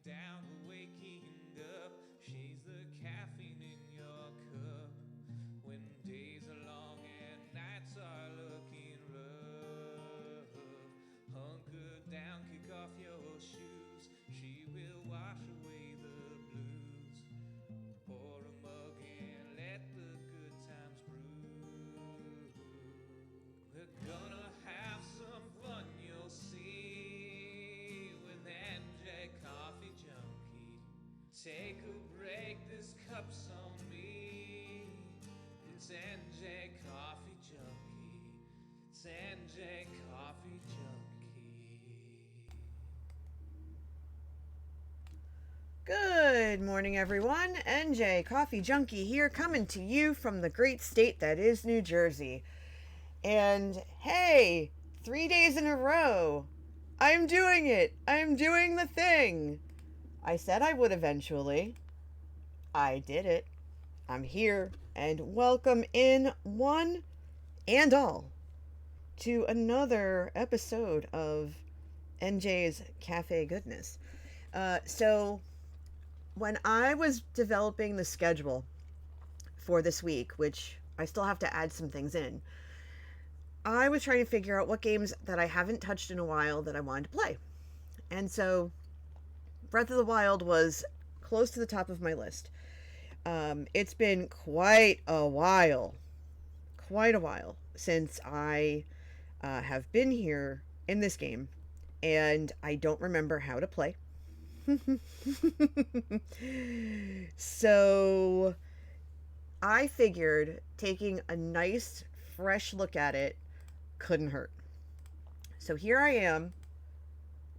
down, waking up. She's the caffeine in your cup. When days are long and nights are looking rough, hunker down, kick off your shoes. She will wash away the blues. Pour a mug and let the good times brew. We're gonna have some fun, you'll see, with NJ Coffee Junkie. Take a break, this cup's on me. It's NJ Coffee Junkie. It's NJ Coffee Junkie. Good morning, everyone. NJ Coffee Junkie here, coming to you from the great state that is New Jersey. And hey, 3 days in a row, I'm doing it. I'm doing the thing. I said I would eventually. I did it. I'm here, and welcome in one and all to another episode of NJ's Cafe Goodness. So, when I was developing the schedule for this week, which I still have to add some things in, I was trying to figure out what games that I haven't touched in a while that I wanted to play. And so Breath of the Wild was close to the top of my list. It's been quite a while since I have been here in this game, and I don't remember how to play. So I figured taking a nice, fresh look at it couldn't hurt. So here I am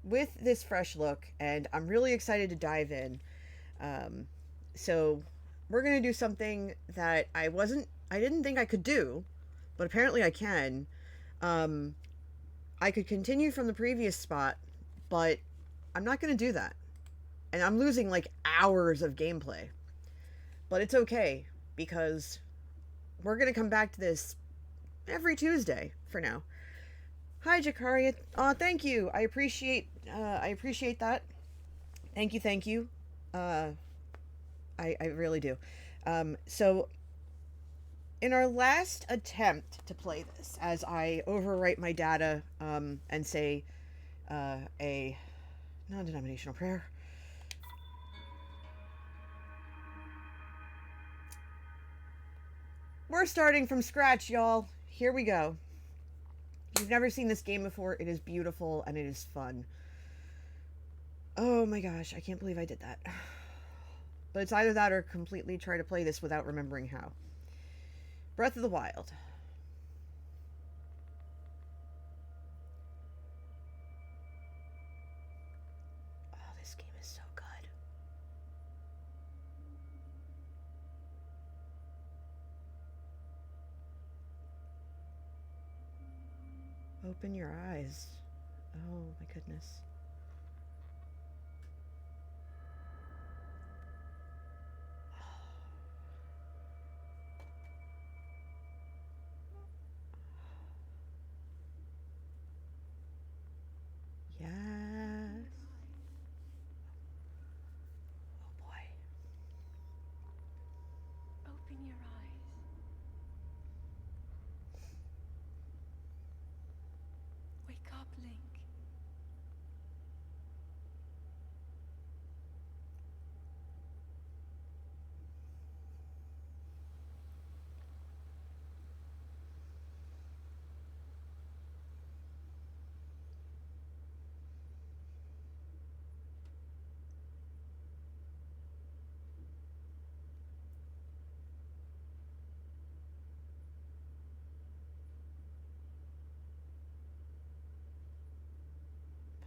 with this fresh look, and I'm really excited to dive in. So we're going to do something that I didn't think I could do, but apparently I can. Um, I could continue from the previous spot, but I'm not going to do that. And I'm losing like hours of gameplay. But it's okay because we're going to come back to this every Tuesday for now. Hi, Jakaria. Thank you. I appreciate that. Thank you. Uh, I really do. So in our last attempt to play this, as I overwrite my data and say a non-denominational prayer, we're starting from scratch, y'all. Here we go. If you've never seen this game before, it is beautiful and it is fun. Oh my gosh, I can't believe I did that. But it's either that or completely try to play this without remembering how. Breath of the Wild. Oh, this game is so good. Open your eyes. Oh my goodness. Yes. Oh boy. Open your eyes. Wake up, Link.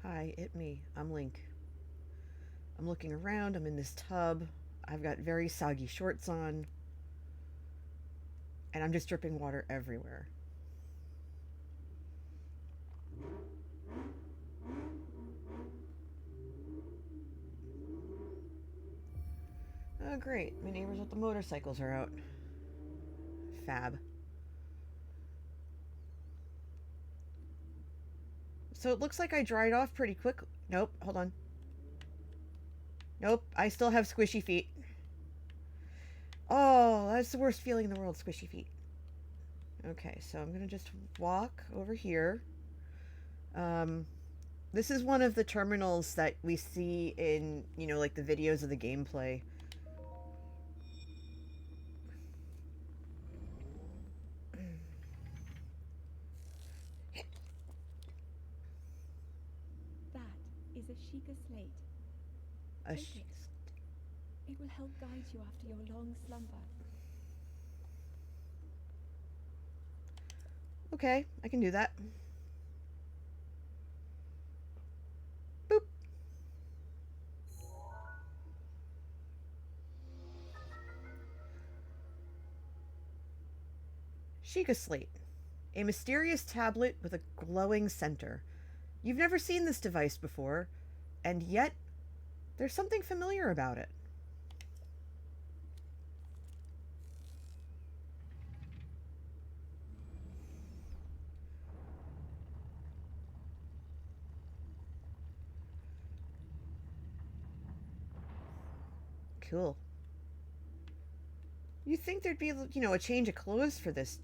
Hi, it me. I'm Link. I'm looking around. I'm in this tub. I've got very soggy shorts on. And I'm just dripping water everywhere. Oh, great. My neighbors with the motorcycles are out. Fab. So it looks like I dried off pretty quick. Nope, hold on. Nope, I still have squishy feet. Oh, that's the worst feeling in the world, squishy feet. Okay, so I'm gonna just walk over here. Um, this is one of the terminals that we see in, like the videos of the gameplay. That is a Sheikah slate. A Take it. It will help guide you after your long slumber. Okay, I can do that. Boop. Sheikah Slate. A mysterious tablet with a glowing center. You've never seen this device before, and yet there's something familiar about it. Cool. You think there'd be, a change of clothes for this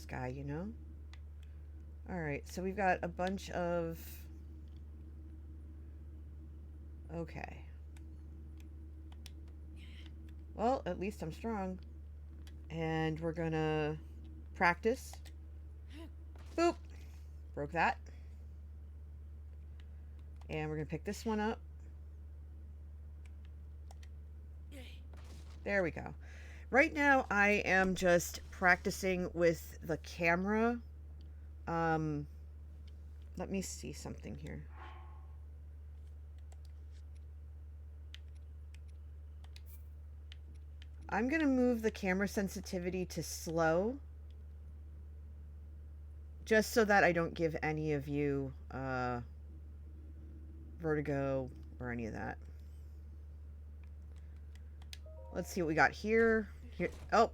guy, All right, so we've got a bunch of. Okay. Well, at least I'm strong. And we're gonna practice. Boop. Broke that. And we're gonna pick this one up. There we go. Right now, I am just practicing with the camera. Let me see something here. I'm going to move the camera sensitivity to slow, just so that I don't give any of you vertigo or any of that. Let's see what we got here. Oh.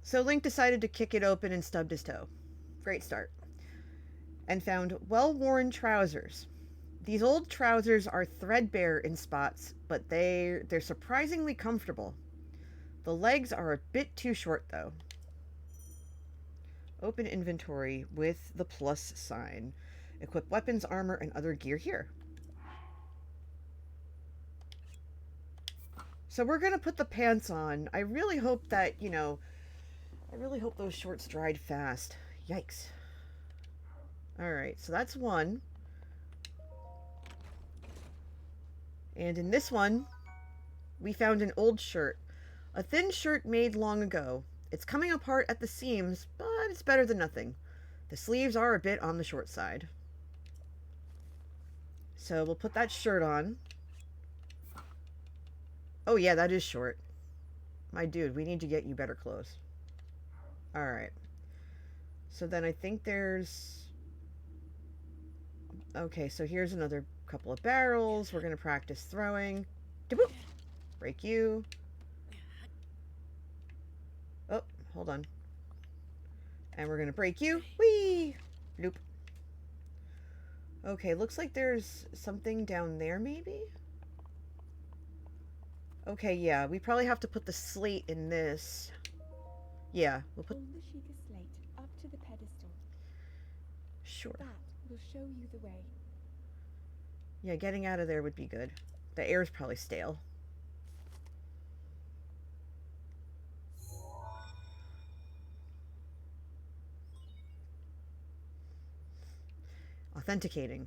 So Link decided to kick it open and stubbed his toe. Great start. And found well-worn trousers. These old trousers are threadbare in spots, but they're surprisingly comfortable. The legs are a bit too short, though. Open inventory with the plus sign. Equip weapons, armor, and other gear here. So we're going to put the pants on. I really hope that, I really hope those shorts dried fast. Yikes. Alright, so that's one. And in this one, we found an old shirt. A thin shirt made long ago. It's coming apart at the seams, but it's better than nothing. The sleeves are a bit on the short side. So we'll put that shirt on. Oh yeah, that is short. My dude, we need to get you better clothes. Alright. So then I think there's... Okay, so here's another couple of barrels. We're going to practice throwing. Da-boop! Break you. Oh, hold on. And we're going to break you. Whee! Bloop. Okay, looks like there's something down there, maybe? Okay, yeah, we probably have to put the slate in this. Yeah, we'll put... Hold the Sheikah slate up to the pedestal. Sure. That will show you the way. Yeah, getting out of there would be good. The air's probably stale. Authenticating.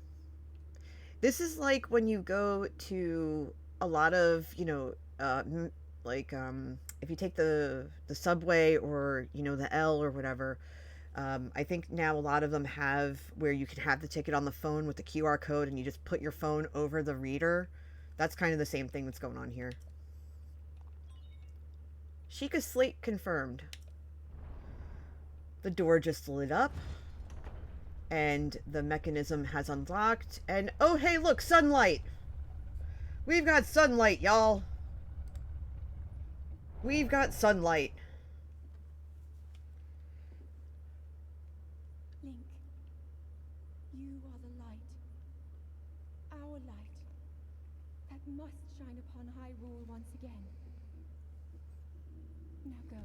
This is like when you go to a lot of, if you take the subway or, the L or whatever, I think now a lot of them have where you can have the ticket on the phone with the QR code and you just put your phone over the reader. That's kind of the same thing that's going on here. Sheikah slate confirmed. The door just lit up. And the mechanism has unlocked. And oh hey, look, sunlight! We've got sunlight, y'all! We've got sunlight. Link, you are the light. Our light. must shine upon Hyrule once again. Now go.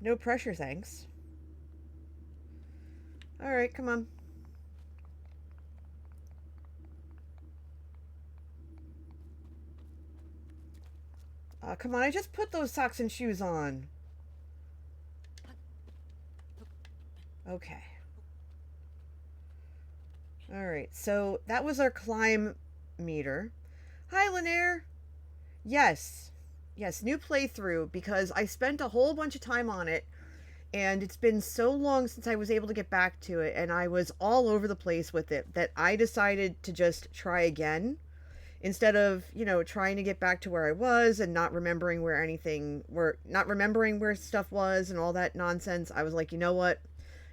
No pressure, thanks. Alright, come on. Come on, I just put those socks and shoes on. Okay. Alright, so that was our climb meter. Hi, Lanier! Yes. Yes, new playthrough, because I spent a whole bunch of time on it, and it's been so long since I was able to get back to it, and I was all over the place with it, that I decided to just try again. Instead of, you know, trying to get back to where I was and not remembering not remembering where stuff was and all that nonsense, I was like, you know what?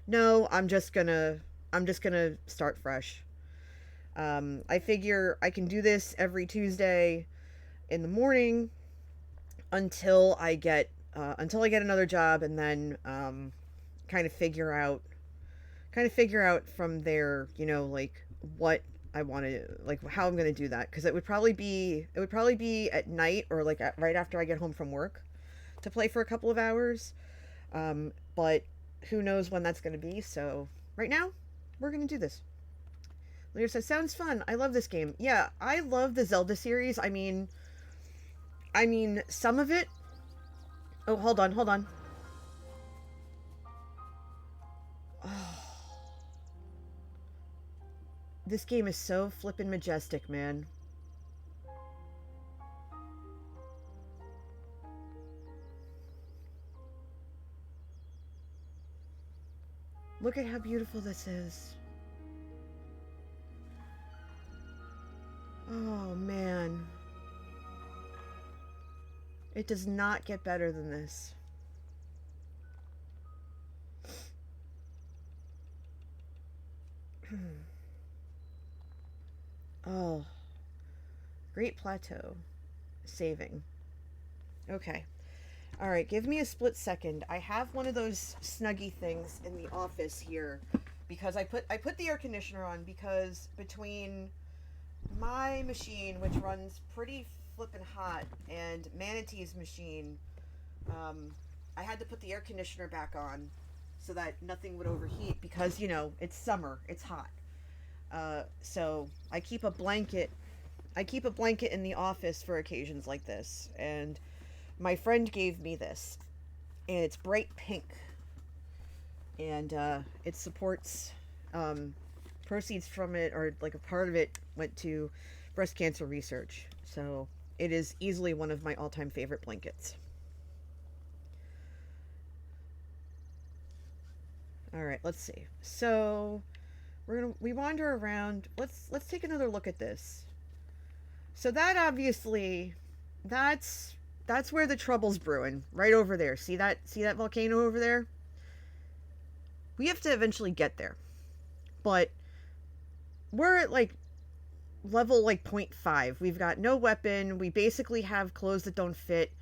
No, I'm just gonna start fresh. I figure I can do this every Tuesday in the morning until I get another job, and then kind of figure out from there, you know, like what I want to, like how I'm going to do that, because it would probably be at night, or like right after I get home from work, to play for a couple of hours. But who knows when that's going to be. So right now we're going to do this. Leader says, sounds fun. I love this game. Yeah, I love the Zelda series. I mean, some of it. Oh, hold on. Oh. This game is so flippin' majestic, man. Look at how beautiful this is. Oh, man. It does not get better than this. Oh. Great Plateau. Saving. Okay. Alright, give me a split second. I have one of those Snuggie things in the office here, because I put the air conditioner on, because between my machine, which runs pretty flippin' hot, and Manatee's machine, I had to put the air conditioner back on so that nothing would overheat, because, you know, it's summer, it's hot. So I keep a blanket in the office for occasions like this, and my friend gave me this, and it's bright pink, and it supports, proceeds from it, or like a part of it went to breast cancer research, so it is easily one of my all-time favorite blankets. Alright, let's see. So we wander around. Let's take another look at this. So that obviously, that's where the trouble's brewing, right over there. See that volcano over there? We have to eventually get there. But we're at like level like 0.5. We've got no weapon. We basically have clothes that don't fit.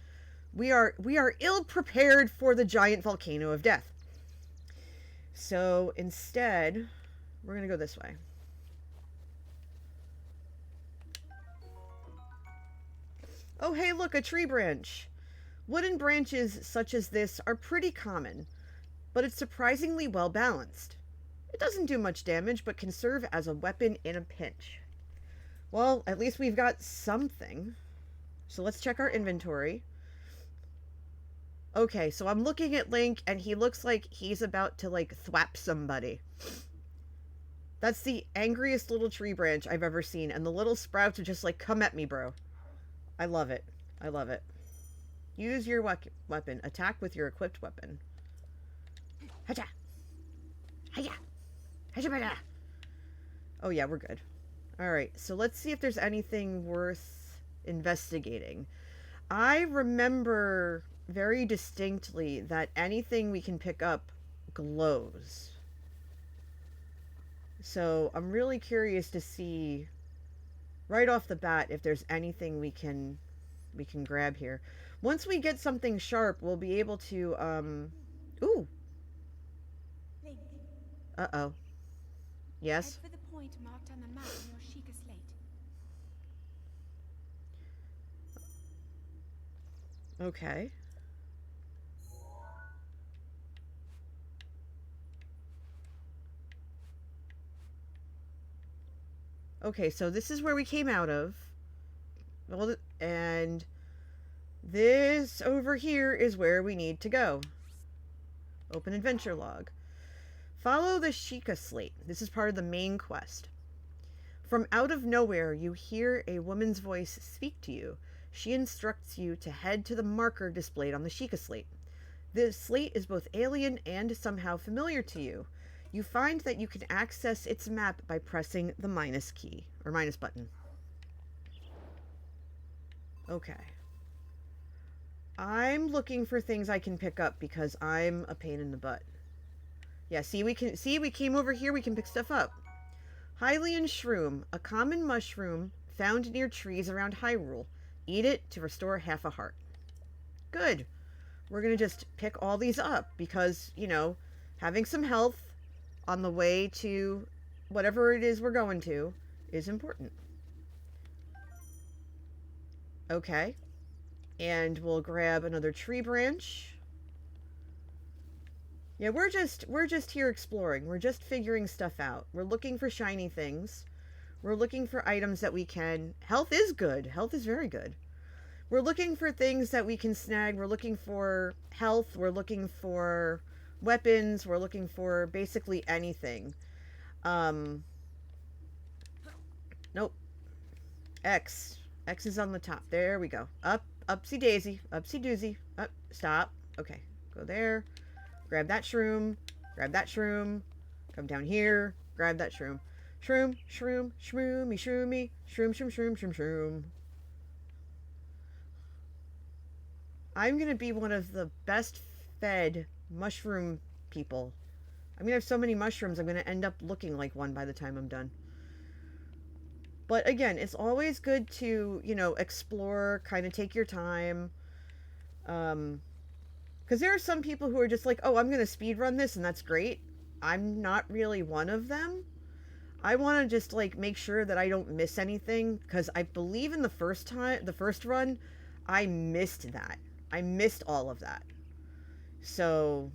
We are ill prepared for the giant volcano of death. So instead, we're going to go this way. Oh, hey, look, a tree branch. Wooden branches such as this are pretty common, but it's surprisingly well balanced. It doesn't do much damage, but can serve as a weapon in a pinch. Well, at least we've got something. So let's check our inventory. Okay, so I'm looking at Link, and he looks like he's about to, like, thwap somebody. That's the angriest little tree branch I've ever seen, and the little sprouts are just like, come at me, bro. I love it. I love it. Use your weapon. Attack with your equipped weapon. Hacha! Hiya! Hacha! Oh yeah, we're good. Alright, so let's see if there's anything worth investigating. I remember very distinctly that anything we can pick up glows. So I'm really curious to see right off the bat if there's anything we can grab here. Once we get something sharp, we'll be able to ooh. Link, Uh-oh. Yes? head for the point marked on the map in your Sheikah slate. Okay. Okay, so this is where we came out of. Well, and this over here is where we need to go. Open adventure log. Follow the Sheikah slate. This is part of the main quest. From out of nowhere, you hear a woman's voice speak to you. She instructs you to head to the marker displayed on the Sheikah slate. This slate is both alien and somehow familiar to you. You find that you can access its map by pressing the minus key, or minus button. Okay. I'm looking for things I can pick up because I'm a pain in the butt. Yeah, we came over here, we can pick stuff up. Hylian shroom, a common mushroom found near trees around Hyrule. Eat it to restore half a heart. Good. We're going to just pick all these up because, you know, having some health on the way to whatever it is we're going to is important. Okay. And we'll grab another tree branch. Yeah, we're just here exploring. We're just figuring stuff out. We're looking for shiny things. We're looking for items that we can... Health is good. Health is very good. We're looking for things that we can snag. We're looking for health. We're looking for weapons. We're looking for basically anything. Nope. X. X is on the top. There we go. Up. Upsy daisy. Upsy doozy. Up. Stop. Okay. Go there. Grab that shroom. Grab that shroom. Come down here. Grab that shroom. Shroom. Shroom. Shroomy. Shroomy. Shroom. Shroom. Shroom. Shroom. Shroom. I'm going to be one of the best fed mushroom people. I'm going to have so many mushrooms, I'm going to end up looking like one by the time I'm done. But again, it's always good to, you know, explore, kind of take your time. Because there are some people who are just like, oh, I'm going to speed run this and that's great. I'm not really one of them. I want to just like make sure that I don't miss anything because I believe in the first run, I missed that. I missed all of that. So,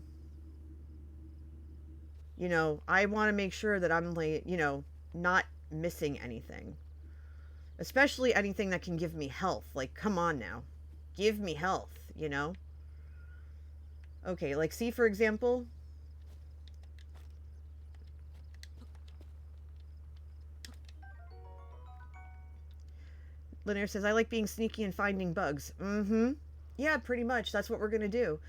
you know, I want to make sure that I'm like, you know, not missing anything. Especially anything that can give me health. Like, come on now. Give me health, you know? Okay, like, see, for example... Lanier says, I like being sneaky and finding bugs. Mm-hmm. Yeah, pretty much. That's what we're going to do.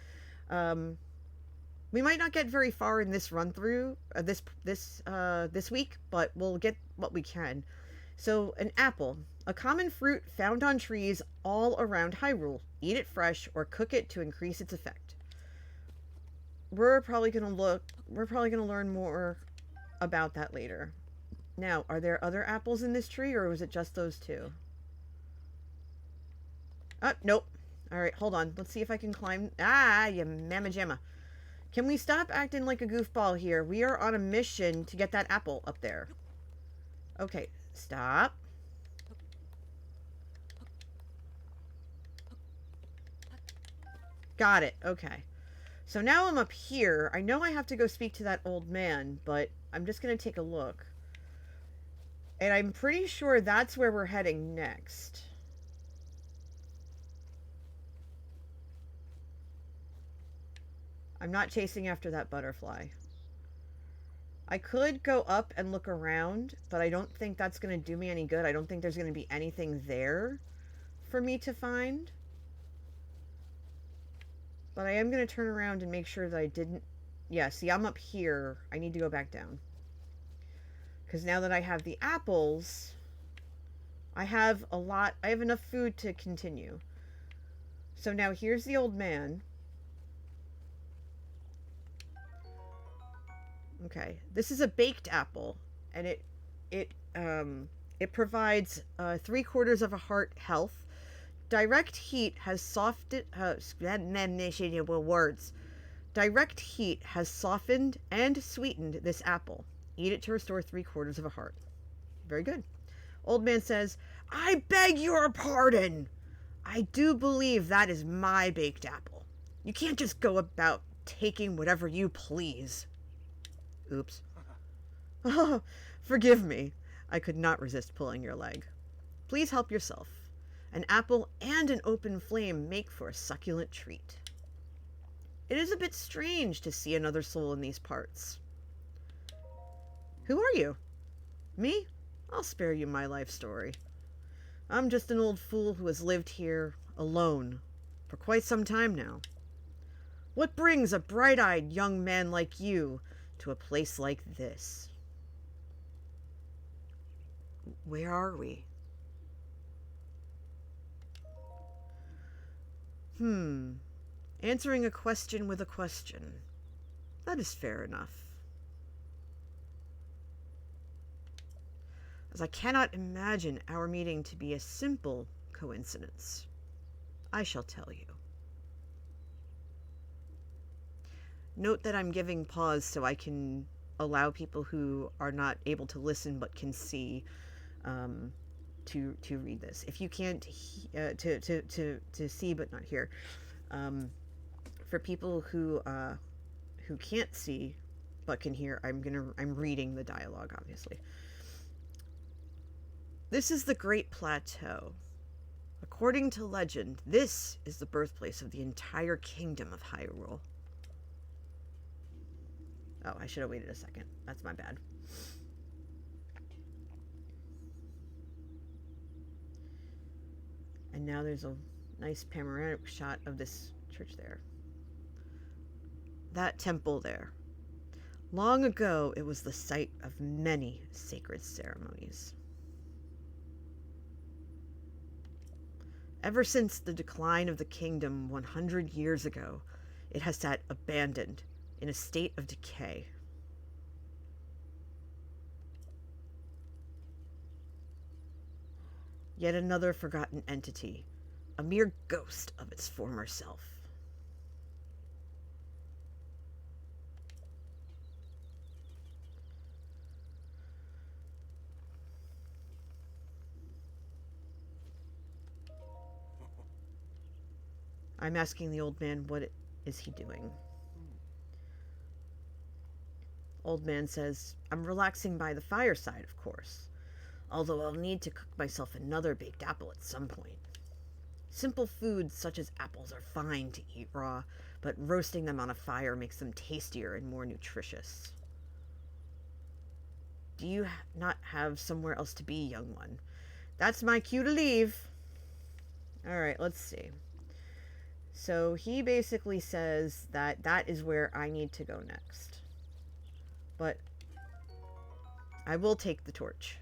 We might not get very far in this run through this week, but we'll get what we can. So, an apple, a common fruit found on trees all around Hyrule. Eat it fresh or cook it to increase its effect. We're probably going to learn more about that later. Now, are there other apples in this tree or was it just those two? Nope. Alright, hold on. Let's see if I can climb. Ah, you mamma jamma. Can we stop acting like a goofball here? We are on a mission to get that apple up there. Okay, stop. Got it. Okay. So now I'm up here. I know I have to go speak to that old man, but I'm just going to take a look. And I'm pretty sure that's where we're heading next. I'm not chasing after that butterfly. I could go up and look around, but I don't think that's going to do me any good. I don't think there's going to be anything there for me to find. But I am going to turn around and make sure that I didn't... Yeah, see, I'm up here. I need to go back down. Because now that I have the apples, I have enough food to continue. So now here's the old man. Okay, this is a baked apple, and it provides 3/4 of a heart health. Direct heat has softened. Words. Direct heat has softened and sweetened this apple. Eat it to restore 3/4 of a heart. Very good. Old man says, "I beg your pardon. I do believe that is my baked apple. You can't just go about taking whatever you please. Oops. Oh, forgive me. I could not resist pulling your leg. Please help yourself. An apple and an open flame make for a succulent treat. It is a bit strange to see another soul in these parts. Who are you? Me? I'll spare you my life story. I'm just an old fool who has lived here alone for quite some time now. What brings a bright-eyed young man like you to a place like this? Where are we? Answering a question with a question. That is fair enough. As I cannot imagine our meeting to be a simple coincidence, I shall tell you. Note that I'm giving pause so I can allow people who are not able to listen but can see to read this. If you can't to see but not hear, for people who can't see but can hear, I'm reading the dialogue, obviously. This is the Great Plateau. According to legend, this is the birthplace of the entire kingdom of Hyrule. Oh, I should have waited a second. That's my bad. And now there's a nice panoramic shot of this church there. That temple there. Long ago, it was the site of many sacred ceremonies. Ever since the decline of the kingdom 100 years ago, it has sat abandoned in a state of decay. Yet another forgotten entity, a mere ghost of its former self. I'm asking the old man, what is he doing? Old man says, I'm relaxing by the fireside, of course. Although I'll need to cook myself another baked apple at some point. Simple foods such as apples are fine to eat raw, but roasting them on a fire makes them tastier and more nutritious. Do you not have somewhere else to be, young one? That's my cue to leave. Alright, let's see. So he basically says that that is where I need to go next. But I will take the torch.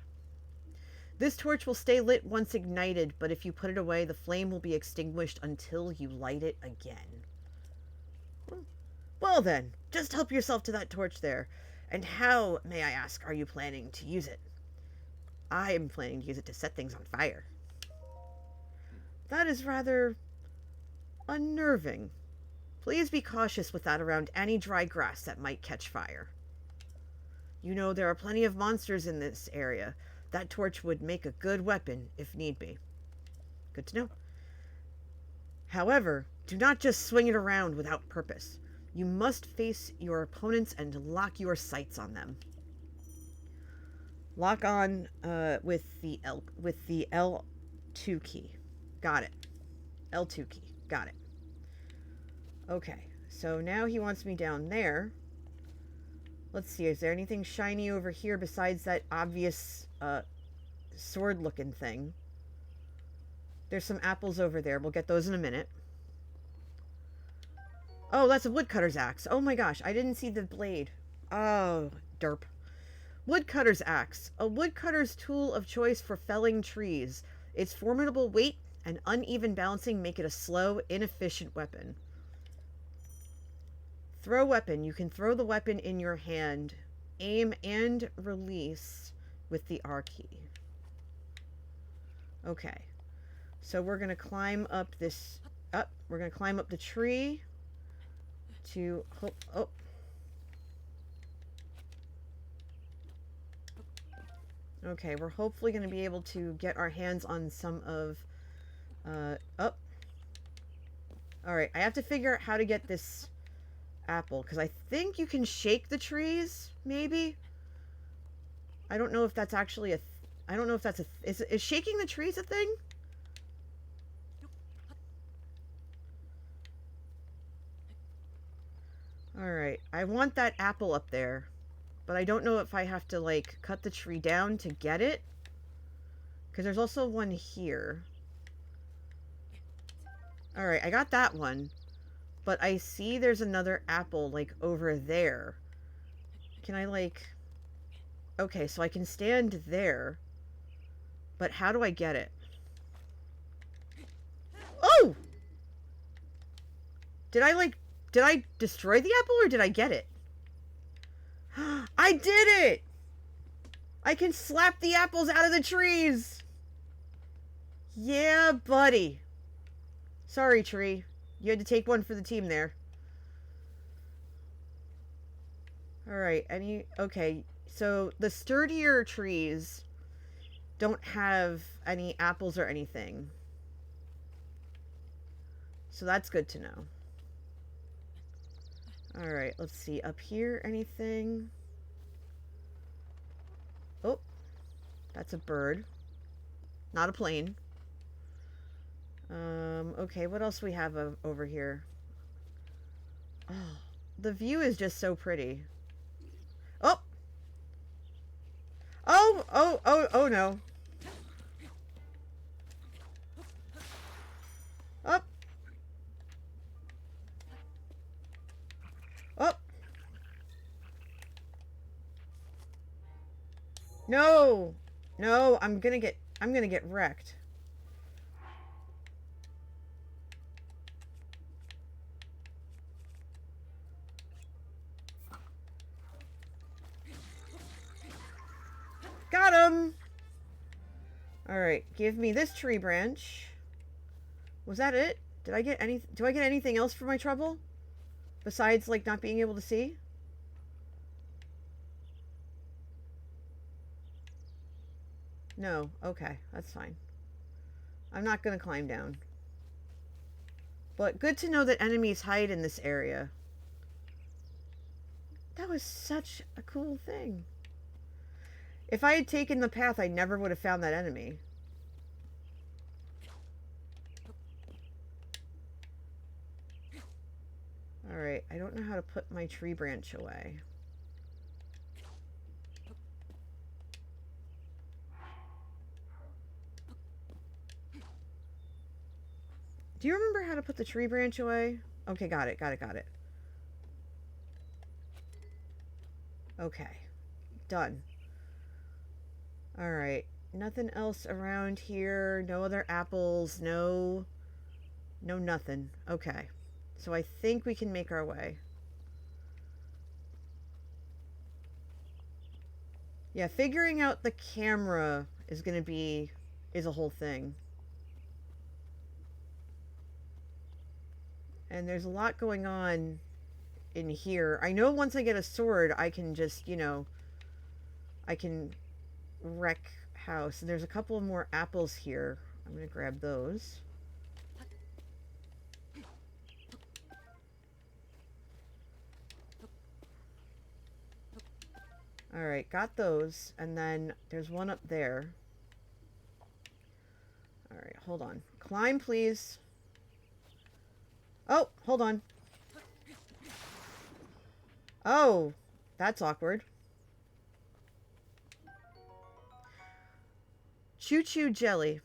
This torch will stay lit once ignited, but if you put it away, the flame will be extinguished until you light it again. Well then, just help yourself to that torch there. And how, may I ask, are you planning to use it? I am planning to use it to set things on fire. That is rather unnerving. Please be cautious with that around any dry grass that might catch fire. You know, there are plenty of monsters in this area. That torch would make a good weapon if need be. Good to know. However, do not just swing it around without purpose. You must face your opponents and lock your sights on them. Lock on with the L2 key. Got it. L2 key. Got it. Okay, so now he wants me down there. Let's see, is there anything shiny over here besides that obvious sword-looking thing? There's some apples over there. We'll get those in a minute. Oh, that's a woodcutter's axe. Oh my gosh, I didn't see the blade. Oh, derp. Woodcutter's axe. A woodcutter's tool of choice for felling trees. Its formidable weight and uneven balancing make it a slow, inefficient weapon. Throw weapon. You can throw the weapon in your hand. Aim and release with the R key. Okay. So we're going to climb up this... we're going to climb up the tree to... Oh. Okay, we're hopefully going to be able to get our hands on some of Oh. Alright, I have to figure out how to get this apple, because I think you can shake the trees, maybe? I don't know if that's actually a... I don't know if that's a... Is shaking the trees a thing? Alright, I want that apple up there. But I don't know if I have to, like, cut the tree down to get it. Because there's also one here. Alright, I got that one. But I see there's another apple, like, over there. Can I, like... Okay, so I can stand there. But how do I get it? Oh! Did I destroy the apple or did I get it? I did it! I can slap the apples out of the trees! Yeah, buddy. Sorry, tree. You had to take one for the team there. Alright, okay, so the sturdier trees don't have any apples or anything. So that's good to know. Alright, let's see. Up here, anything? Oh, that's a bird. Not a plane. Okay, what else we have over here? Oh, the view is just so pretty. Oh! Oh no. Up. Up. No. No, I'm gonna get wrecked. Got him! Alright, give me this tree branch. Was that it? Do I get anything else for my trouble? Besides, like, not being able to see? No. Okay, that's fine. I'm not gonna climb down. But good to know that enemies hide in this area. That was such a cool thing. If I had taken the path, I never would have found that enemy. Alright, I don't know how to put my tree branch away. Do you remember how to put the tree branch away? Okay, got it. Okay. Done. Alright. Nothing else around here. No other apples. No nothing. Okay. So I think we can make our way. Yeah, figuring out the camera is a whole thing. And there's a lot going on in here. I know once I get a sword, I can just, I can wreck house. And there's a couple more apples here. I'm going to grab those. Alright, got those. And then there's one up there. Alright, hold on. Climb, please. Oh, hold on. Oh, that's awkward. Choo-choo jelly.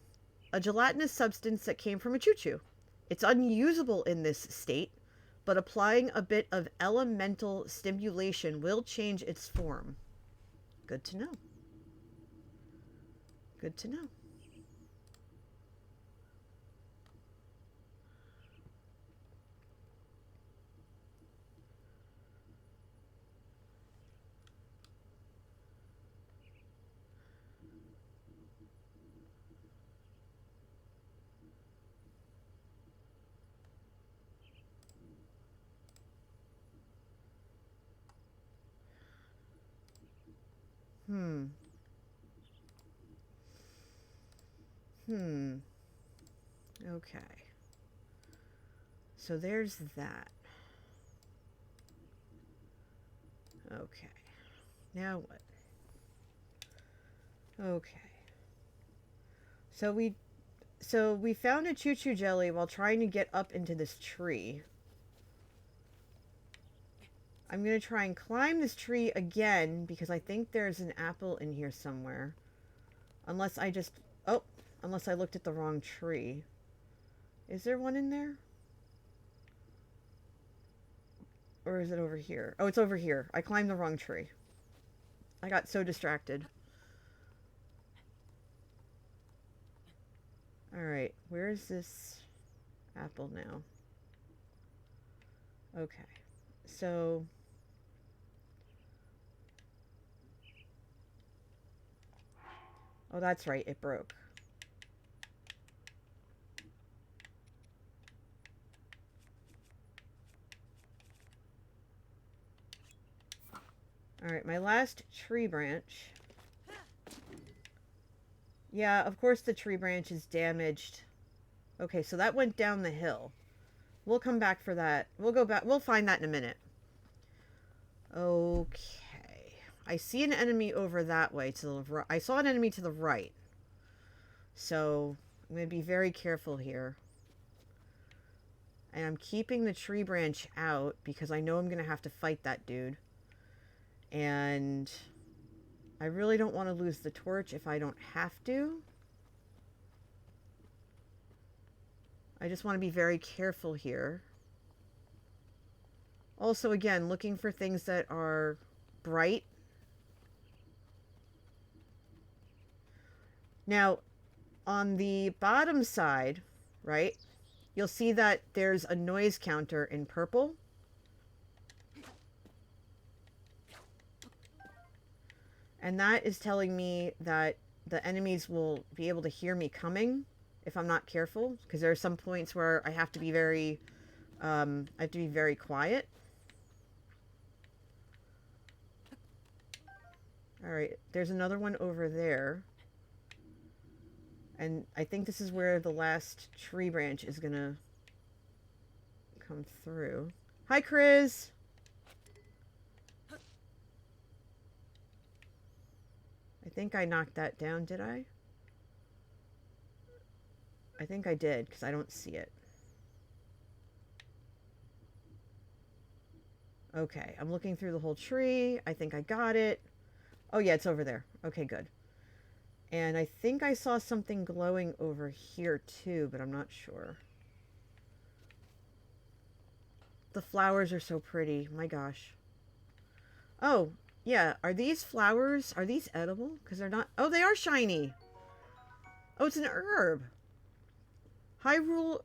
A gelatinous substance that came from a choo-choo. It's unusable in this state, but applying a bit of elemental stimulation will change its form. Good to know. Good to know. Okay. So there's that. Okay. Now what? Okay. So we found a choo-choo jelly while trying to get up into this tree. I'm going to try and climb this tree again because I think there's an apple in here somewhere. Unless I just... Oh, unless I looked at the wrong tree. Is there one in there? Or is it over here? Oh, it's over here. I climbed the wrong tree. I got so distracted. Alright, where is this apple now? Okay, so... Oh, that's right, it broke. Alright, my last tree branch. Yeah, of course the tree branch is damaged. Okay, so that went down the hill. We'll come back for that. We'll go back. We'll find that in a minute. Okay. I see an enemy over that way to the right. I saw an enemy to the right. So, I'm going to be very careful here. And I'm keeping the tree branch out because I know I'm going to have to fight that dude. And I really don't want to lose the torch if I don't have to. I just want to be very careful here. Also, again, looking for things that are bright. Now, on the bottom side, right, you'll see that there's a noise counter in purple. And that is telling me that the enemies will be able to hear me coming if I'm not careful. Because there are some points where I have to be very, quiet. Alright, there's another one over there. And I think this is where the last tree branch is gonna come through. Hi, Chris! I think I knocked that down, did I? I think I did, because I don't see it. Okay, I'm looking through the whole tree. I think I got it. Oh yeah, it's over there. Okay, good. And I think I saw something glowing over here too, but I'm not sure. The flowers are so pretty. My gosh. Oh, yeah. Are these flowers, are these edible? Because they're not... Oh, they are shiny. Oh, it's an herb. Hyrule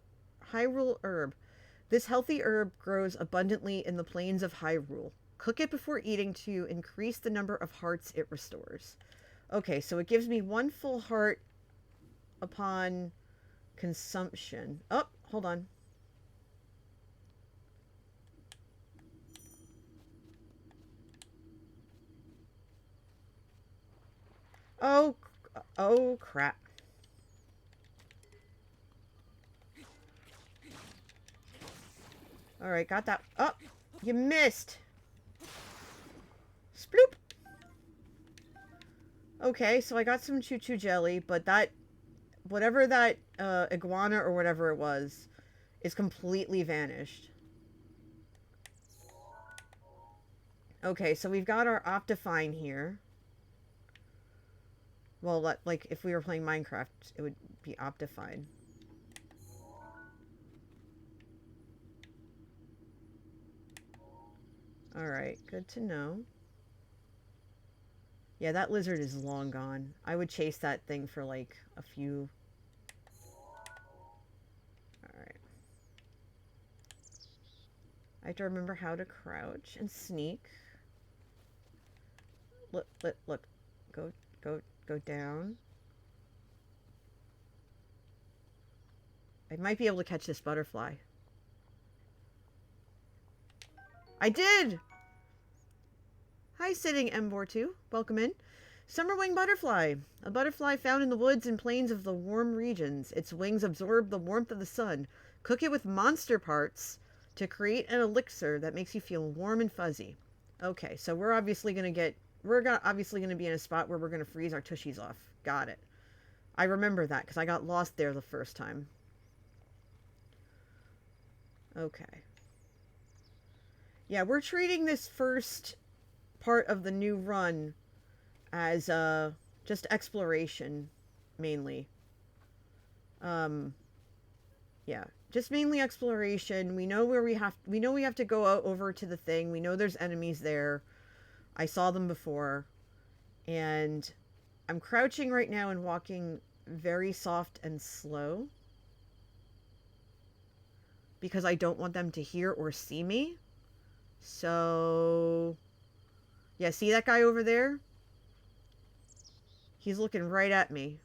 herb. This healthy herb grows abundantly in the plains of Hyrule. Cook it before eating to increase the number of hearts it restores. Okay, so it gives me 1 full heart upon consumption. Oh, hold on. Oh crap. Alright, got that. Oh, you missed. Sploop. Okay, so I got some choo-choo jelly, but that, whatever that iguana or whatever it was, is completely vanished. Okay, so we've got our Optifine here. Well, like, if we were playing Minecraft, it would be Optifine. Alright, good to know. Yeah, that lizard is long gone. I would chase that thing for, like, a few... Alright. I have to remember how to crouch and sneak. Look. Go down. I might be able to catch this butterfly. I did! Hi, Sitting Embor2. Welcome in. Summerwing butterfly. A butterfly found in the woods and plains of the warm regions. Its wings absorb the warmth of the sun. Cook it with monster parts to create an elixir that makes you feel warm and fuzzy. Okay, so we're obviously going to get... obviously going to be in a spot where we're going to freeze our tushies off. Got it. I remember that because I got lost there the first time. Okay. Yeah, we're treating this first part of the new run as just exploration, mainly. Yeah, just mainly exploration. We know where we have to go out over to the thing. We know there's enemies there. I saw them before. And I'm crouching right now and walking very soft and slow because I don't want them to hear or see me. So, yeah, see that guy over there? He's looking right at me.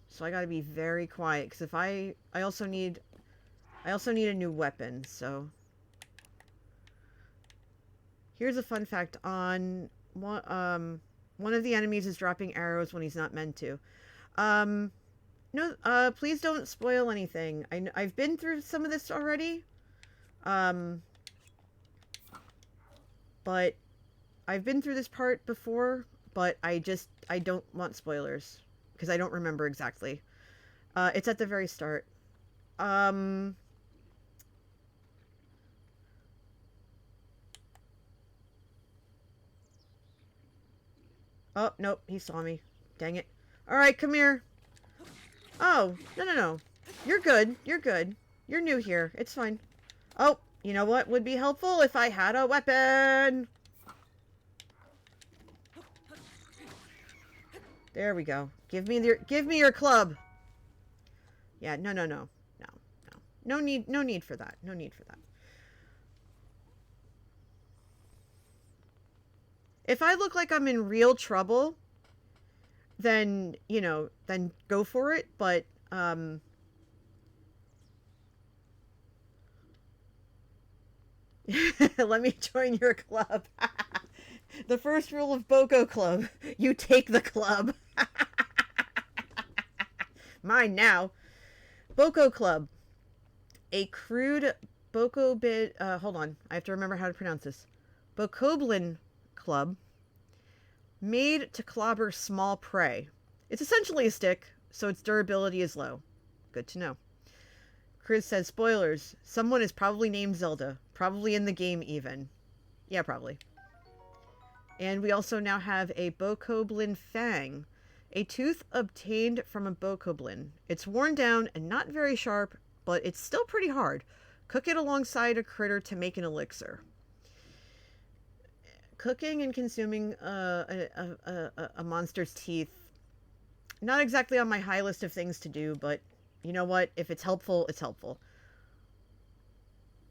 So I gotta be very quiet, because if I also need a new weapon, so. Here's a fun fact on one of the enemies is dropping arrows when he's not meant to. No, please don't spoil anything. I've been through some of this already. But I've been through this part before, but I don't want spoilers because I don't remember exactly. It's at the very start. Oh, nope, he saw me. Dang it. All right, come here. Oh, no. You're good. You're good. You're new here. It's fine. Oh, you know what would be helpful if I had a weapon? There we go. Give me your club. Yeah, no. No need for that. No need for that. If I look like I'm in real trouble, then, then go for it, but let me join your club. The first rule of Boko Club. You take the club. Mine now. Boko Club. A crude Bokoblin... hold on. I have to remember how to pronounce this. Bokoblin club. Made to clobber small prey. It's essentially a stick, so its durability is low. Good to know. Chris says, spoilers. Someone is probably named Zelda. Probably in the game, even. Yeah, probably. And we also now have a Bokoblin Fang. A tooth obtained from a Bokoblin. It's worn down and not very sharp, but it's still pretty hard. Cook it alongside a critter to make an elixir. Cooking and consuming a monster's teeth. Not exactly on my high list of things to do, but you know what? If it's helpful, it's helpful.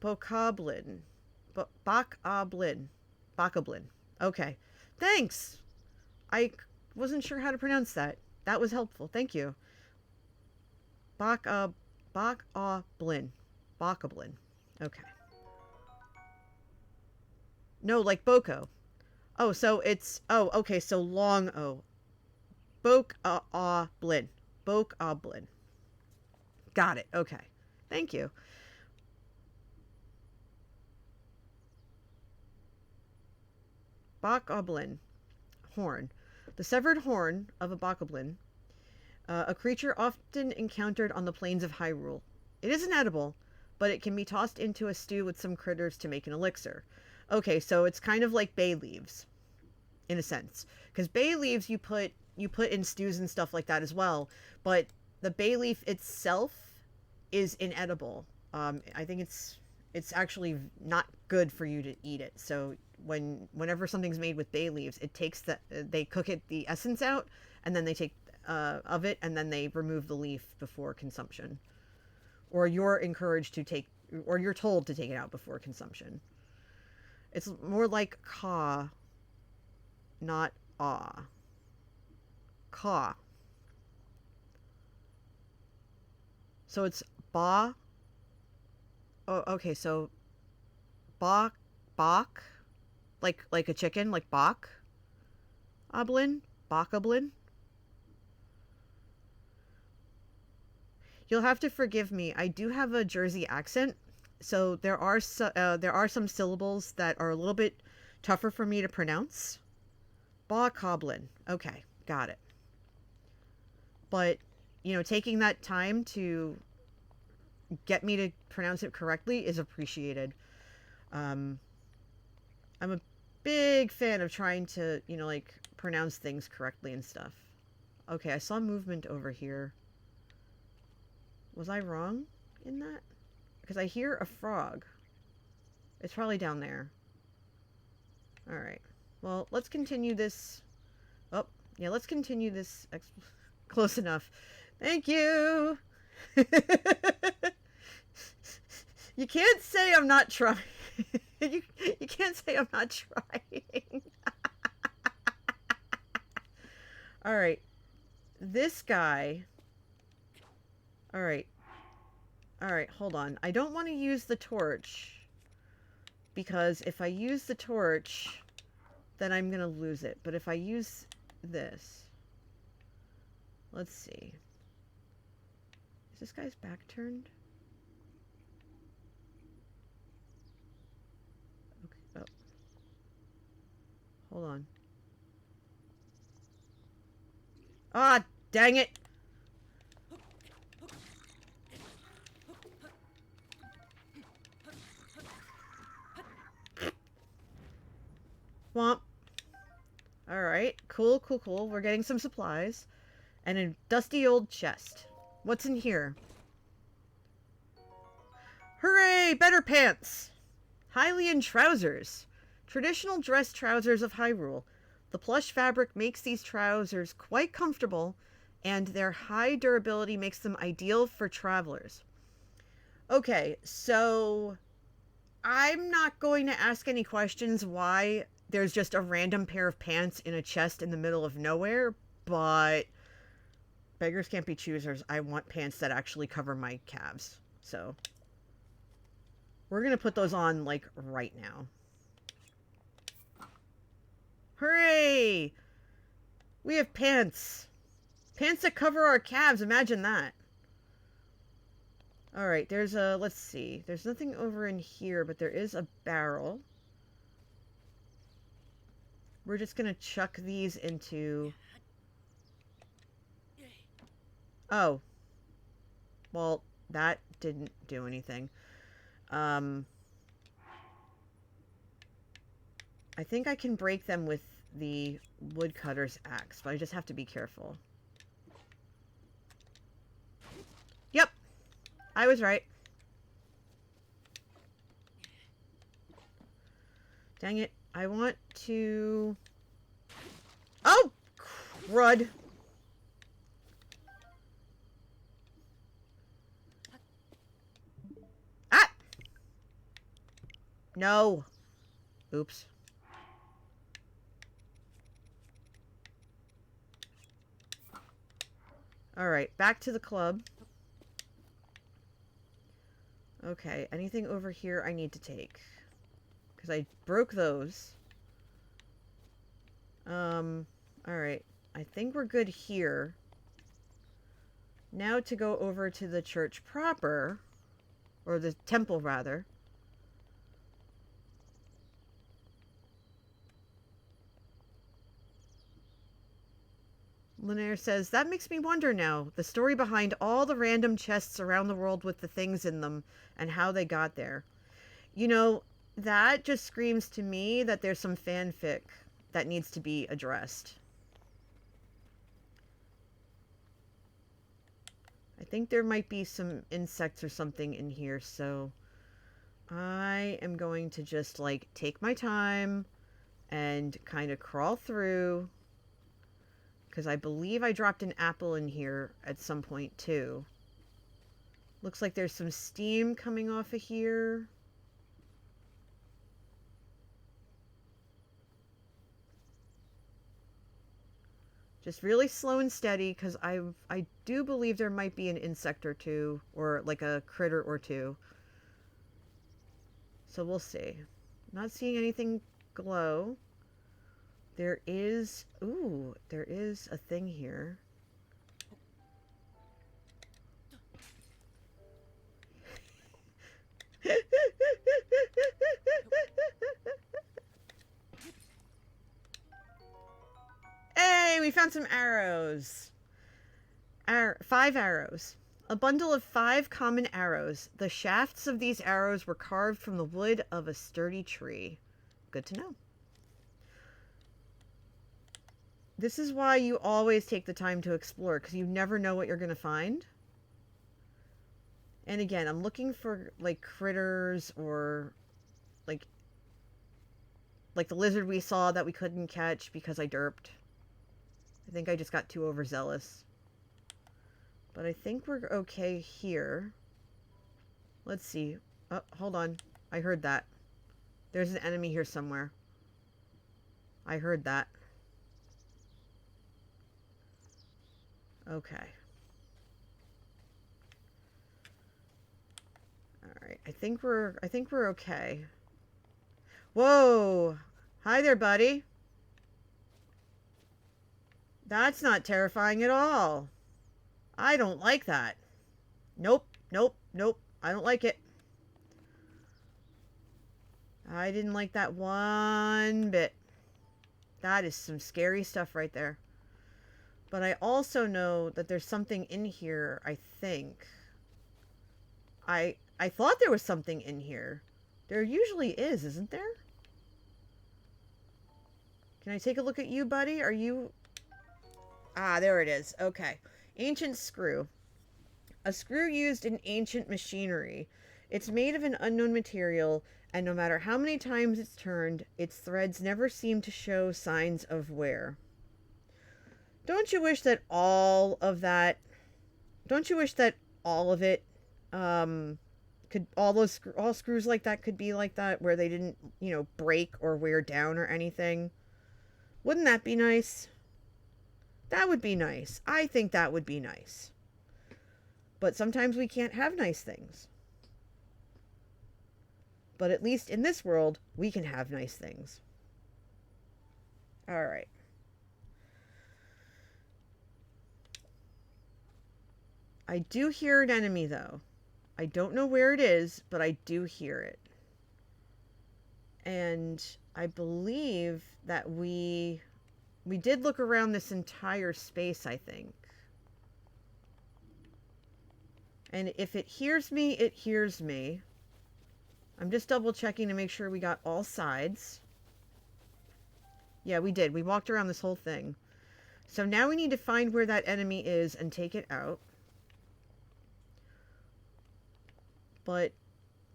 Bokoblin. Bokoblin. Okay. Thanks! I wasn't sure how to pronounce that. That was helpful. Thank you. Bokoblin. Bokoblin. Okay. No, like Boko. Oh, so it's... Oh, okay, so long O. Bokoblin. Bokoblin. Got it. Okay. Thank you. Bokoblin. Horn. The severed horn of a Bokoblin. A creature often encountered on the plains of Hyrule. It isn't edible, but it can be tossed into a stew with some critters to make an elixir. Okay, so it's kind of like bay leaves, in a sense. Because bay leaves you put in stews and stuff like that as well, but the bay leaf itself is inedible. I think it's actually not good for you to eat it. So whenever something's made with bay leaves, it takes they cook the essence out, and then they take of it, and then they remove the leaf before consumption. Or you're encouraged to take, or you're told to take it out before consumption. It's more like caw, not aw. Caw. So it's ba. Oh, okay. So bok, like a chicken, like bok. Oblin, Bokoblin. You'll have to forgive me. I do have a Jersey accent, so there are some syllables that are a little bit tougher for me to pronounce. Bokoblin. Okay, got it. But, you know, taking that time to get me to pronounce it correctly is appreciated. I'm a big fan of trying to, you know, like, pronounce things correctly and stuff. Okay, I saw movement over here. Was I wrong in that? Because I hear a frog. It's probably down there. Alright. Well, let's continue this. Oh, yeah, let's continue this. Close enough. Thank you! You can't say I'm not trying. You can't say I'm not trying. Alright. This guy. Alright. Alright, hold on. I don't want to use the torch. Because if I use the torch, then I'm going to lose it. But if I use this. Let's see. Is this guy's back turned? Okay. Oh. Hold on. Ah, dang it! Womp. Alright, cool. We're getting some supplies. And a dusty old chest. What's in here? Hooray! Better pants! Hylian trousers. Traditional dress trousers of Hyrule. The plush fabric makes these trousers quite comfortable, and their high durability makes them ideal for travelers. Okay, so I'm not going to ask any questions why there's just a random pair of pants in a chest in the middle of nowhere, but beggars can't be choosers. I want pants that actually cover my calves. So we're going to put those on, like, right now. Hooray! We have pants. Pants that cover our calves. Imagine that. Alright, there's a... Let's see. There's nothing over in here, but there is a barrel. We're just going to chuck these into... Oh. Well, that didn't do anything. I think I can break them with the woodcutter's axe, but I just have to be careful. Yep. I was right. Dang it. I want to... Oh! Crud. Ah! No. Oops. Alright, back to the club. Okay, anything over here I need to take? Because I broke those. Alright. I think we're good here. Now to go over to the church proper. Or the temple, rather. Linnea says, that makes me wonder now. The story behind all the random chests around the world with the things in them and how they got there. You know, that just screams to me that there's some fanfic that needs to be addressed. I think there might be some insects or something in here, so I am going to just, like, take my time and kind of crawl through. Because I believe I dropped an apple in here at some point, too. Looks like there's some steam coming off of here. Just really slow and steady, because I do believe there might be an insect or two, or like a critter or two. So we'll see. Not seeing anything glow. There is... Ooh, there is a thing here. Hey, we found some arrows. 5 arrows. A bundle of 5 common arrows. The shafts of these arrows were carved from the wood of a sturdy tree. Good to know. This is why you always take the time to explore, because you never know what you're going to find. And again, I'm looking for, like, critters or, like the lizard we saw that we couldn't catch because I derped. I think I just got too overzealous. But I think we're okay here. Let's see. Oh, hold on. I heard that. There's an enemy here somewhere. I heard that. Okay. Alright. I think we're okay. Whoa! Hi there, buddy. That's not terrifying at all. I don't like that. Nope, nope, nope. I don't like it. I didn't like that one bit. That is some scary stuff right there. But I also know that there's something in here, I think. I thought there was something in here. There usually is, isn't there? Can I take a look at you, buddy? Are you... Ah, there it is. Okay. Ancient screw. A screw used in ancient machinery. It's made of an unknown material, and no matter how many times it's turned, its threads never seem to show signs of wear. Don't you wish that all of that... Don't you wish that all of it, could... All screws like that could be like that, where they didn't, you know, break or wear down or anything? Wouldn't that be nice? That would be nice. I think that would be nice. But sometimes we can't have nice things. But at least in this world, we can have nice things. Alright. I do hear an enemy, though. I don't know where it is, but I do hear it. And I believe that we did look around this entire space, I think. And if it hears me, it hears me. I'm just double checking to make sure we got all sides. Yeah, we did. We walked around this whole thing. So now we need to find where that enemy is and take it out. But,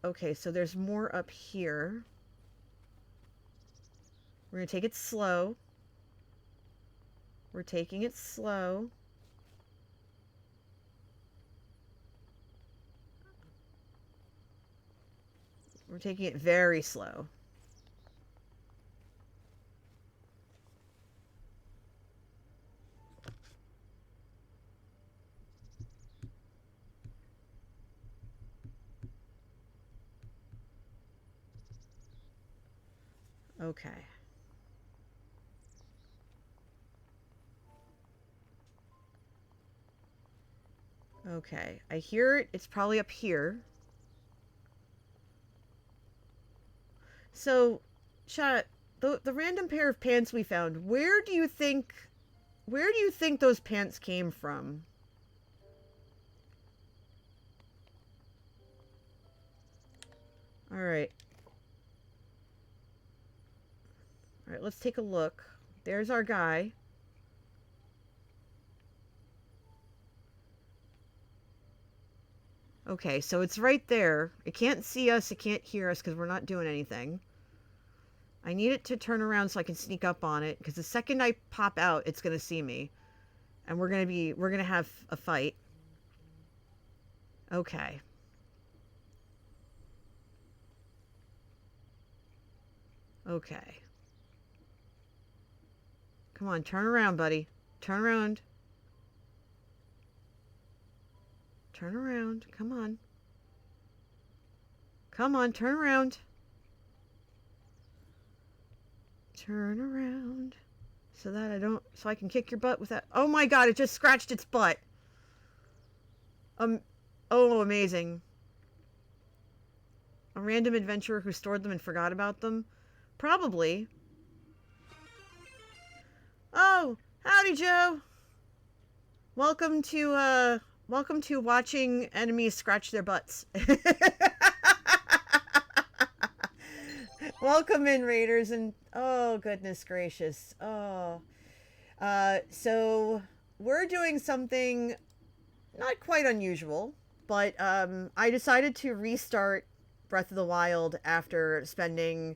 okay, so there's more up here. We're going to take it slow. We're taking it slow. We're taking it very slow. Okay. Okay, I hear it. It's probably up here. So, chat, the random pair of pants we found, where do you think those pants came from? Alright. Alright, let's take a look. There's our guy. Okay, so it's right there. It can't see us, it can't hear us because we're not doing anything. I need it to turn around so I can sneak up on it, because the second I pop out, it's going to see me. And we're going to have a fight. Okay. Okay. Come on, turn around, buddy. Turn around. Turn around. Come on. Come on, turn around. Turn around. So that so I can kick your butt with that. Oh my god, it just scratched its butt. Oh, amazing. A random adventurer who stored them and forgot about them? Probably. Oh, howdy, Joe. Welcome to watching enemies scratch their butts. Welcome in, Raiders, and oh, goodness gracious. Oh. So we're doing something not quite unusual, but I decided to restart Breath of the Wild after spending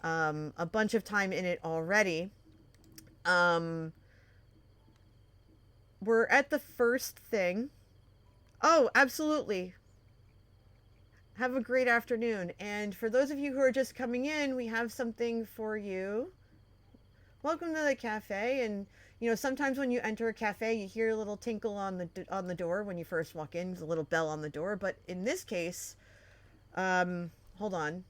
a bunch of time in it already. We're at the first thing. Oh, absolutely. Have a great afternoon. And for those of you who are just coming in, we have something for you. Welcome to the cafe. And you know, sometimes when you enter a cafe, you hear a little tinkle on the door when you first walk in. There's a little bell on the door. But in this case, hold on.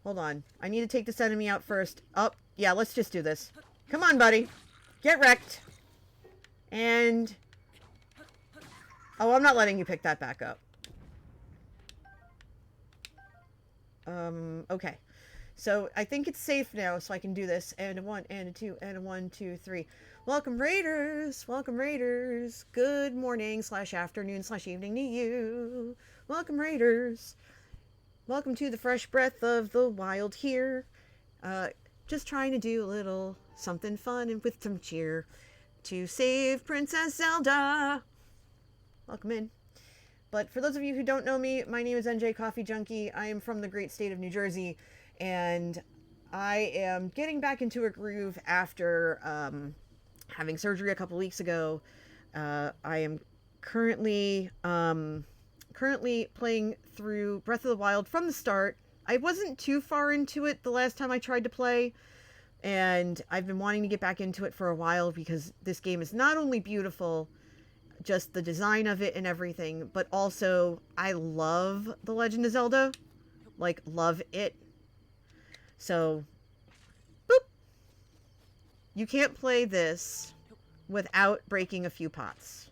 I need to take this enemy out first. Oh, yeah, let's just do this. Come on, buddy. Get wrecked. And oh, I'm not letting you pick that back up. Okay. So I think it's safe now, so I can do this. And a 1, and a 2, and a 1, 2, 3. Welcome, Raiders! Welcome, Raiders! Good morning / afternoon / evening to you. Welcome, Raiders! Welcome to the fresh breath of the wild here. Just trying to do a little something fun and with some cheer to save Princess Zelda. Welcome in. But for those of you who don't know me, my name is NJ Coffee Junkie. I am from the great state of New Jersey, and I am getting back into a groove after having surgery a couple weeks ago. I am currently playing through Breath of the Wild from the start. I wasn't too far into it the last time I tried to play, and I've been wanting to get back into it for a while because this game is not only beautiful, just the design of it and everything, but also I love The Legend of Zelda. Like, love it. So, boop. You can't play this without breaking a few pots.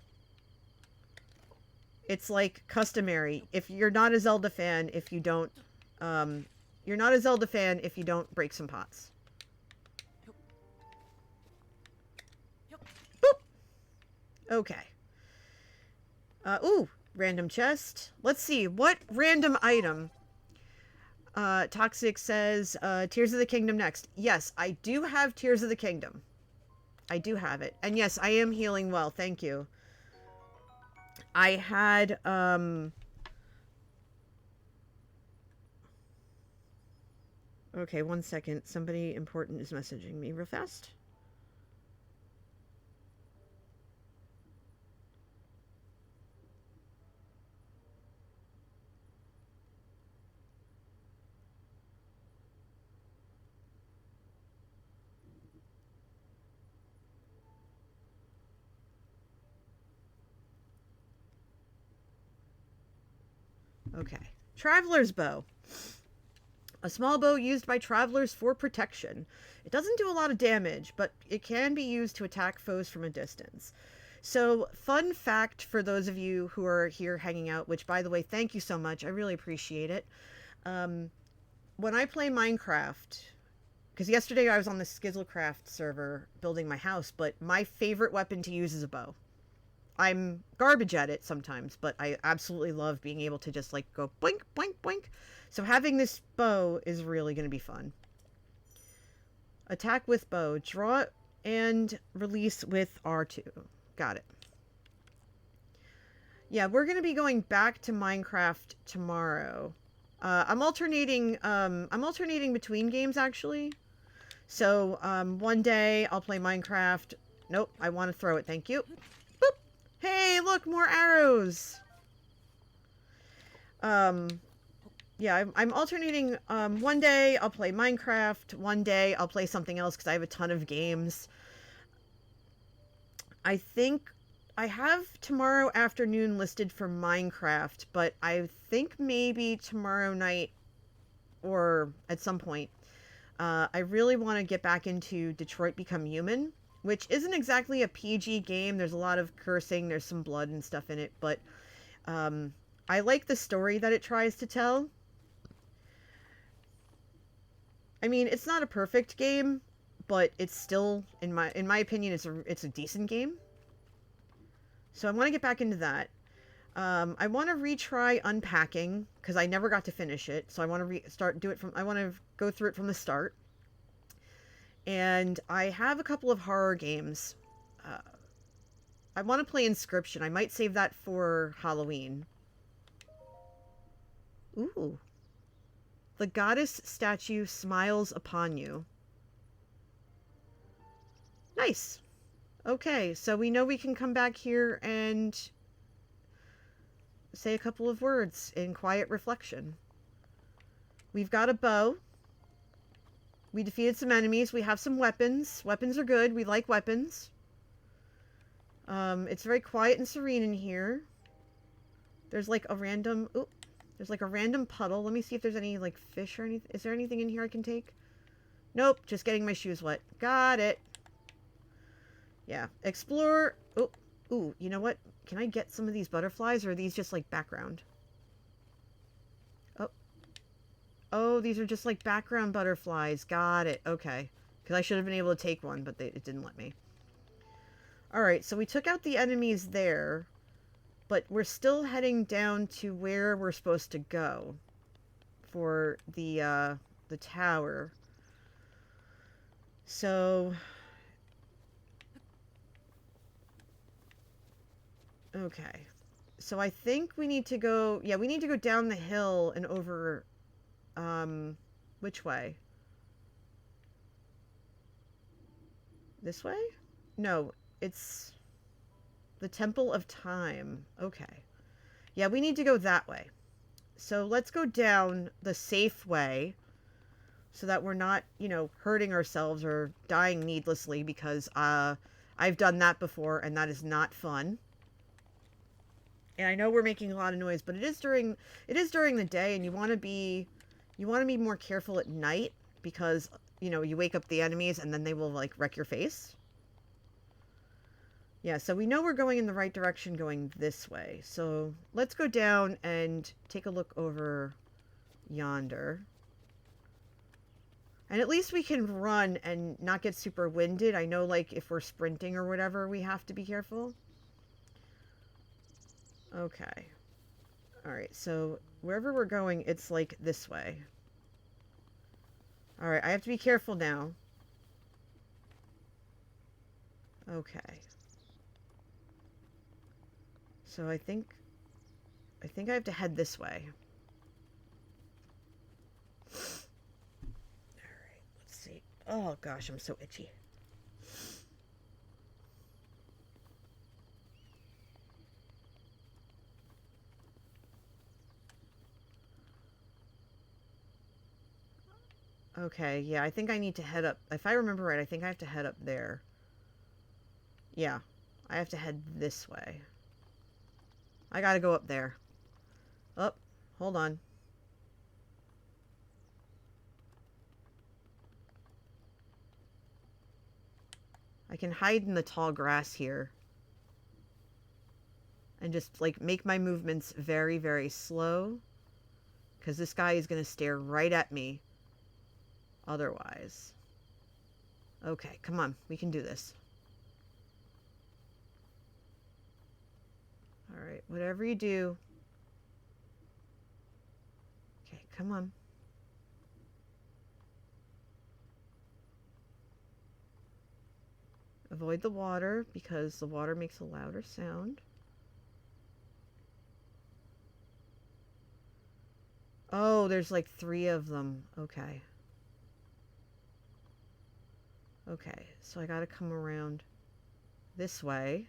It's like customary. If you're not a Zelda fan, if you don't, you're not a Zelda fan if you don't break some pots. Boop. Okay. Ooh, random chest. Let's see, what random item? Toxic says, Tears of the Kingdom next. Yes, I do have Tears of the Kingdom. I do have it. And yes, I am healing well, thank you. I had, okay, 1 second. Somebody important is messaging me real fast. Okay. Traveler's Bow. A small bow used by travelers for protection. It doesn't do a lot of damage, but it can be used to attack foes from a distance. So, fun fact for those of you who are here hanging out, which, by the way, thank you so much. I really appreciate it. When I play Minecraft, because yesterday I was on the Skizzlecraft server building my house, but my favorite weapon to use is a bow. I'm garbage at it sometimes, but I absolutely love being able to just like go boink, boink, boink. So having this bow is really going to be fun. Attack with bow. Draw and release with R2. Got it. Yeah, we're going to be going back to Minecraft tomorrow. I'm alternating between games actually. So, one day I'll play Minecraft. Nope, I want to throw it. Thank you. Hey, look, more arrows! Yeah, I'm alternating, one day I'll play Minecraft, one day I'll play something else because I have a ton of games. I think I have tomorrow afternoon listed for Minecraft, but I think maybe tomorrow night, or at some point, I really want to get back into Detroit Become Human, which isn't exactly a PG game. There's a lot of cursing, there's some blood and stuff in it, but I like the story that it tries to tell. I mean, it's not a perfect game, but it's still, in my opinion, it's a decent game. So I want to get back into that. I want to retry Unpacking because I never got to finish it. So I want to I want to go through it from the start. And I have a couple of horror games. I want to play Inscription. I might save that for Halloween. Ooh. The goddess statue smiles upon you. Nice. Okay, so we know we can come back here and say a couple of words in quiet reflection. We've got a bow. We defeated some enemies. We have some weapons. Weapons are good. We like weapons. It's very quiet and serene in here. There's like a random... Ooh, there's like a random puddle. Let me see if there's any like fish or anything. Is there anything in here I can take? Nope, just getting my shoes wet. Got it. Yeah, explore. Oh, ooh, you know what? Can I get some of these butterflies, or are these just like background? Oh. Oh, these are just like background butterflies. Got it. Okay. Because I should have been able to take one, but it didn't let me. Alright, so we took out the enemies there, but we're still heading down to where we're supposed to go for the tower. So... Okay. So I think we need to go... Yeah, we need to go down the hill and over... Which way? This way? No, it's... the Temple of Time. Okay. Yeah, we need to go that way. So let's go down the safe way so that we're not, you know, hurting ourselves or dying needlessly because I've done that before and that is not fun. And I know we're making a lot of noise, but it is during the day, and you want to be more careful at night because, you know, you wake up the enemies and then they will like wreck your face. Yeah, so we know we're going in the right direction going this way. So let's go down and take a look over yonder. And at least we can run and not get super winded. I know, like, if we're sprinting or whatever, we have to be careful. Okay. Alright, so wherever we're going, it's like this way. Alright, I have to be careful now. Okay. So I think I have to head this way. Alright, let's see. Oh gosh, I'm so itchy. Okay, yeah, I think I need to head up. If I remember right, I think I have to head up there. Yeah, I have to head this way. I gotta go up there. Oh, hold on. I can hide in the tall grass here. And just, like, make my movements very, very slow. Because this guy is gonna stare right at me. Otherwise. Okay, come on. We can do this. Alright, whatever you do. Okay, come on. Avoid the water because the water makes a louder sound. Oh, there's like 3 of them. Okay. Okay, so I gotta come around this way.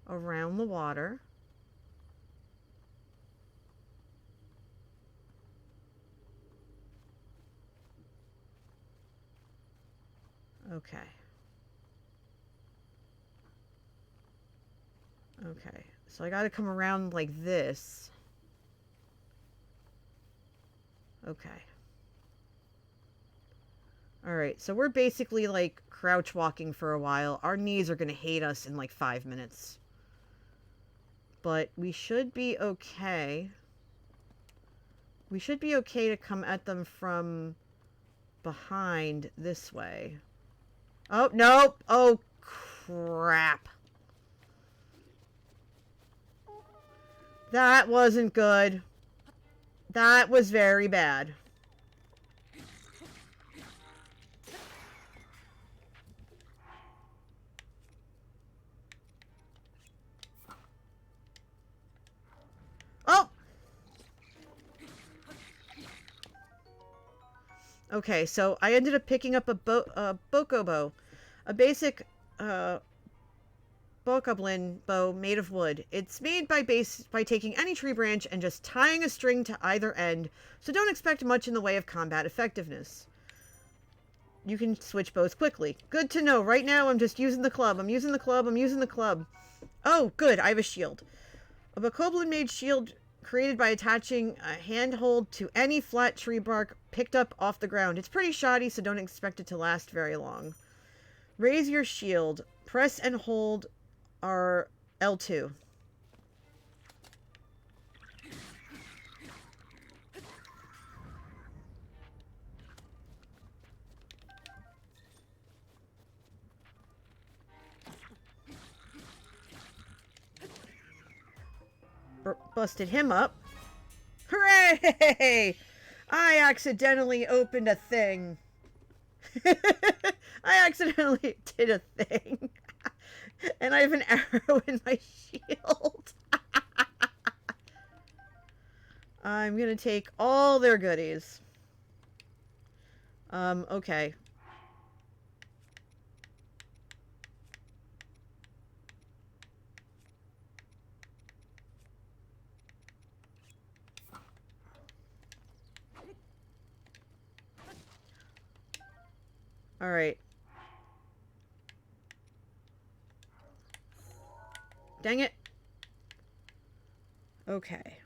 Around the water. Okay. Okay, so I gotta come around like this. Okay. Alright, so we're basically, like, crouch walking for a while. Our knees are gonna hate us in, like, 5 minutes. But we should be okay. We should be okay to come at them from behind this way. Oh, nope! Oh, crap. That wasn't good. That was very bad. Oh! Okay, so I ended up picking up a bokobo. A basic, bokoblin bow made of wood. It's made by taking any tree branch and just tying a string to either end, so don't expect much in the way of combat effectiveness. You can switch bows quickly. Good to know. Right now I'm just using the club. I'm using the club. Oh, good. I have a shield. A bokoblin made shield created by attaching a handhold to any flat tree bark picked up off the ground. It's pretty shoddy, so don't expect it to last very long. Raise your shield. Press and hold our L2. Busted him up. Hooray! I accidentally opened a thing. I accidentally did a thing. And I have an arrow in my shield. I'm gonna take all their goodies. Okay. Alright. Dang it. Okay.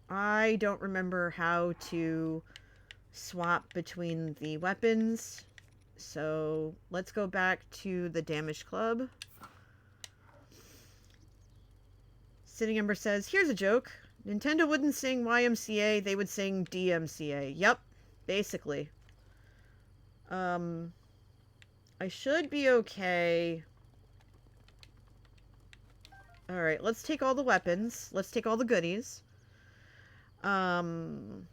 I don't remember how to swap between the weapons. So let's go back to the damage club. Sitting Ember says, here's a joke. Nintendo wouldn't sing YMCA, they would sing DMCA. Yep, basically. I should be okay. Alright, let's take all the weapons. Let's take all the goodies. Linear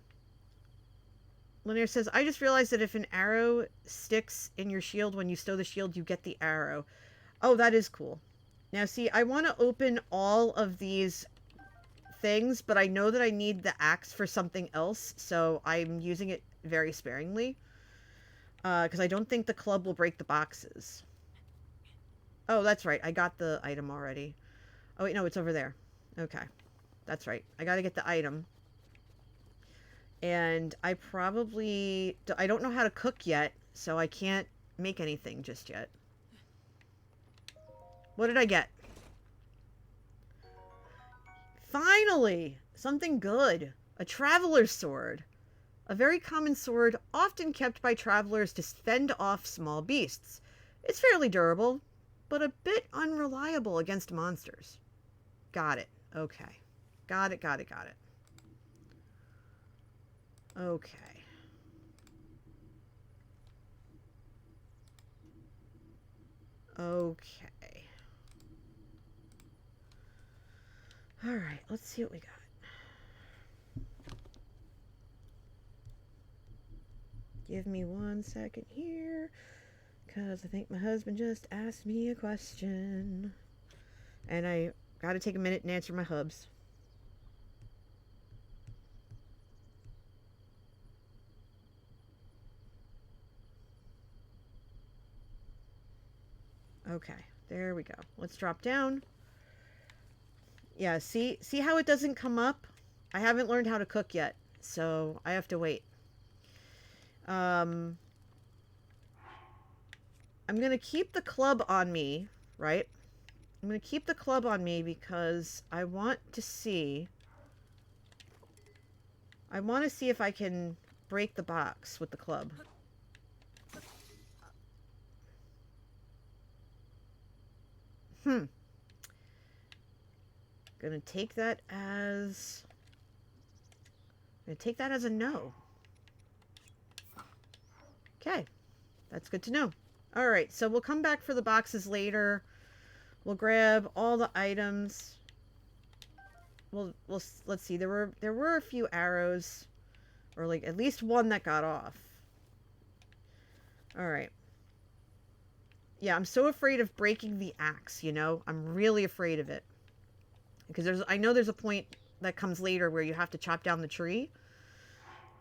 says, I just realized that if an arrow sticks in your shield when you stow the shield, you get the arrow. Oh, that is cool. Now, see, I want to open all of these things, but I know that I need the axe for something else, so I'm using it very sparingly. Because I don't think the club will break the boxes. Oh, that's right. I got the item already. Oh, wait, no, it's over there. Okay. That's right. I gotta get the item. And I probably... I don't know how to cook yet, so I can't make anything just yet. What did I get? Finally! Something good. A traveler's sword. A very common sword, often kept by travelers to fend off small beasts. It's fairly durable, but a bit unreliable against monsters. Got it. Okay. Got it. Okay. Okay. Alright, let's see what we got. Give me 1 second here, because I think my husband just asked me a question. And I gotta take a minute and answer my hubs. Okay, there we go. Let's drop down. Yeah, see how it doesn't come up? I haven't learned how to cook yet, so I have to wait. I'm gonna keep the club on me, right? I'm gonna keep the club on me because I want to see... I want to see if I can break the box with the club. Gonna take that as... gonna take that as a no. Okay. That's good to know. Alright, so we'll come back for the boxes later. We'll grab all the items. Let's see. There were a few arrows. Or like at least one that got off. Alright. Yeah, I'm so afraid of breaking the axe, you know? I'm really afraid of it. Because I know there's a point that comes later where you have to chop down the tree.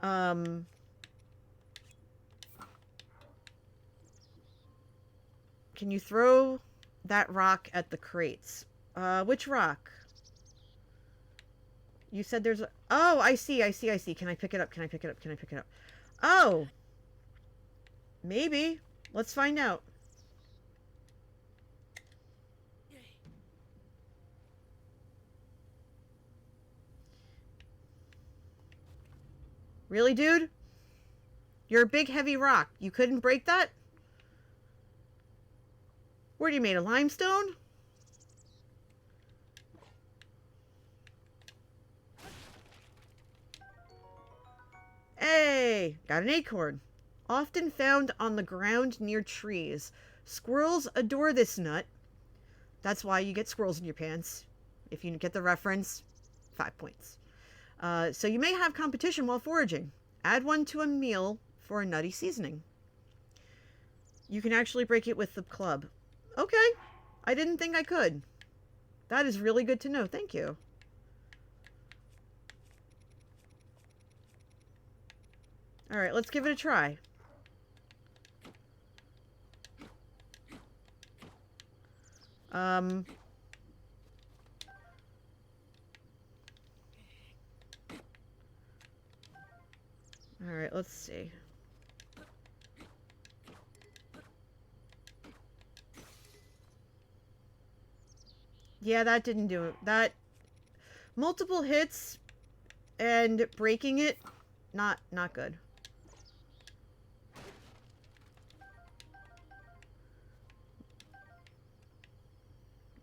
Can you throw that rock at the crates? Which rock? You said there's a... Oh, I see. Can I pick it up? Can I pick it up? Oh! Maybe. Let's find out. Really, dude? You're a big, heavy rock. You couldn't break that? What are you made of, limestone? Hey! Got an acorn. Often found on the ground near trees. Squirrels adore this nut. That's why you get squirrels in your pants. If you get the reference, 5 points. So you may have competition while foraging. Add one to a meal for a nutty seasoning. You can actually break it with the club. Okay. I didn't think I could. That is really good to know. Thank you. Alright, let's give it a try. Alright, let's see. Yeah, that didn't do it. That... multiple hits and breaking it, not good.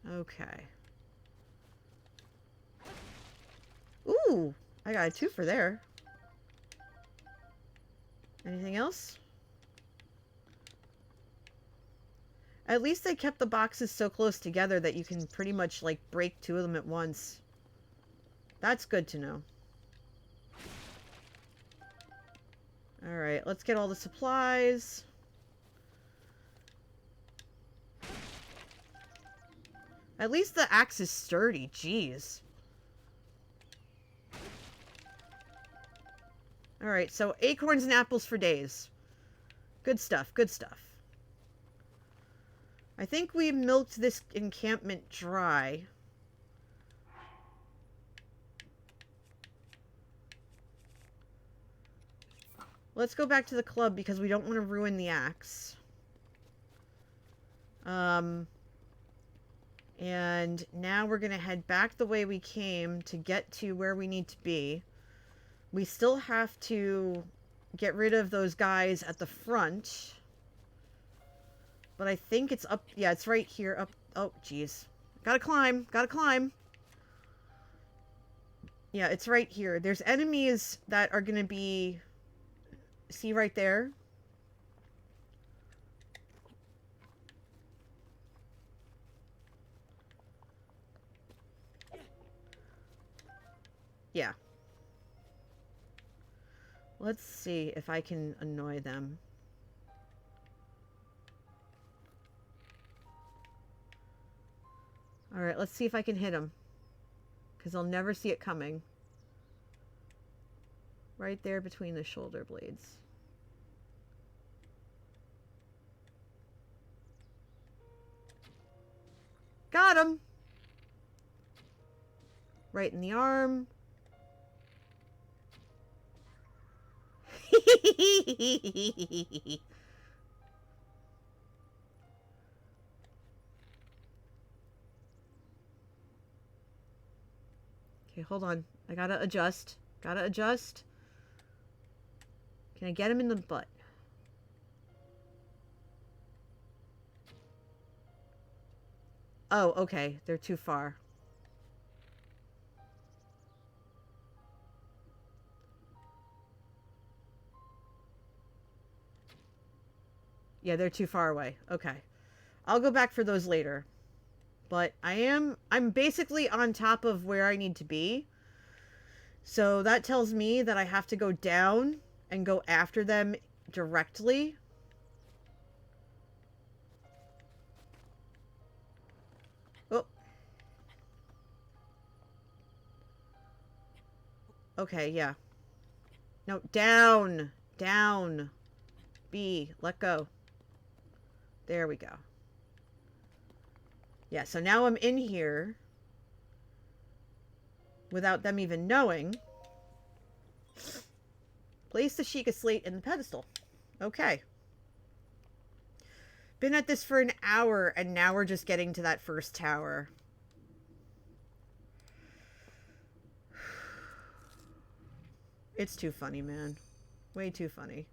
Okay. Ooh, I got a 2 for there. Anything else? At least they kept the boxes so close together that you can pretty much, like, break 2 of them at once. That's good to know. Alright, let's get all the supplies. At least the axe is sturdy. Jeez. Alright, so acorns and apples for days. Good stuff, good stuff. I think we milked this encampment dry. Let's go back to the club because we don't want to ruin the axe. And now we're going to head back the way we came to get to where we need to be. We still have to get rid of those guys at the front. But I think it's up... yeah, it's right here. Up... oh, jeez. Gotta climb. Gotta climb. Yeah, it's right here. There's enemies that are going to be... see right there? Yeah. Let's see if I can annoy them. Alright, let's see if I can hit them. Because I'll never see it coming. Right there between the shoulder blades. Got him! Right in the arm. Okay, hold on. I gotta adjust. Gotta adjust. Can I get him in the butt? Oh, okay. They're too far. Yeah, they're too far away. Okay. I'll go back for those later. But I'm basically on top of where I need to be. So that tells me that I have to go down and go after them directly. Oh. Okay, yeah. No, down. Down. B, let go. There we go. Yeah, so now I'm in here without them even knowing. Place the Sheikah slate in the pedestal. Okay. Been at this for an hour, and now we're just getting to that first tower. It's too funny, man. Way too funny.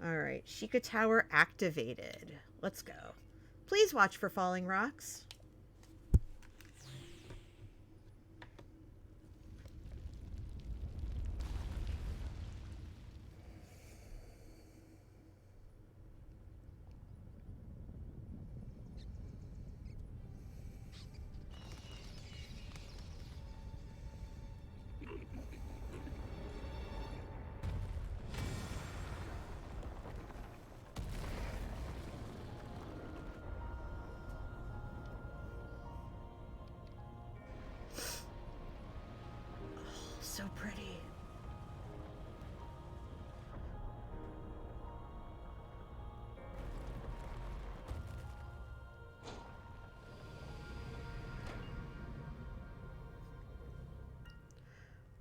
Alright, Sheikah Tower activated. Let's go. Please watch for falling rocks. So pretty.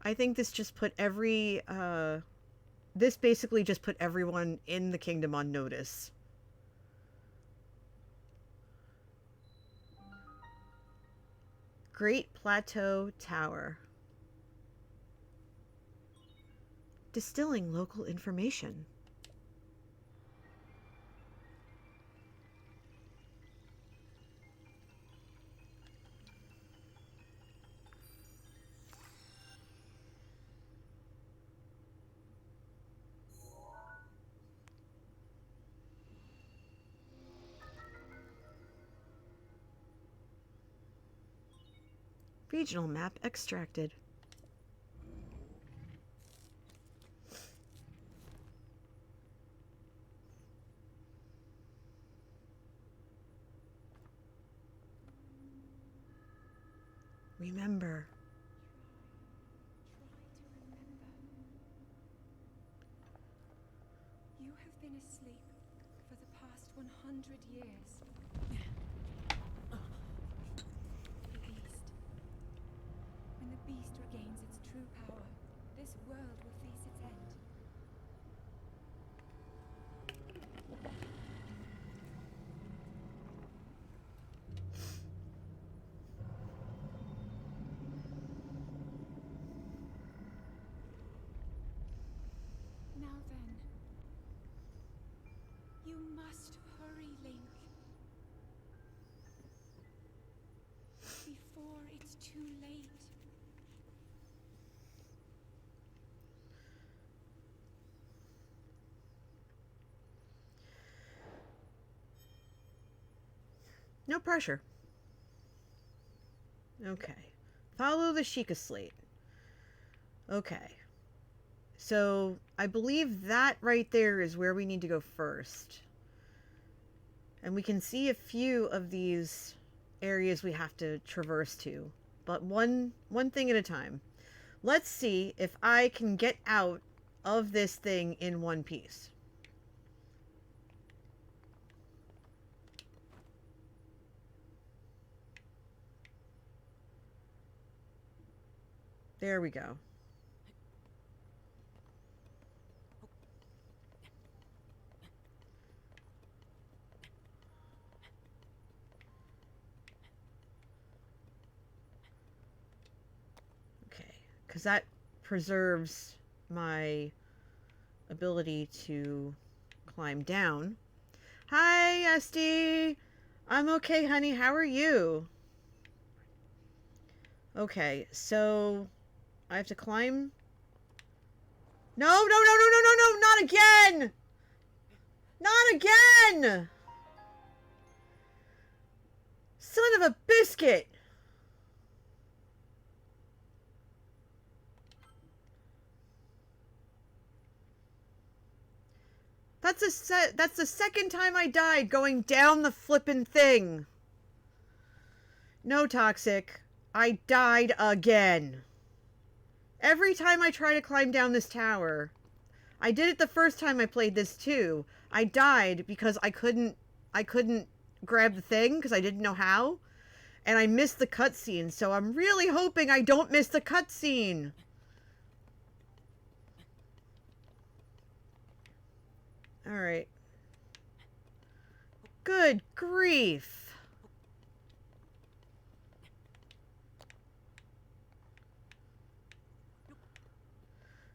I think this just put this basically just put everyone in the kingdom on notice. Great Plateau Tower. Distilling local information. Regional map extracted. Remember. You have been asleep for the past 100 years. The beast. When the beast regains its true power, this world will face its end. Now then, you must hurry, Link. Before it's too late. No pressure. Okay. Follow the Sheikah slate. Okay. So, I believe that right there is where we need to go first. And we can see a few of these areas we have to traverse to. But one thing at a time. Let's see if I can get out of this thing in one piece. There we go. Okay, because that preserves my ability to climb down. Hi, Esty. I'm okay, honey. How are you? Okay, so I have to climb. No, no, no, no, no, no, no, not again! Not again! Son of a biscuit! That's the second time I died going down the flippin' thing. No, Toxic. I died again. Every time I try to climb down this tower, I did it the first time I played this too. I died because I couldn't grab the thing because I didn't know how. And I missed the cutscene, so I'm really hoping I don't miss the cutscene. Alright. Good grief.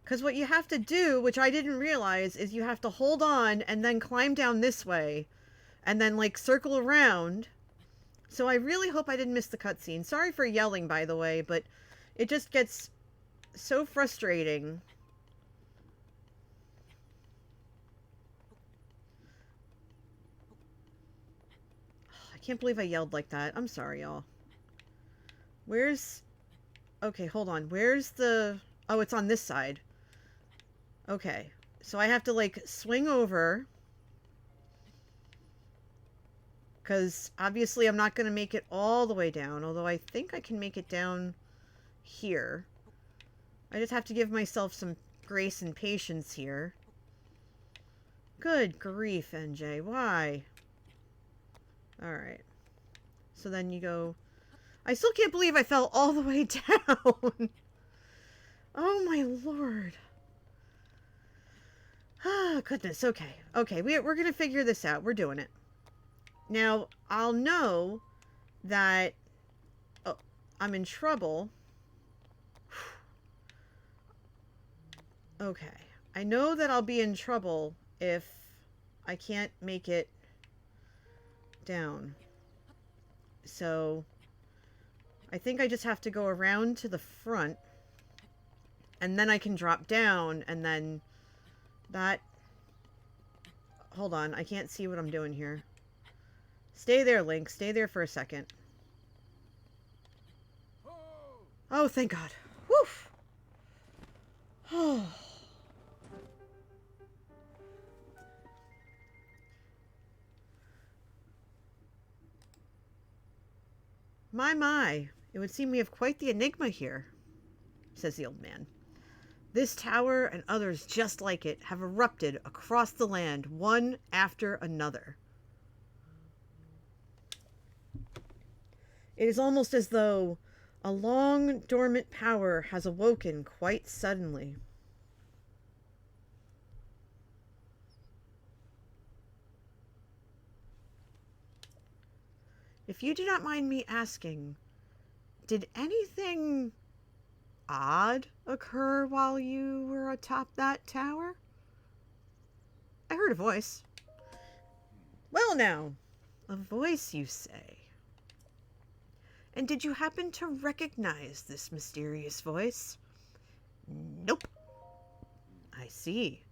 Because what you have to do, which I didn't realize, is you have to hold on and then climb down this way. And then, like, circle around. So I really hope I didn't miss the cutscene. Sorry for yelling, by the way, but it just gets so frustrating. I can't believe I yelled like that. I'm sorry, y'all. Where's... Okay, hold on. Where's the... Oh, it's on this side. Okay. So I have to, like, swing over. Because, obviously, I'm not going to make it all the way down. Although I think I can make it down here. I just have to give myself some grace and patience here. Good grief, NJ. Why? Alright. So then you go... I still can't believe I fell all the way down. Oh my lord. Ah, goodness. Okay. Okay, we're going to figure this out. We're doing it. Now, I'll know that I'm in trouble. Okay. I know that I'll be in trouble if I can't make it down. So, I think I just have to go around to the front. And then I can drop down, and then that... Hold on, I can't see what I'm doing here. Stay there, Link. Stay there for a second. Oh, thank God. Woof! Oh. My. It would seem we have quite the enigma here, says the old man. This tower and others just like it have erupted across the land, one after another. It is almost as though a long dormant power has awoken quite suddenly. If you do not mind me asking, did anything odd occur while you were atop that tower? I heard a voice. Well now, a voice you say. And did you happen to recognize this mysterious voice? Nope. I see.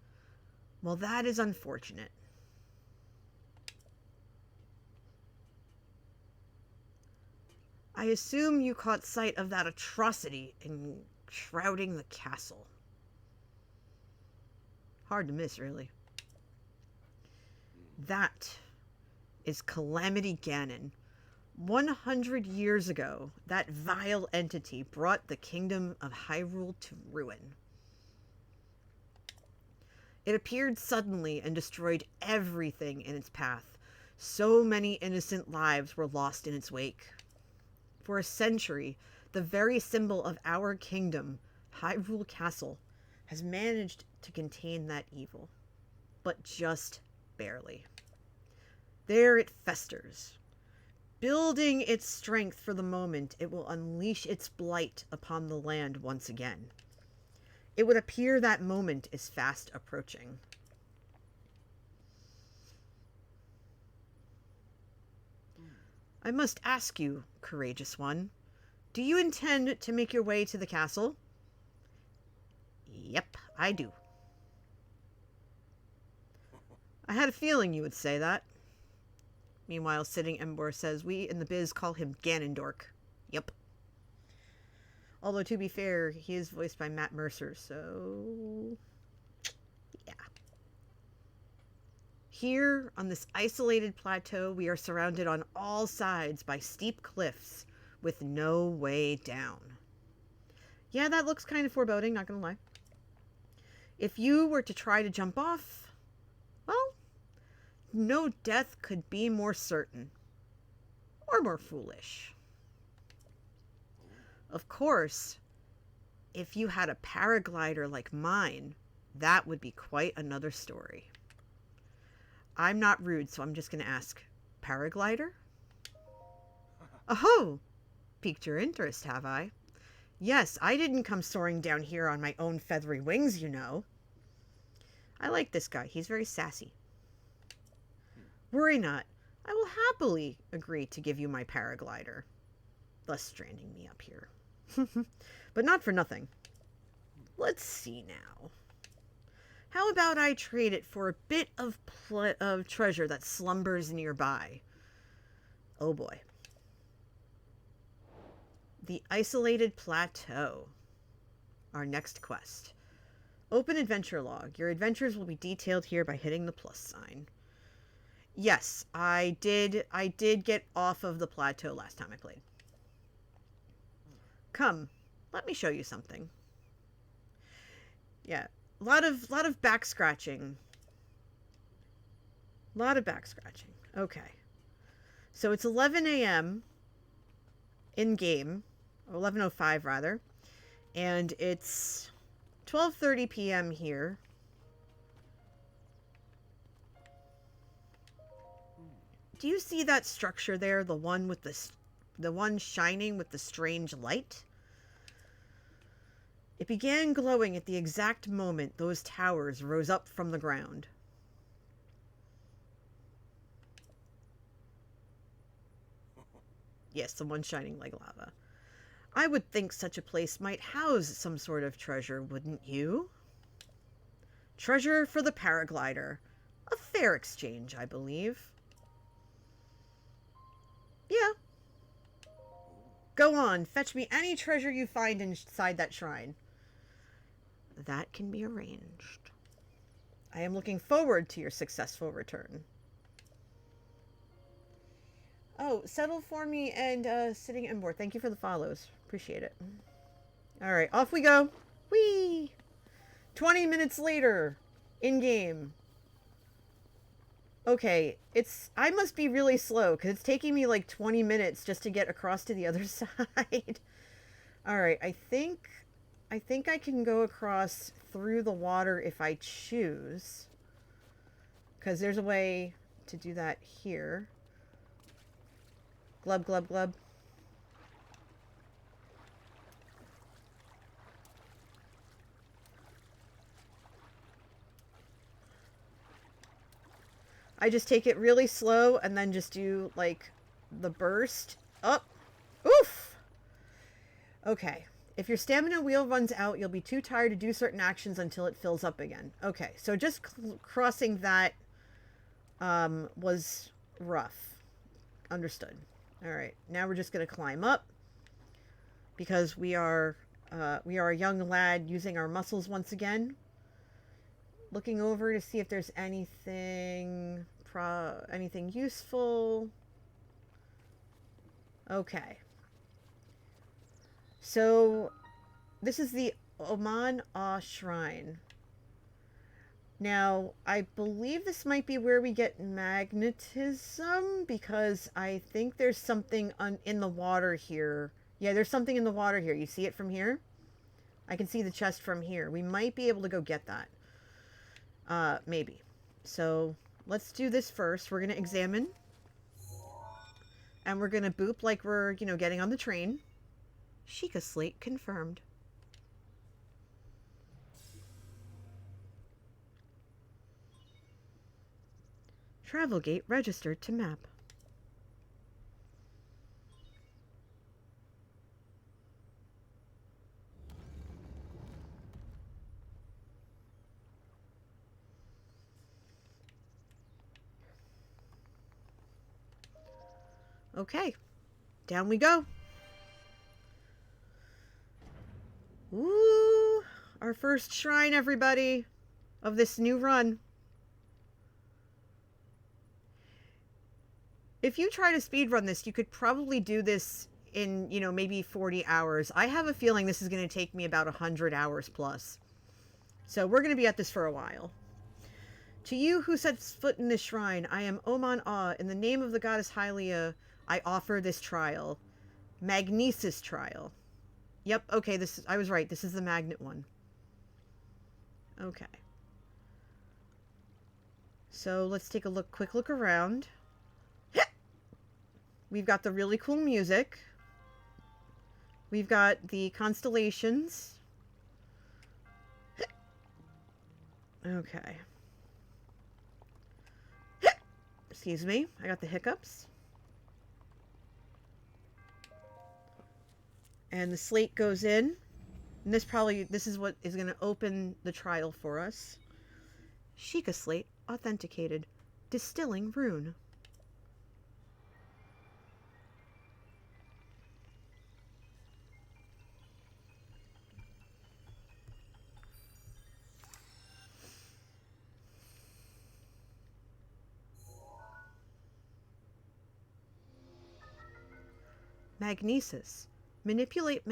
Well, that is unfortunate. I assume you caught sight of that atrocity enshrouding the castle. Hard to miss, really. That is Calamity Ganon. 100 years ago, that vile entity brought the kingdom of Hyrule to ruin. It appeared suddenly and destroyed everything in its path. So many innocent lives were lost in its wake. For a century, the very symbol of our kingdom, Hyrule Castle, has managed to contain that evil. But just barely. There it festers. Building its strength for the moment, it will unleash its blight upon the land once again. It would appear that moment is fast approaching. I must ask you, courageous one, do you intend to make your way to the castle? Yep, I do. I had a feeling you would say that. Meanwhile, Sitting Embor says, we in the biz call him Ganondork. Yep. Although, to be fair, he is voiced by Matt Mercer, so... yeah. Here, on this isolated plateau, we are surrounded on all sides by steep cliffs with no way down. Yeah, that looks kind of foreboding, not gonna lie. If you were to try to jump off, well, no death could be more certain. Or more foolish. Of course, if you had a paraglider like mine, that would be quite another story. I'm not rude, so I'm just going to ask, paraglider? Oh, piqued your interest, have I? Yes, I didn't come soaring down here on my own feathery wings, you know. I like this guy. He's very sassy. Worry not. I will happily agree to give you my paraglider, thus stranding me up here. But not for nothing. Let's see now. How about I trade it for a bit of treasure that slumbers nearby? Oh boy. The Isolated Plateau. Our next quest. Open adventure log. Your adventures will be detailed here by hitting the plus sign. Yes, I did get off of the plateau last time I played. Come, let me show you something. Yeah, a lot of back scratching. A lot of back scratching. Okay. So it's 11 a.m. in game, or 11:05 rather, and it's 12:30 p.m. here. Do you see that structure there? The one with the one shining with the strange light? It began glowing at the exact moment those towers rose up from the ground. Yes, the one shining like lava. I would think such a place might house some sort of treasure, wouldn't you? Treasure for the paraglider. A fair exchange, I believe. Yeah. Go on, fetch me any treasure you find inside that shrine. That can be arranged. I am looking forward to your successful return. Oh, settle for me and Sitting Embor. Thank you for the follows. Appreciate it. Alright, off we go. Whee! 20 minutes later. In-game. Okay, I must be really slow, because it's taking me like 20 minutes just to get across to the other side. Alright, I think I can go across through the water if I choose. Because there's a way to do that here. Glub, glub, glub. I just take it really slow and then just do, like, the burst. Up. Oof! Okay. If your stamina wheel runs out, you'll be too tired to do certain actions until it fills up again. Okay, so just crossing that was rough. Understood. Alright, now we're just going to climb up. Because we are a young lad using our muscles once again. Looking over to see if there's anything useful. Okay. So, this is the Oman Ah Shrine. Now, I believe this might be where we get magnetism, because I think there's something in the water here. Yeah, there's something in the water here. You see it from here? I can see the chest from here. We might be able to go get that. Maybe. So, let's do this first. We're going to examine. And we're going to boop like we're, getting on the train. Sheikah Slate confirmed. Travel gate registered to map. Okay, down we go. Ooh, our first shrine, everybody, of this new run. If you try to speedrun this, you could probably do this in, you know, maybe 40 hours. I have a feeling this is going to take me about 100 hours plus. So we're going to be at this for a while. To you who sets foot in this shrine, I am Oman Ah. In the name of the goddess Hylia, I offer this trial. Magnesis trial. Yep, okay, I was right. This is the magnet one. Okay. So let's take a quick look around. We've got the really cool music. We've got the constellations. Okay. Excuse me, I got the hiccups. And the slate goes in. And this is what is going to open the trial for us. Sheikah slate authenticated. Distilling rune. Magnesis. Manipulate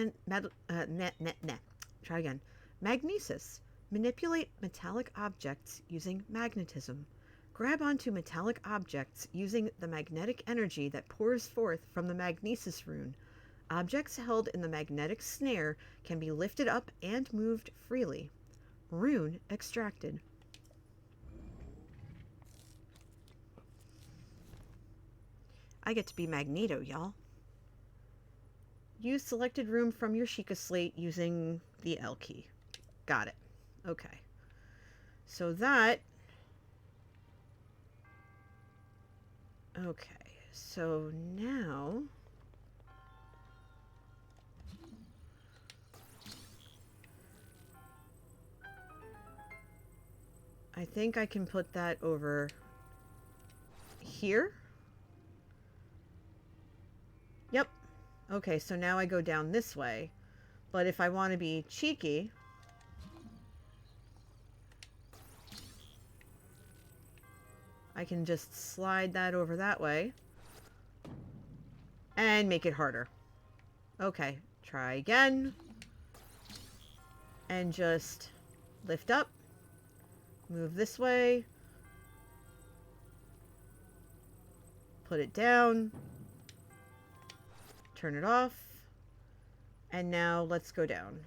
Try again. Magnesis. Manipulate metallic objects using magnetism. Grab onto metallic objects using the magnetic energy that pours forth from the Magnesis rune. Objects held in the magnetic snare can be lifted up and moved freely. Rune extracted. I get to be Magneto, y'all. Use selected room from your Sheikah slate using the L key. Got it. Okay. So that... Okay. So now... I think I can put that over here. Yep. Okay, so now I go down this way. But if I want to be cheeky, I can just slide that over that way and make it harder. Okay, try again. And just lift up. Move this way. Put it down. Turn it off. And now let's go down.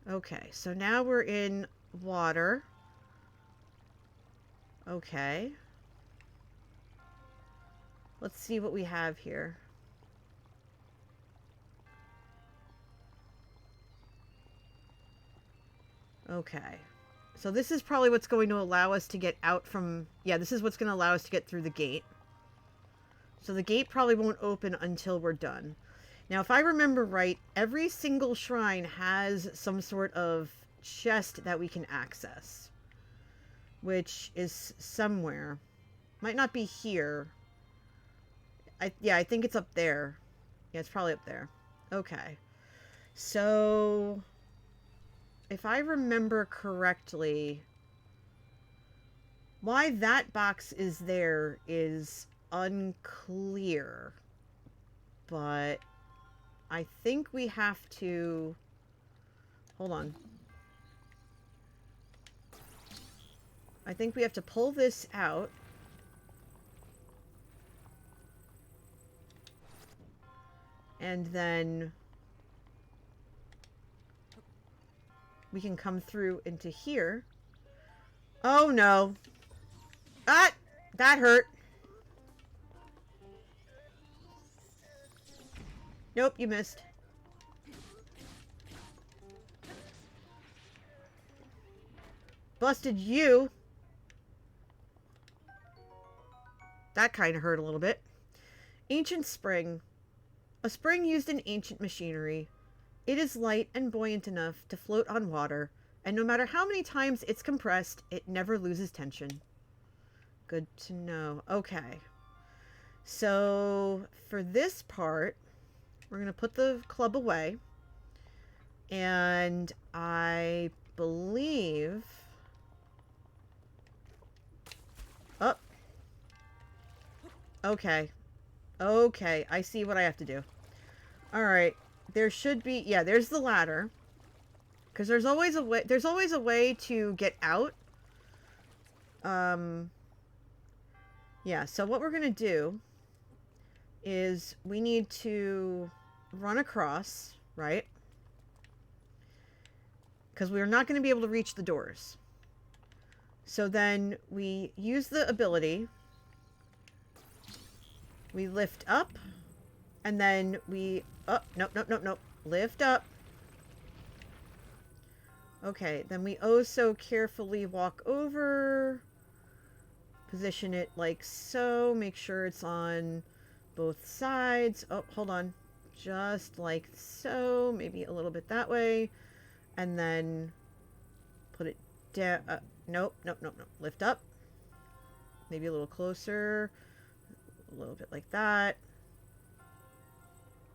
Okay, so now we're in water. Okay. Let's see what we have here. Okay. So this is probably what's going to allow us to get out from... Yeah, this is what's going to allow us to get through the gate. So the gate probably won't open until we're done. Now, if I remember right, every single shrine has some sort of chest that we can access. Which is somewhere. Might not be here. Yeah, I think it's up there. Yeah, it's probably up there. Okay. So... if I remember correctly, why that box is there is unclear. But I think we have to... Hold on. I think we have to pull this out. And then... we can come through into here. Oh, no. Ah! That hurt. Nope, you missed. Busted you. That kind of hurt a little bit. Ancient spring. A spring used in ancient machinery. It is light and buoyant enough to float on water, and no matter how many times it's compressed, it never loses tension. Good to know. Okay. So, for this part, we're going to put the club away. And I believe... Oh. Okay. Okay, I see what I have to do. Alright. There should be... Yeah, there's the ladder. Because there's always a way to get out. Yeah, so what we're going to do is we need to run across, right? Because we're not going to be able to reach the doors. So then we use the ability. We lift up. And then we... Oh, nope, nope, nope, nope. Lift up. Okay, then we oh so carefully walk over. Position it like so. Make sure it's on both sides. Oh, hold on. Just like so. Maybe a little bit that way. And then put it down. Nope, nope, nope, nope. Lift up. Maybe a little closer. A little bit like that.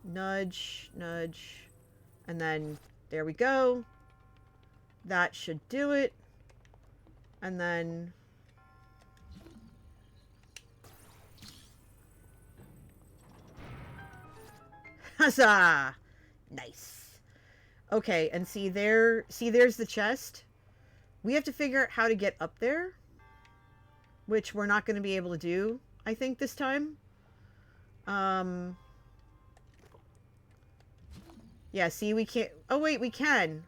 Nudge, nudge. And then there we go. That should do it. And then... Huzzah! Nice. Okay, and see there's the chest. We have to figure out how to get up there, which we're not going to be able to do, I think, this time. Yeah, see, we can't... Oh, wait, we can.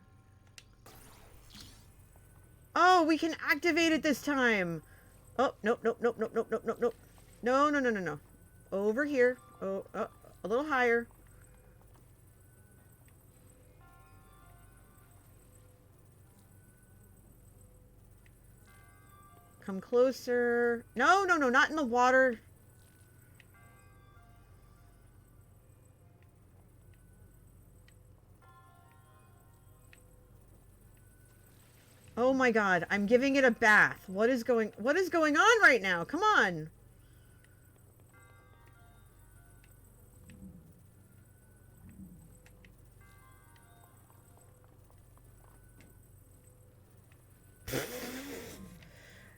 Oh, we can activate it this time. Oh, nope, nope, nope, nope, nope, nope, nope, nope. No, no, no, no, no. Over here. Oh, a little higher. Come closer. No, no, no, not in the water. Oh my god, I'm giving it a bath. What is going on right now? Come on.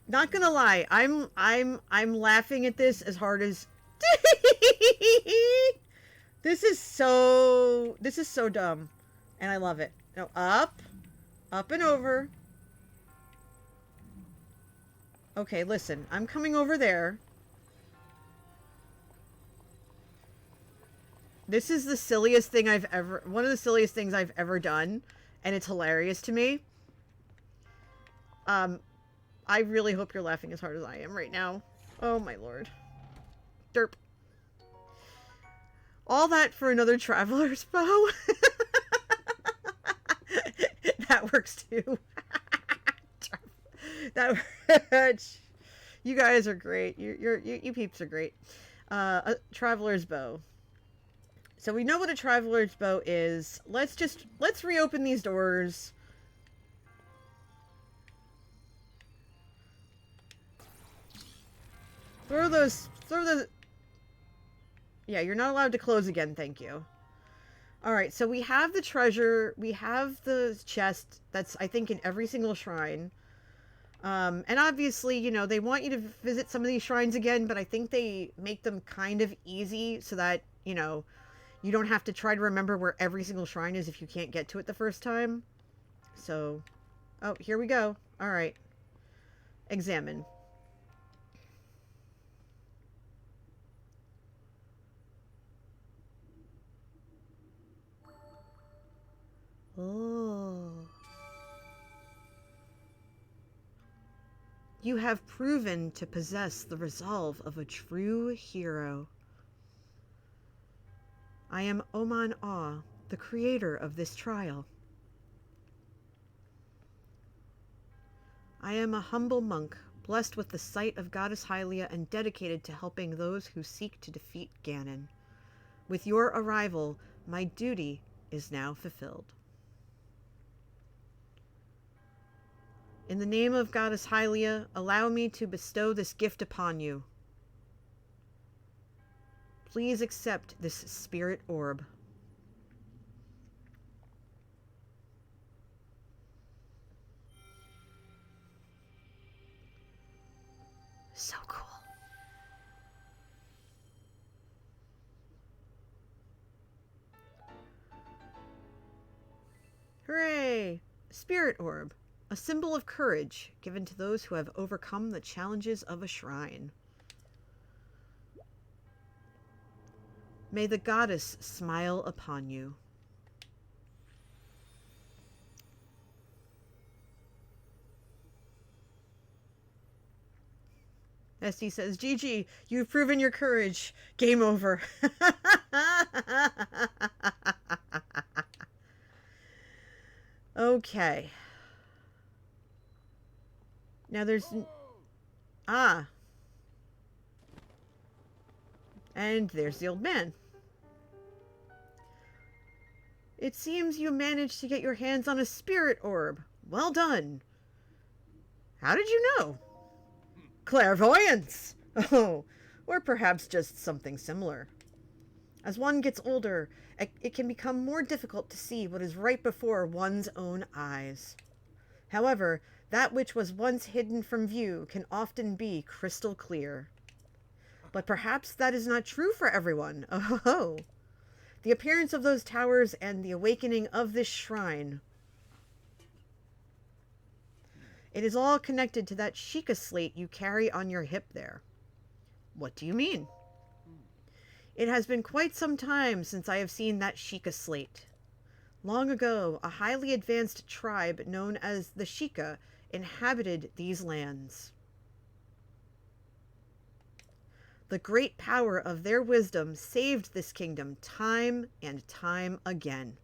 Not gonna lie, I'm laughing at this as hard as This is so dumb. And I love it. No, up and over. Okay, listen, I'm coming over there. This is the silliest thing one of the silliest things I've ever done, and it's hilarious to me. I really hope you're laughing as hard as I am right now. Oh my lord. Derp. All that for another traveler's bow? That works too. You guys are great. You peeps are great. A traveler's bow. So we know what a traveler's bow is. Let's reopen these doors. Throw the... Yeah, you're not allowed to close again, thank you. Alright, so we have the treasure. We have the chest that's, I think, in every single shrine. And obviously, you know, they want you to visit some of these shrines again, but I think they make them kind of easy so that, you know, you don't have to try to remember where every single shrine is if you can't get to it the first time. So, oh, here we go. Alright. Examine. Oh. You have proven to possess the resolve of a true hero. I am Oman Ah, the creator of this trial. I am a humble monk, blessed with the sight of Goddess Hylia and dedicated to helping those who seek to defeat Ganon. With your arrival, my duty is now fulfilled. In the name of Goddess Hylia, allow me to bestow this gift upon you. Please accept this spirit orb. So cool. Hooray! Spirit orb, a symbol of courage given to those who have overcome the challenges of a shrine. May the goddess smile upon you. Esty says, GG, you've proven your courage. Game over. Okay. Now there's... Ah. And there's the old man. It seems you managed to get your hands on a spirit orb. Well done. How did you know? Clairvoyance! Oh, or perhaps just something similar. As one gets older, it can become more difficult to see what is right before one's own eyes. However, that which was once hidden from view can often be crystal clear. But perhaps that is not true for everyone. Oh, the appearance of those towers and the awakening of this shrine. It is all connected to that Sheikah slate you carry on your hip there. What do you mean? It has been quite some time since I have seen that Sheikah slate. Long ago, a highly advanced tribe known as the Sheikah inhabited these lands. The great power of their wisdom saved this kingdom time and time again.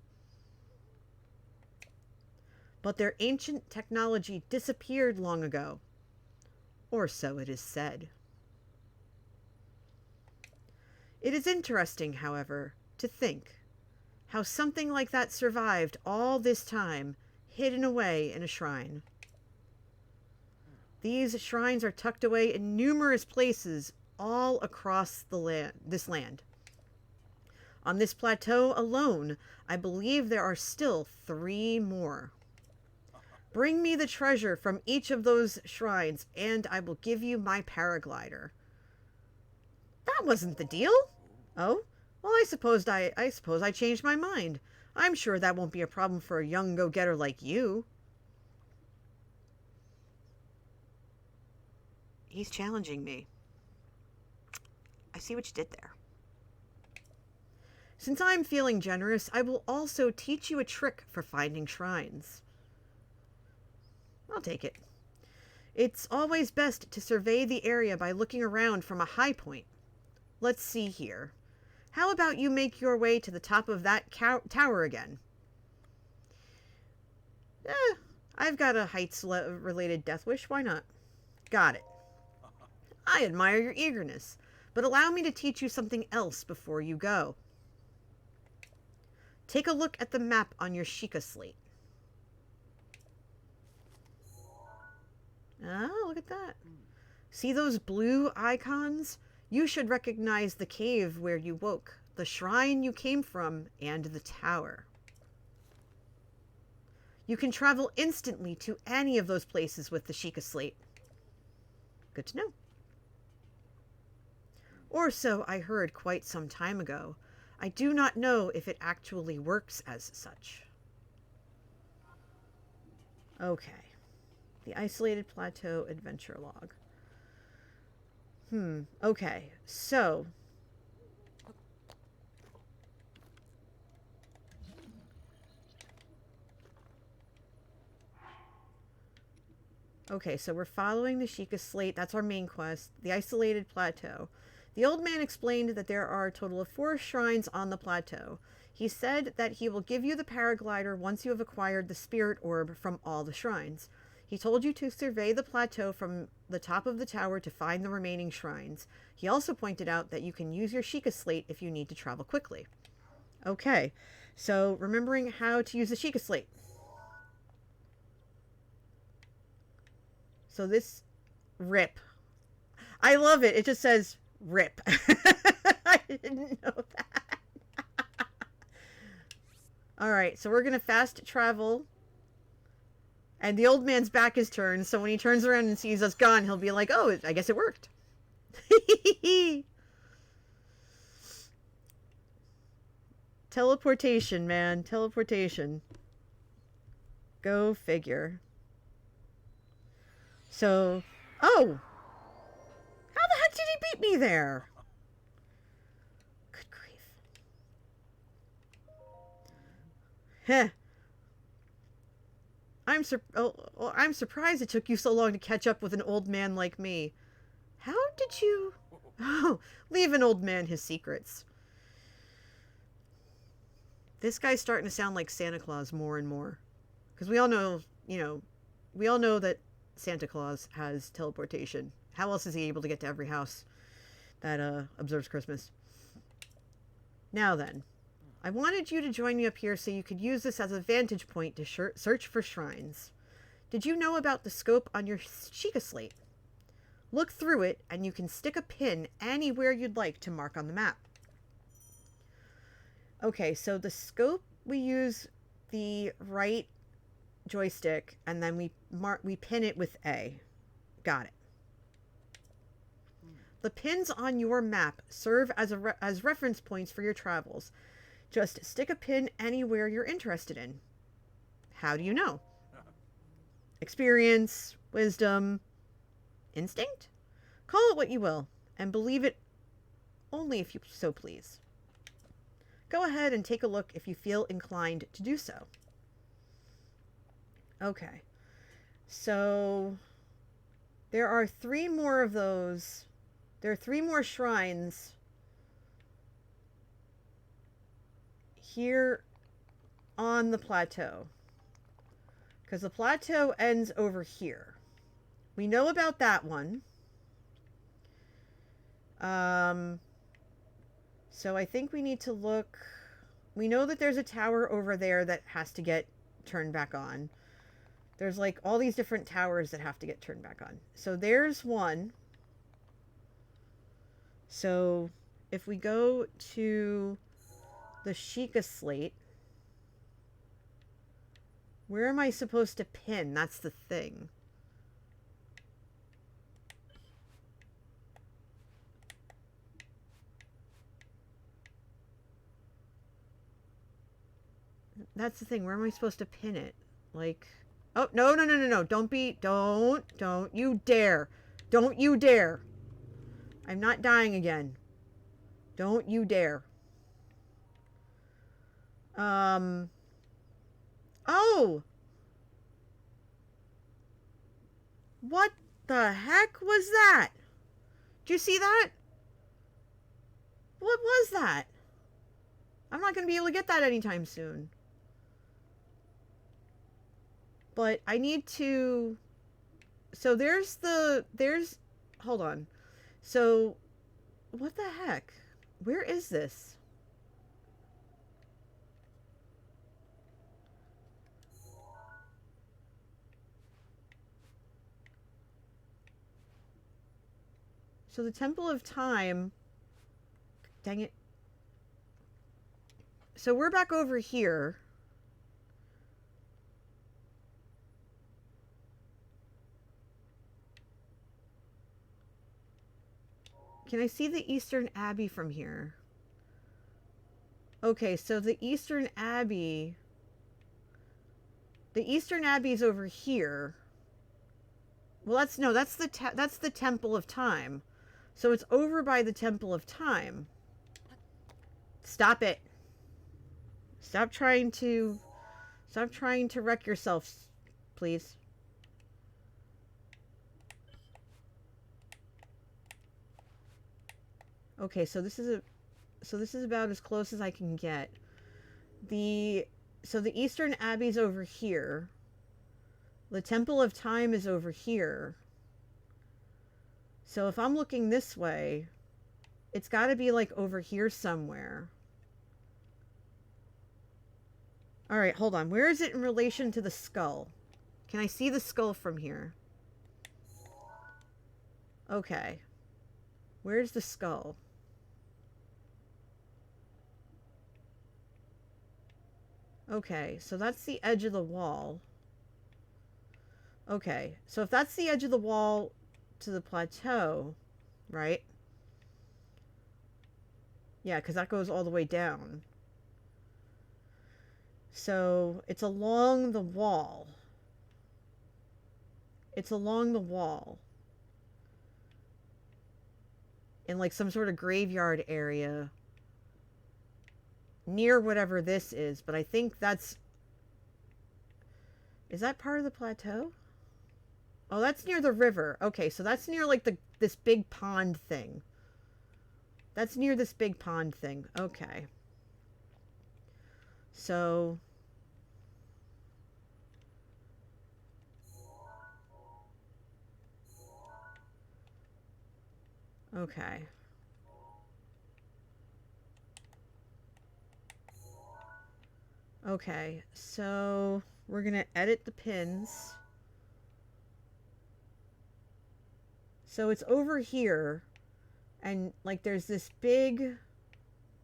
But their ancient technology disappeared long ago. Or so it is said. It is interesting, however, to think how something like that survived all this time, hidden away in a shrine. These shrines are tucked away in numerous places all across this land. On this plateau alone, I believe there are still 3 more. Bring me the treasure from each of those shrines, and I will give you my paraglider. That wasn't the deal. Oh, well, I suppose I changed my mind. I'm sure that won't be a problem for a young go-getter like you. He's challenging me. I see what you did there. Since I'm feeling generous, I will also teach you a trick for finding shrines. I'll take it. It's always best to survey the area by looking around from a high point. Let's see here. How about you make your way to the top of that tower again? I've got a heights-related death wish. Why not? Got it. I admire your eagerness, but allow me to teach you something else before you go. Take a look at the map on your Sheikah slate. Ah, look at that. See those blue icons? You should recognize the cave where you woke, the shrine you came from, and the tower. You can travel instantly to any of those places with the Sheikah slate. Good to know. Or so I heard quite some time ago. I do not know if it actually works as such. Okay. The Isolated Plateau Adventure Log. Okay. So... Okay, so we're following the Sheikah slate. That's our main quest. The Isolated Plateau. The old man explained that there are a total of 4 shrines on the plateau. He said that he will give you the paraglider once you have acquired the spirit orb from all the shrines. He told you to survey the plateau from the top of the tower to find the remaining shrines. He also pointed out that you can use your Sheikah slate if you need to travel quickly. Okay, so remembering how to use the Sheikah slate. So this rip. I love it. It just says rip. I didn't know that. All right, so we're going to fast travel. And the old man's back is turned, so when he turns around and sees us gone, he'll be like, oh, I guess it worked. Teleportation, man. Teleportation. Go figure. So, oh! How the heck did he beat me there? Good grief. Heh. I'm surprised it took you so long to catch up with an old man like me. How did you... Oh, leave an old man his secrets. This guy's starting to sound like Santa Claus more and more. Because we all know, we all know that Santa Claus has teleportation. How else is he able to get to every house that observes Christmas? Now then. I wanted you to join me up here so you could use this as a vantage point to search for shrines. Did you know about the scope on your Sheikah slate? Look through it and you can stick a pin anywhere you'd like to mark on the map. Okay, so the scope, we use the right joystick and then we pin it with A. Got it. The pins on your map serve as reference points for your travels. Just stick a pin anywhere you're interested in. How do you know? Experience, wisdom, instinct? Call it what you will, and believe it only if you so please. Go ahead and take a look if you feel inclined to do so. Okay. So, there are 3 more of those. There are 3 more shrines here on the plateau, because the plateau ends over here. We know about that one. So I think we need to look. We know that there's a tower over there that has to get turned back on. There's like all these different towers that have to get turned back on. So there's one. So if we go to the Sheikah slate, where am I supposed to pin? That's the thing. That's the thing. Where am I supposed to pin it? Like, oh, no. Don't you dare. Don't you dare. I'm not dying again. Don't you dare. Oh! What the heck was that? Did you see that? What was that? I'm not going to be able to get that anytime soon. But I need to... So there's... Hold on. So, what the heck? Where is this? So the Temple of Time... Dang it. So we're back over here. Can I see the Eastern Abbey from here? Okay, so the Eastern Abbey... The Eastern Abbey's over here. Well, that's the Temple of Time. So it's over by the Temple of Time. Stop it. Stop trying to wreck yourself, please. Okay, so this is about as close as I can get. So the Eastern Abbey's over here. The Temple of Time is over here. So if I'm looking this way, it's got to be like over here somewhere. All right, hold on. Where is it in relation to the skull? Can I see the skull from here? Okay. Where's the skull? Okay, so that's the edge of the wall. Okay, so if that's the edge of the wall to the plateau, right? Yeah, because that goes all the way down. So it's along the wall. It's along the wall. In like some sort of graveyard area. Near whatever this is, but I think that's... Is that part of the plateau? Oh, that's near the river. Okay, so that's near like this big pond thing. That's near this big pond thing. Okay. So... Okay. Okay, so we're going to edit the pins. So it's over here, and like there's this big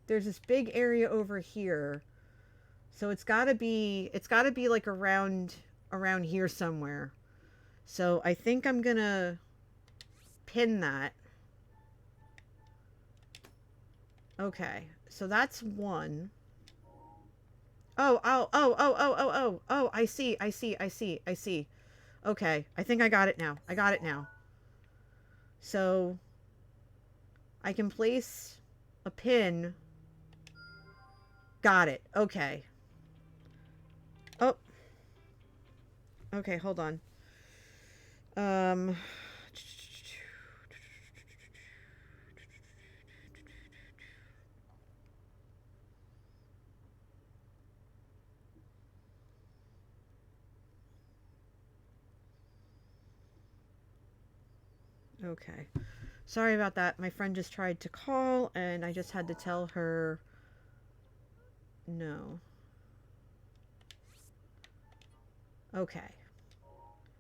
area over here. So it's got to be like around here somewhere. So I think I'm going to pin that. Okay, so that's one. Oh, I see. Okay, I think I got it now. So, I can place a pin. Got it. Okay. Oh. Okay, hold on. Okay. Sorry about that. My friend just tried to call and I just had to tell her no. Okay.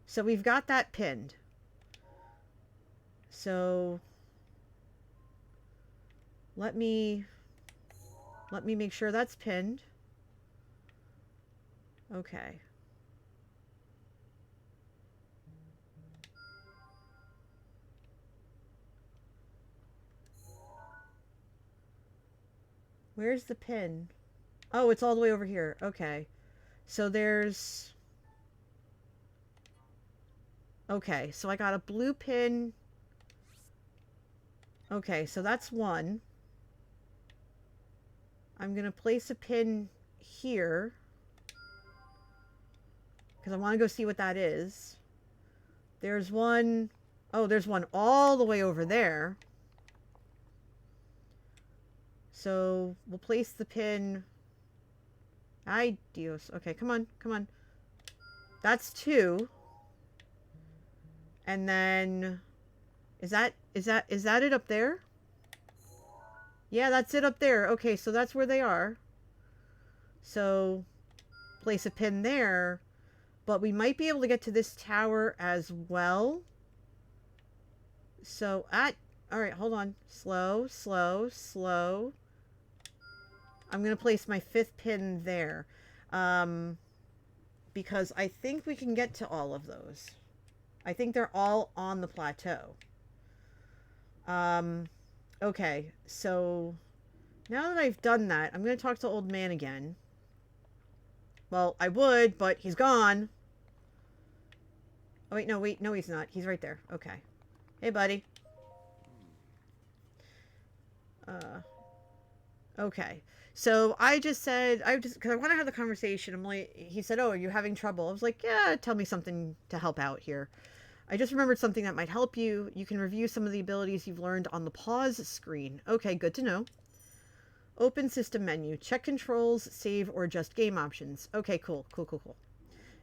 So we've got that pinned. So let me make sure that's pinned. Okay. Where's the pin? Oh, it's all the way over here. Okay. So there's... Okay, so I got a blue pin. Okay, so that's one. I'm going to place a pin here. Because I want to go see what that is. There's one... Oh, there's one all the way over there. So we'll place the pin. Ay Dios. Okay, come on, come on. That's two. And then is that it up there? Yeah, that's it up there. Okay, so that's where they are. So place a pin there, but we might be able to get to this tower as well. So all right, hold on. Slow, slow, slow. I'm going to place my fifth pin there. Because I think we can get to all of those. I think they're all on the plateau. Okay, so now that I've done that, I'm going to talk to Old Man again. Well, I would, but he's gone. Oh, wait, no, he's not. He's right there. Okay. Hey, buddy. Okay. So I just said, because I want to have the conversation. I'm like, he said, oh, are you having trouble? I was like, yeah, tell me something to help out here. I just remembered something that might help you. You can review some of the abilities you've learned on the pause screen. Okay, good to know. Open system menu. Check controls, save, or adjust game options. Okay, cool.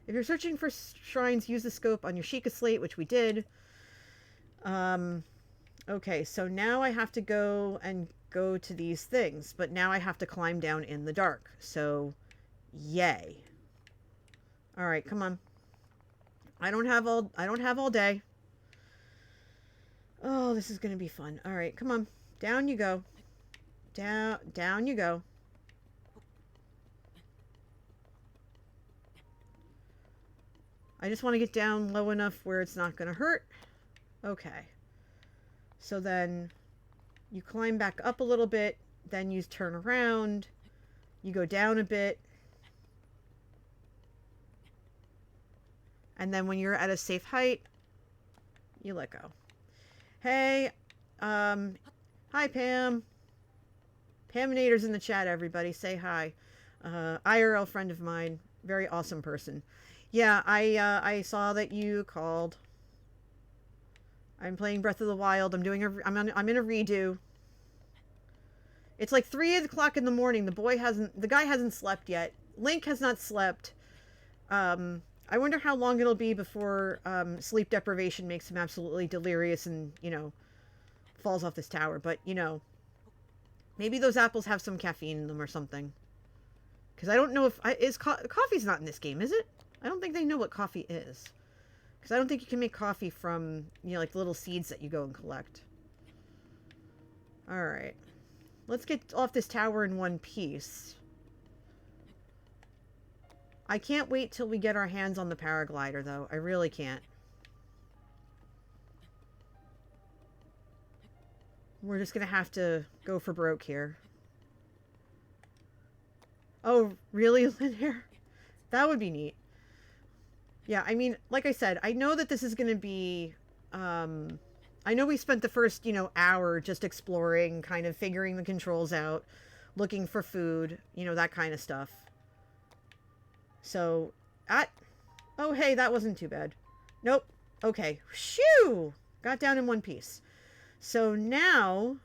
If you're searching for shrines, use the scope on your Sheikah slate, which we did. Okay, so now I have to go to these things, but now I have to climb down in the dark. So, yay. All right, come on. I don't have all day. Oh, this is going to be fun. All right, come on. Down you go. Down you go. I just want to get down low enough where it's not going to hurt. Okay. So then you climb back up a little bit, then you turn around, you go down a bit, and then when you're at a safe height, you let go. Hey, hi Pam. Paminator's in the chat, everybody. Say hi. IRL friend of mine. Very awesome person. Yeah, I saw that you called. I'm playing Breath of the Wild. I'm in a redo. It's like 3 o'clock in the morning. The guy hasn't slept yet. Link has not slept. I wonder how long it'll be before sleep deprivation makes him absolutely delirious and, falls off this tower. But, maybe those apples have some caffeine in them or something. Because I don't know if... coffee's not in this game, is it? I don't think they know what coffee is. Because I don't think you can make coffee from, like the little seeds that you go and collect. Alright. Let's get off this tower in one piece. I can't wait till we get our hands on the paraglider, though. I really can't. We're just going to have to go for broke here. Oh, really, Linear? That would be neat. Yeah, I mean, like I said, I know that this is going to be... I know we spent the first, hour just exploring, kind of figuring the controls out, looking for food, that kind of stuff. So, oh, hey, that wasn't too bad. Nope. Okay. Shoo! Got down in one piece. So now,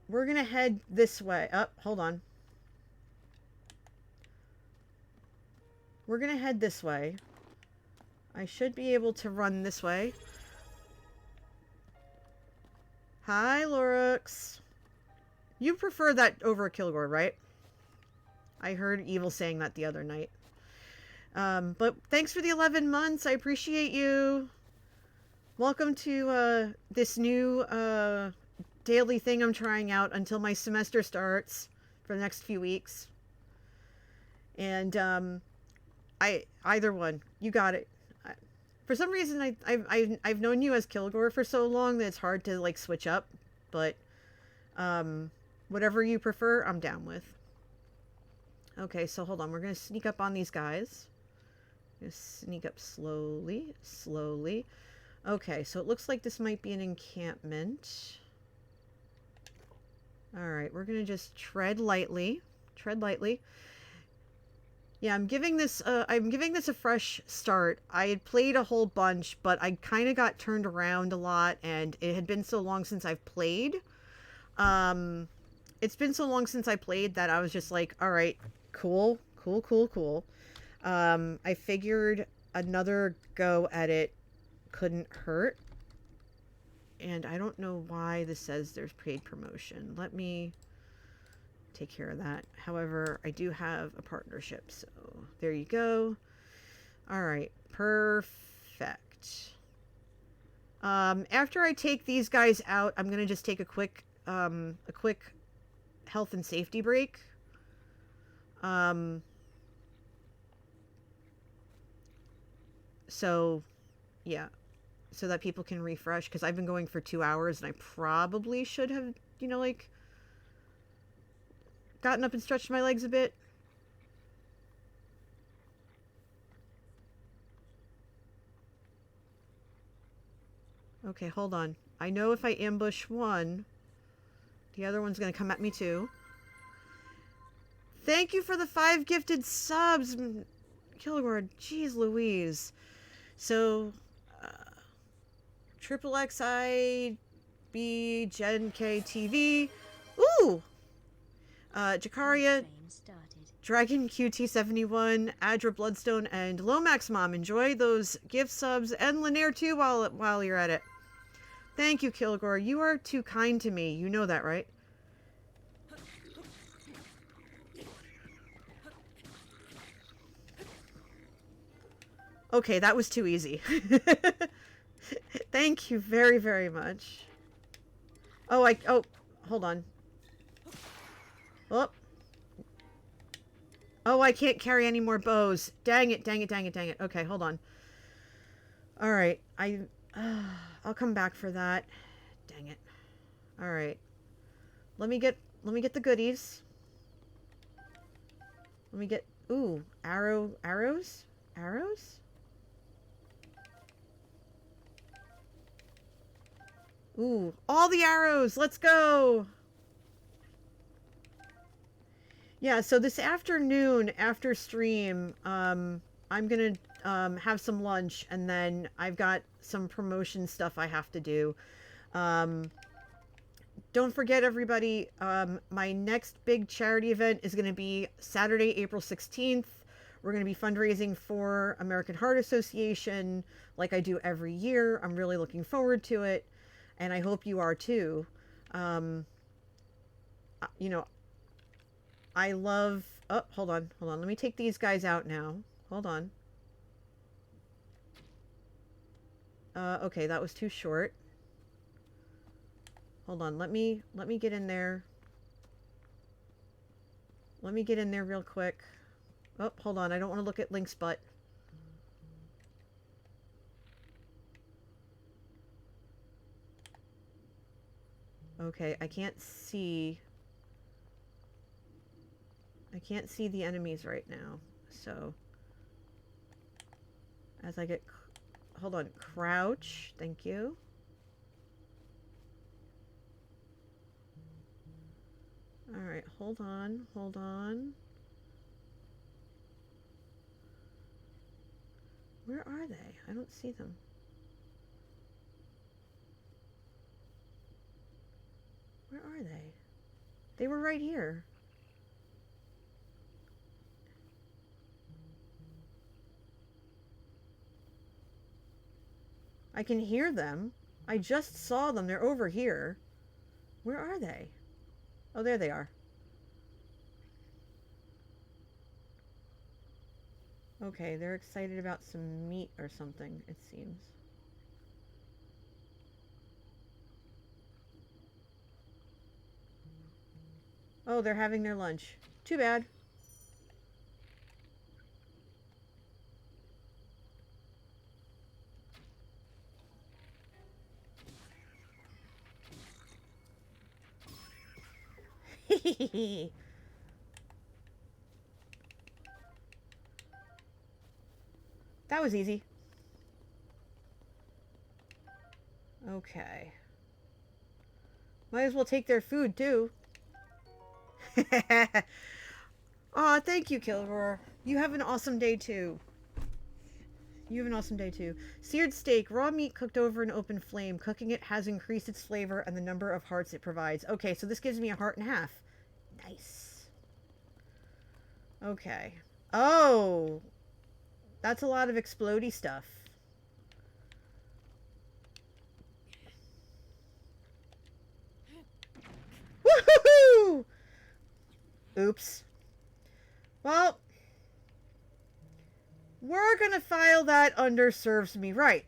we're going to head this way. Hold on. We're going to head this way. I should be able to run this way. Hi, Lorux. You prefer that over a Kilgore, right? I heard Evil saying that the other night. But thanks for the 11 months. I appreciate you. Welcome to this new daily thing I'm trying out until my semester starts for the next few weeks. And either one, you got it. For some reason, I've known you as Kilgore for so long that it's hard to like switch up. But whatever you prefer, I'm down with. Okay, so hold on. We're gonna sneak up on these guys. Just sneak up slowly, slowly. Okay, so it looks like this might be an encampment. All right, we're gonna just tread lightly. Tread lightly. Yeah, I'm giving this a fresh start. I had played a whole bunch, but I kind of got turned around a lot, and it had been so long since I've played. It's been so long since I played that I was just like, all right, cool. I figured another go at it couldn't hurt. And I don't know why this says there's paid promotion. Let me take care of that. However, I do have a partnership, so there you go. All right, perfect. After I take these guys out, I'm gonna just take a quick health and safety break. So, yeah, so that people can refresh, because I've been going for 2 hours, and I probably should have, like, gotten up and stretched my legs a bit. Okay, hold on. I know if I ambush one, the other one's going to come at me too. Thank you for the 5 gifted subs, Kilgore. Jeez Louise. So, Triple XI B Gen K TV. Ooh! Jakaria, Train started. Dragon QT71, Adra Bloodstone, and Lomax Mom. Enjoy those gift subs, and Lanier too while you're at it. Thank you, Kilgore. You are too kind to me. You know that, right? Okay, that was too easy. Thank you very, very much. Oh, hold on. Oh. Oh, I can't carry any more bows. Dang it, dang it, dang it, dang it. Okay, hold on. All right, I'll come back for that. Dang it. All right. Let me get the goodies. Let me get, ooh, arrows? Arrows? Ooh, all the arrows! Let's go! Yeah, so this afternoon, after stream, I'm gonna have some lunch, and then I've got some promotion stuff I have to do. Don't forget, everybody, my next big charity event is gonna be Saturday, April 16th. We're gonna be fundraising for American Heart Association, like I do every year. I'm really looking forward to it. And I hope you are too. You know, I love... Oh, hold on. Let me take these guys out now. Hold on. Okay, that was too short. Hold on. Let me get in there. Let me get in there real quick. Oh, hold on. I don't want to look at Link's butt. Okay, I can't see the enemies right now. So, as I get, hold on, crouch. Thank you. All right, hold on. Where are they? I don't see them. Where are they? They were right here. I can hear them. I just saw them. They're over here. Where are they? Oh, there they are. Okay, they're excited about some meat or something, it seems. Oh, they're having their lunch. Too bad. That was easy. Okay. Might as well take their food, too. Aw, thank you, Kilgore. You have an awesome day, too. Seared steak, raw meat cooked over an open flame. Cooking it has increased its flavor and the number of hearts it provides. Okay, so this gives me a heart and a half. Nice. Okay. Oh! That's a lot of explodey stuff. Woohoo! Oops. Well, we're gonna file that under serves me right.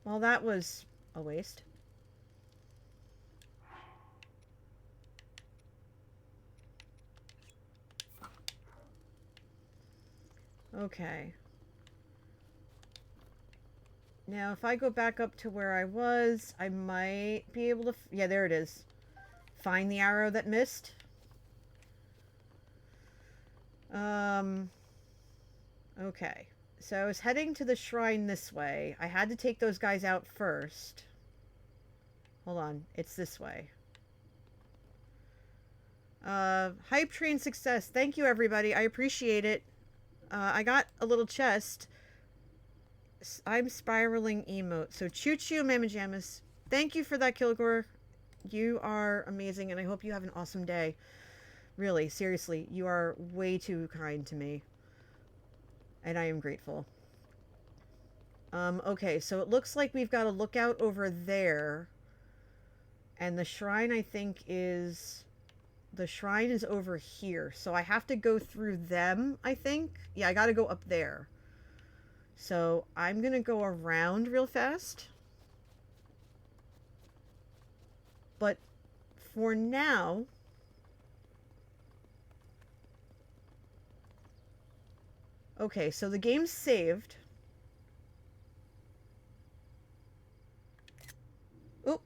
Well, that was a waste. Okay. Now, if I go back up to where I was, I might be able to... Yeah, there it is. Find the arrow that missed. Okay. So I was heading to the shrine this way. I had to take those guys out first. Hold on. It's this way. Hype train success. Thank you, everybody. I appreciate it. I got a little chest. I'm spiraling emote. So choo choo, Mama Jammas. Thank you for that, Kilgore. You are amazing, and I hope you have an awesome day. Really, seriously, you are way too kind to me. And I am grateful. Okay, so it looks like we've got a lookout over there. And the shrine, I think, is... The shrine is over here. So I have to go through them, I think. Yeah, I gotta go up there. So I'm gonna go around real fast. But for now... Okay, so the game's saved. Oh.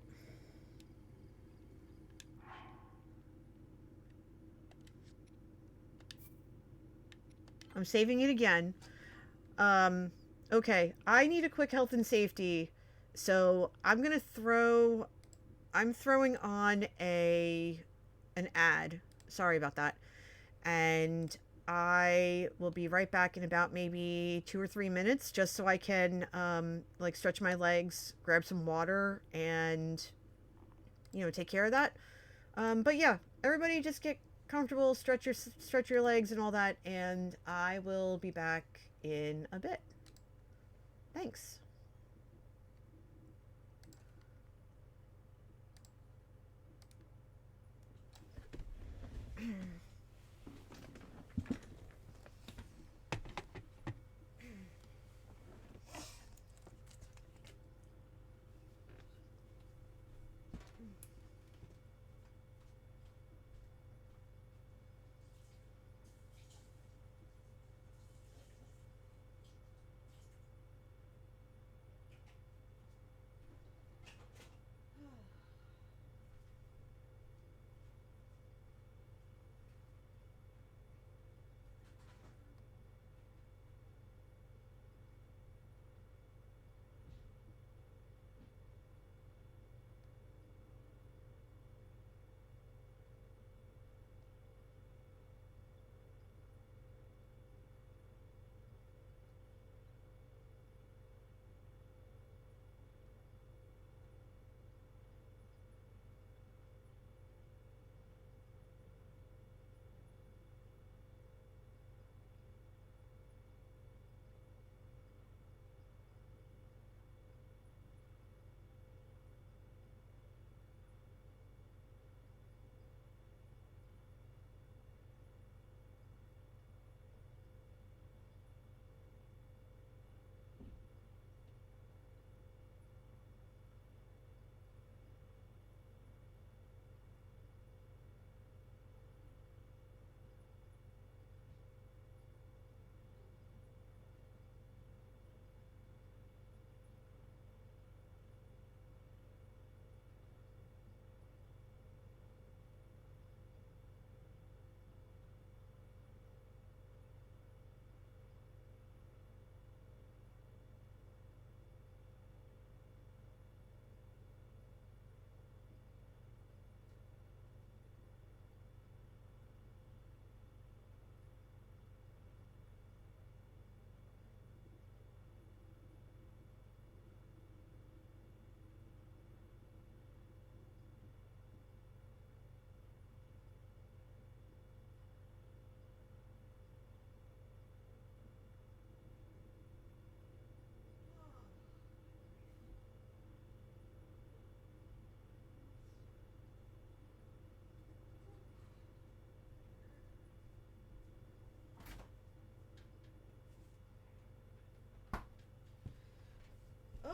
I'm saving it again. Okay, I need a quick health and safety. So I'm gonna throw... I'm throwing on an ad. Sorry about that. And I will be right back in about maybe 2 or 3 minutes, just so I can like stretch my legs, grab some water, and take care of that. But yeah, everybody just get comfortable, stretch your legs and all that, and I will be back in a bit. Thanks.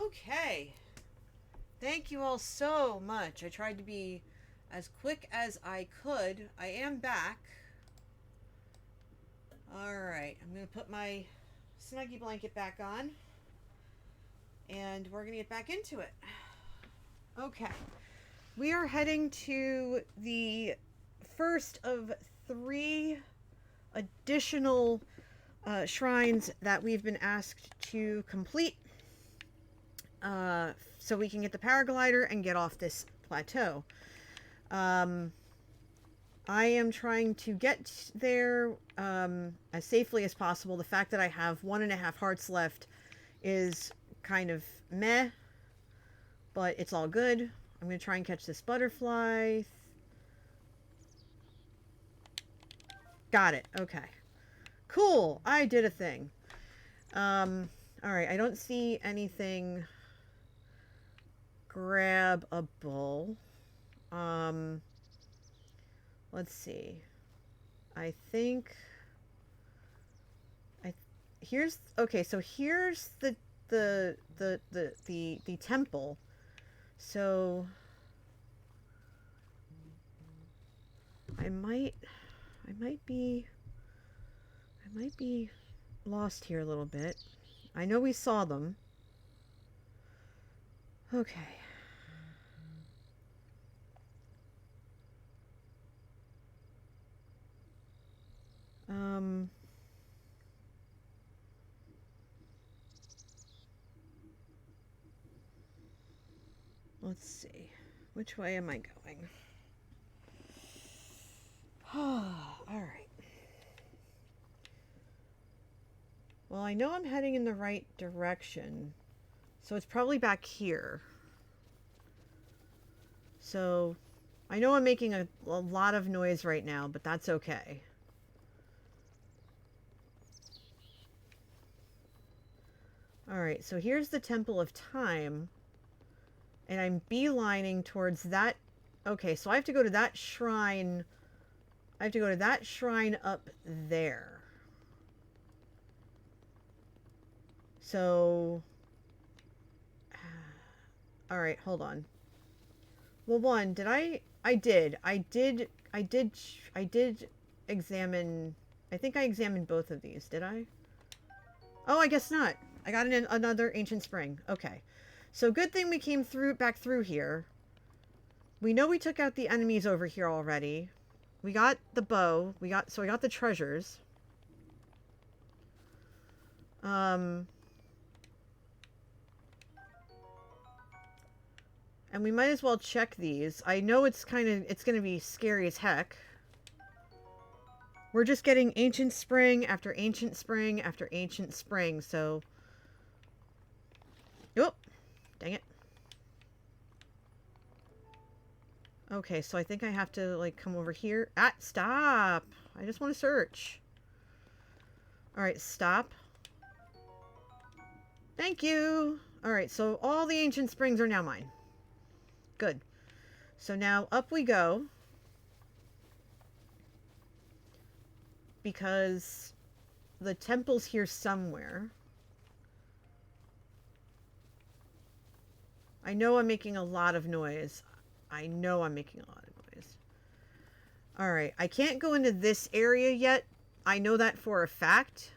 Okay. Thank you all so much. I tried to be as quick as I could. I am back. Alright, I'm going to put my Snuggie blanket back on. And we're going to get back into it. Okay. We are heading to the first of 3 additional shrines that we've been asked to complete so we can get the paraglider and get off this plateau. I am trying to get there as safely as possible. The fact that I have 1.5 hearts left is kind of meh, but it's all good. I'm going to try and catch this butterfly. Got it. Okay. Cool. I did a thing. Alright, I don't see anything grabbable. Let's see. I think here's okay, so here's the temple. So I might be lost here a little bit. I know we saw them. Okay. Let's see. Which way am I going? All right. Well, I know I'm heading in the right direction, so it's probably back here. So, I know I'm making a lot of noise right now, but that's okay. Alright, so here's the Temple of Time, and I'm beelining towards that. Okay, so I have to go to that shrine. I have to go to that shrine up there. So, alright, hold on. Well, one, did I did examine, I think I examined both of these, did I? Oh, I guess not. I got another ancient spring. Okay. So good thing we came back through here. We know we took out the enemies over here already. We got the bow. We got the treasures. And we might as well check these. I know it's going to be scary as heck. We're just getting ancient spring after ancient spring after ancient spring, so... Oh, dang it. Okay, so I think I have to, like, come over here. Ah, stop! I just want to search. Alright, stop. Thank you! Alright, so all the ancient springs are now mine. Good. So now up we go. Because the temple's here somewhere. I know I'm making a lot of noise. I know I'm making a lot of noise. Alright, I can't go into this area yet. I know that for a fact.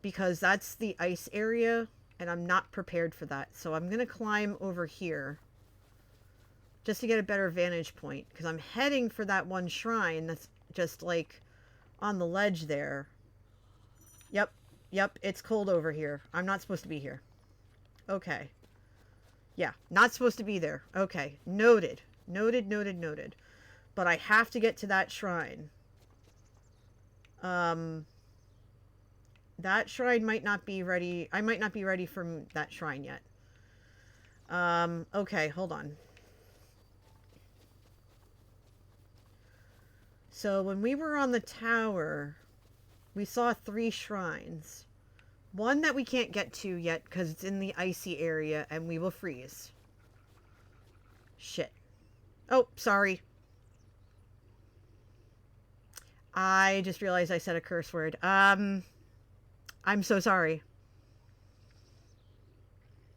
Because that's the ice area. And I'm not prepared for that. So I'm going to climb over here. Just to get a better vantage point. Because I'm heading for that one shrine that's just like on the ledge there. Yep. Yep. It's cold over here. I'm not supposed to be here. Okay. Yeah. Not supposed to be there. Okay. Noted. Noted, noted, noted. But I have to get to that shrine. That shrine might not be ready. I might not be ready for that shrine yet. Okay. Hold on. So when we were on the tower, we saw 3 shrines. One that we can't get to yet because it's in the icy area and we will freeze. Shit. Oh, sorry. I just realized I said a curse word. I'm so sorry.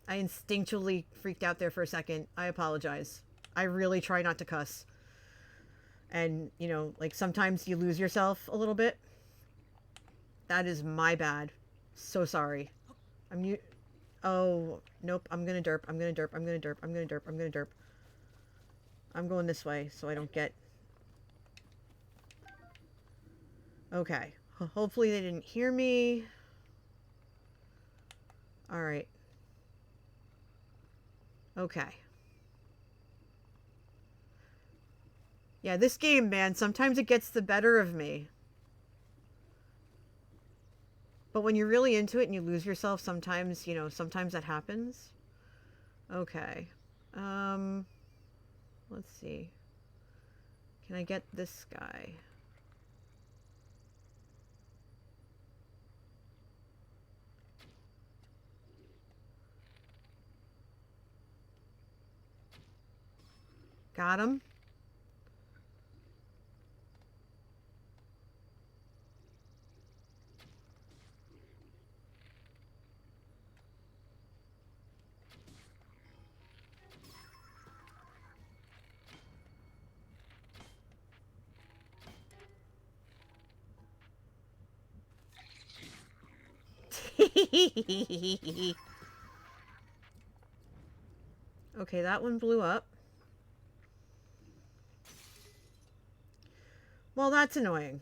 I instinctually freaked out there for a second. I apologize. I really try not to cuss. And, you know, like sometimes you lose yourself a little bit. That is my bad. So sorry. Oh, nope. I'm gonna derp. I'm gonna derp. I'm gonna derp. I'm gonna derp. I'm gonna derp. I'm going this way so I don't get... Okay. Hopefully they didn't hear me. Alright. Okay. Yeah, this game, man, sometimes it gets the better of me. But when you're really into it and you lose yourself, sometimes, you know, sometimes that happens. Okay. Let's see. Can I get this guy? Got him. Okay, that one blew up. Well, that's annoying.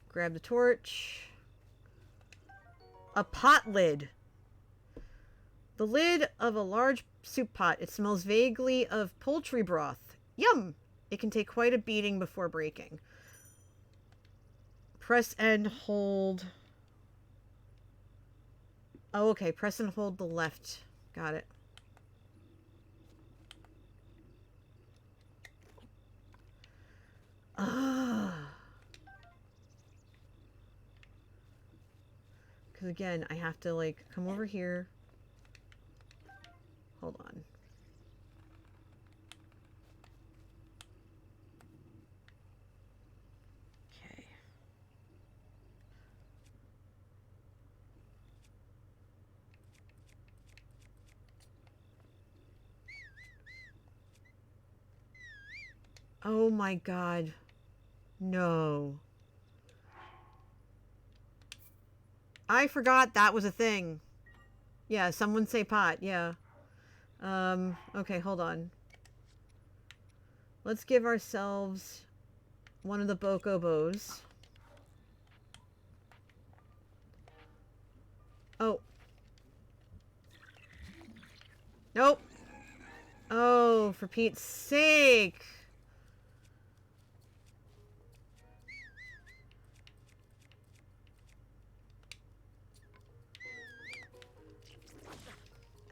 Grab the torch. A pot lid. The lid of a large soup pot. It smells vaguely of poultry broth. Yum! It can take quite a beating before breaking. Press and hold. Oh, okay. Press and hold the left. Got it. Ah. Because again, I have to like come over here. Hold on. Okay. Oh my God. No. I forgot that was a thing. Yeah, someone say pot. Yeah. Okay, hold on. Let's give ourselves one of the Bokobos. Oh. Nope. Oh, for Pete's sake.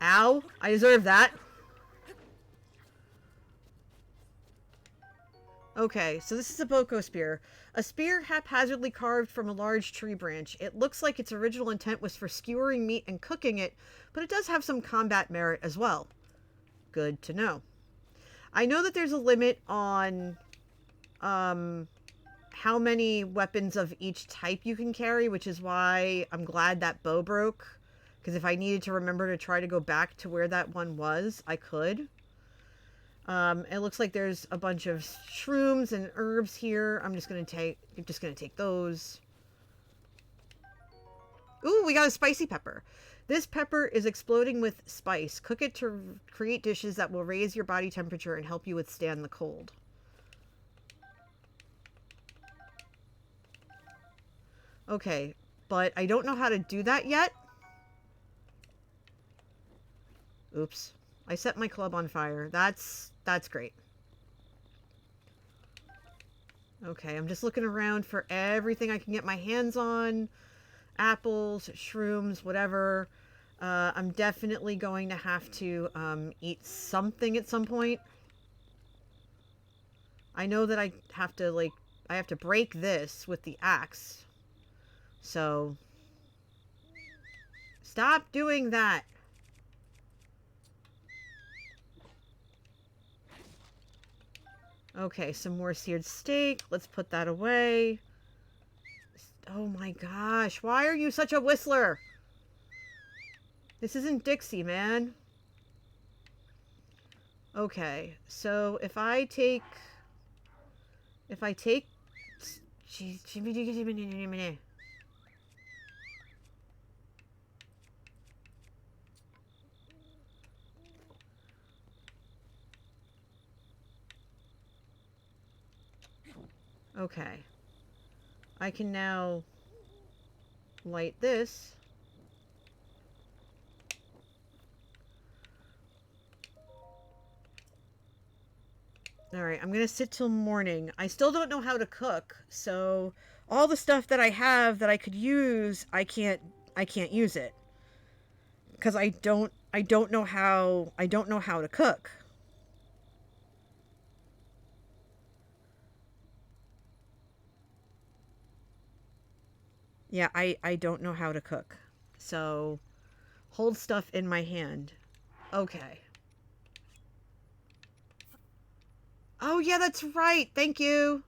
Ow. I deserve that. Okay, so this is a Boko spear. A spear haphazardly carved from a large tree branch. It looks like its original intent was for skewering meat and cooking it, but it does have some combat merit as well. Good to know. I know that there's a limit on how many weapons of each type you can carry, which is why I'm glad that bow broke. Because if I needed to remember to try to go back to where that one was, I could. It looks like there's a bunch of shrooms and herbs here. I'm just gonna take those. Ooh, we got a spicy pepper. This pepper is exploding with spice. Cook it to create dishes that will raise your body temperature and help you withstand the cold. Okay, but I don't know how to do that yet. Oops. I set my club on fire. That's great. Okay, I'm just looking around for everything I can get my hands on. Apples, shrooms, whatever. I'm definitely going to have to eat something at some point. I know that I have to break this with the axe. So stop doing that. Okay, some more seared steak. Let's put that away. Oh my gosh, why are you such a whistler? This isn't Dixie, man. Okay, so if I take... Okay. I can now light this. Alright, I'm gonna sit till morning. I still don't know how to cook, so all the stuff that I have that I could use, I can't use it. Because I don't know how to cook. Yeah, I don't know how to cook. So hold stuff in my hand. Okay. Oh yeah, that's right. Thank you.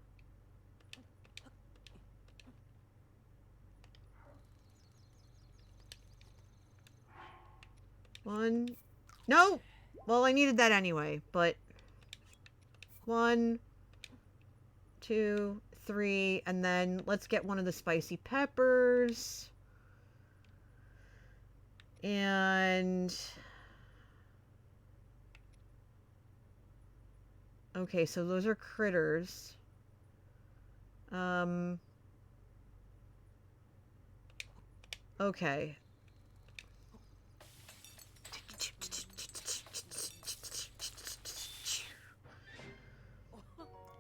One. No. Well, I needed that anyway, but 1, 2, 3, and then let's get one of the spicy peppers. And okay, so those are critters. Okay.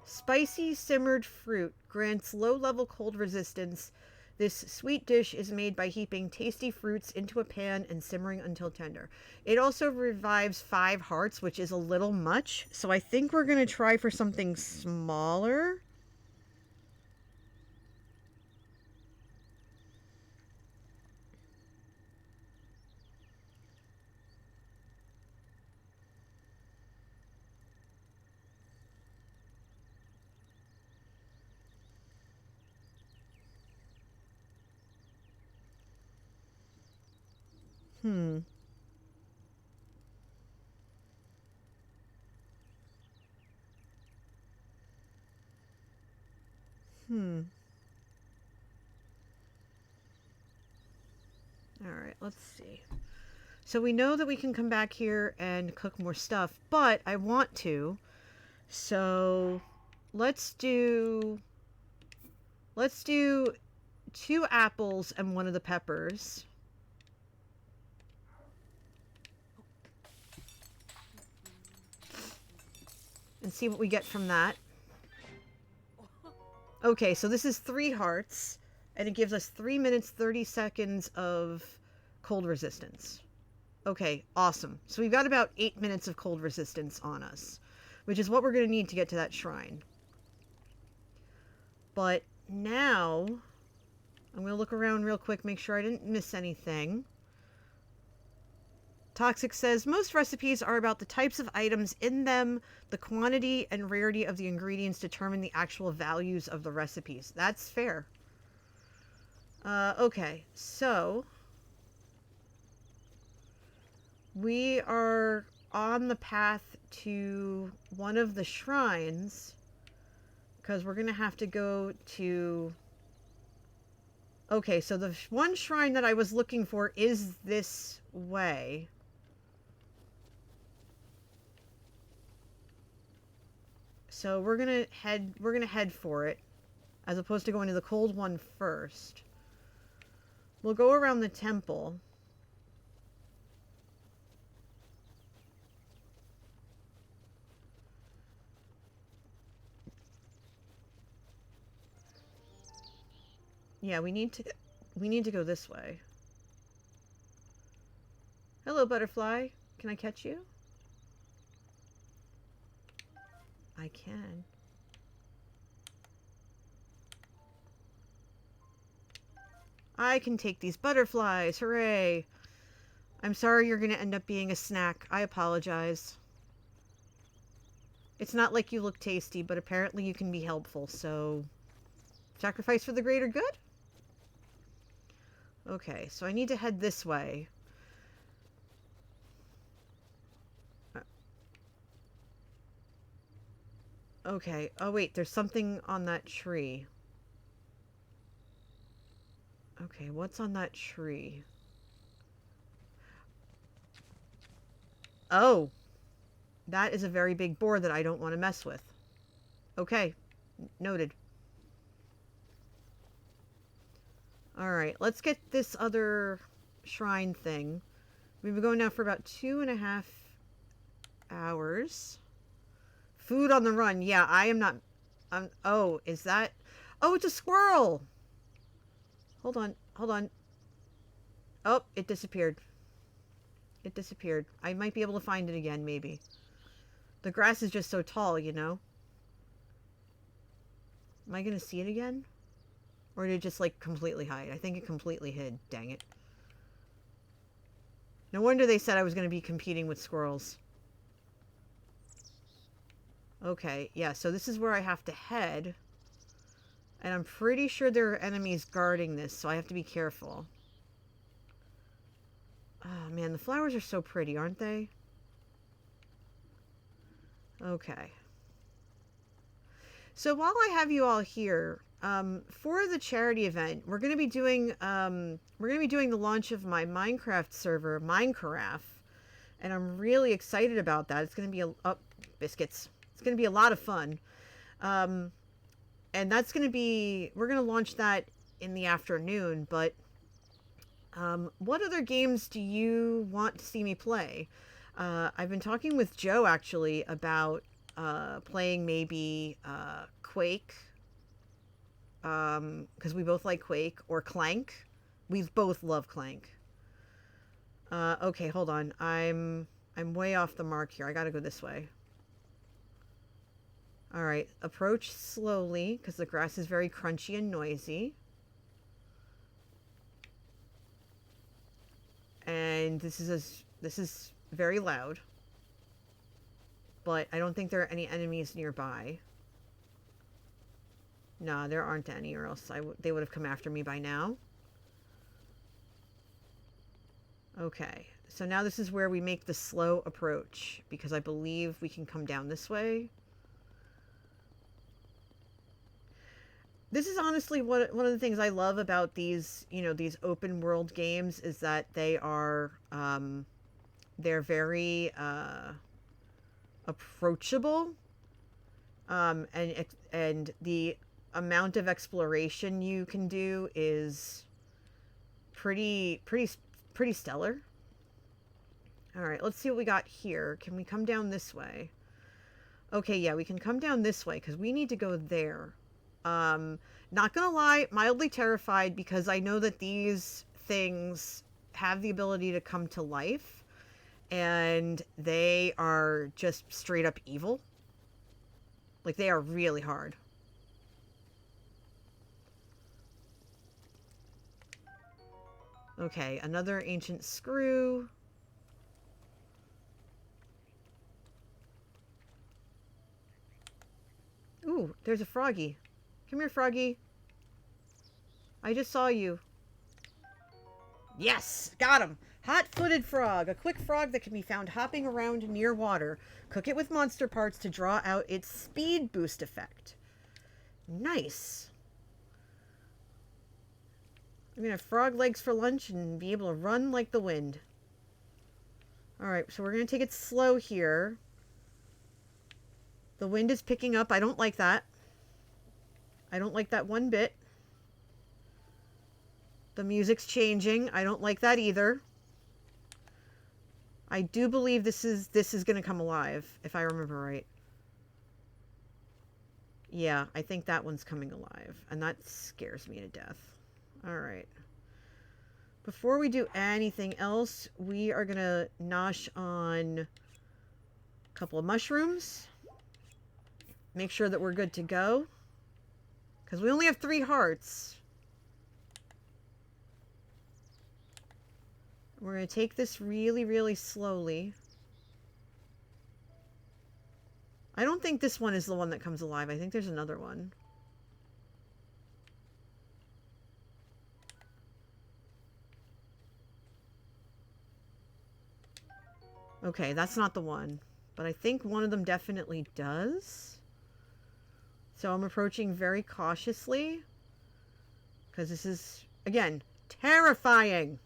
Spicy simmered fruit grants low-level cold resistance. This sweet dish is made by heaping tasty fruits into a pan and simmering until tender. It also revives 5 hearts, which is a little much. So I think we're going to try for something smaller. Hmm. All right, let's see. So we know that we can come back here and cook more stuff, but I want to. So let's do 2 apples and 1 of the peppers. And see what we get from that. Okay, so this is 3 hearts, and it gives us 3 minutes 30 seconds of cold resistance. Okay, awesome. So we've got about 8 minutes of cold resistance on us, which is what we're going to need to get to that shrine. But now, I'm going to look around real quick, make sure I didn't miss anything. Toxic says, most recipes are about the types of items in them. The quantity and rarity of the ingredients determine the actual values of the recipes. That's fair. Okay, so we are on the path to one of the shrines because we're going to have to go to... Okay, so the one shrine that I was looking for is this way. So we're gonna head for it, as opposed to going to the cold one first. We'll go around the temple. Yeah, we need to go this way. Hello, butterfly. Can I catch you? I can. I can take these butterflies. Hooray. I'm sorry you're going to end up being a snack. I apologize. It's not like you look tasty, but apparently you can be helpful, so... Sacrifice for the greater good? Okay, so I need to head this way. Okay. Oh, wait. There's something on that tree. Okay, what's on that tree? Oh. That is a very big boar that I don't want to mess with. Okay. Noted. Alright, let's get this other shrine thing. We've been going now for about 2.5 hours. Food on the run. Yeah, I am not... oh, is that... Oh, it's a squirrel! Hold on, hold on. Oh, it disappeared. It disappeared. I might be able to find it again, maybe. The grass is just so tall, you know? Am I going to see it again? Or did it just, like, completely hide? I think it completely hid. Dang it. No wonder they said I was going to be competing with squirrels. Okay, yeah, so this is where I have to head. And I'm pretty sure there are enemies guarding this, so I have to be careful. Oh, man, the flowers are so pretty, aren't they? Okay. So while I have you all here, for the charity event, we're going to be doing the launch of my Minecraft server, Minecraft, and I'm really excited about that. It's going to be biscuits. It's going to be a lot of fun. And that's going to be, we're going to launch that in the afternoon, but what other games do you want to see me play? I've been talking with Joe actually about playing maybe Quake, because we both like Quake, or Clank. We both love Clank. Okay, hold on. I'm way off the mark here. I gotta go this way. Alright, approach slowly, because the grass is very crunchy and noisy. And this is very loud. But I don't think there are any enemies nearby. No, there aren't any, or else they would have come after me by now. Okay, so now this is where we make the slow approach, because I believe we can come down this way. This is honestly one of the things I love about these, these open world games, is that they are, they're very, approachable, and the amount of exploration you can do is pretty stellar. All right, let's see what we got here. Can we come down this way? Okay, yeah, we can come down this way because we need to go there. Not gonna lie, mildly terrified, because I know that these things have the ability to come to life, and they are just straight up evil. Like, they are really hard. Okay, another ancient screw. Ooh, there's a froggy. Come here, froggy. I just saw you. Yes! Got him! Hot-footed frog. A quick frog that can be found hopping around near water. Cook it with monster parts to draw out its speed boost effect. Nice. I'm gonna have frog legs for lunch and be able to run like the wind. Alright, so we're gonna take it slow here. The wind is picking up. I don't like that. I don't like that one bit. The music's changing. I don't like that either. I do believe this is going to come alive, if I remember right. Yeah, I think that one's coming alive, and that scares me to death. All right. Before we do anything else, we are going to nosh on a couple of mushrooms. Make sure that we're good to go, because we only have 3 hearts. We're going to take this really, really slowly. I don't think this one is the one that comes alive. I think there's another one. Okay, that's not the one. But I think one of them definitely does. So I'm approaching very cautiously, because this is, again, terrifying.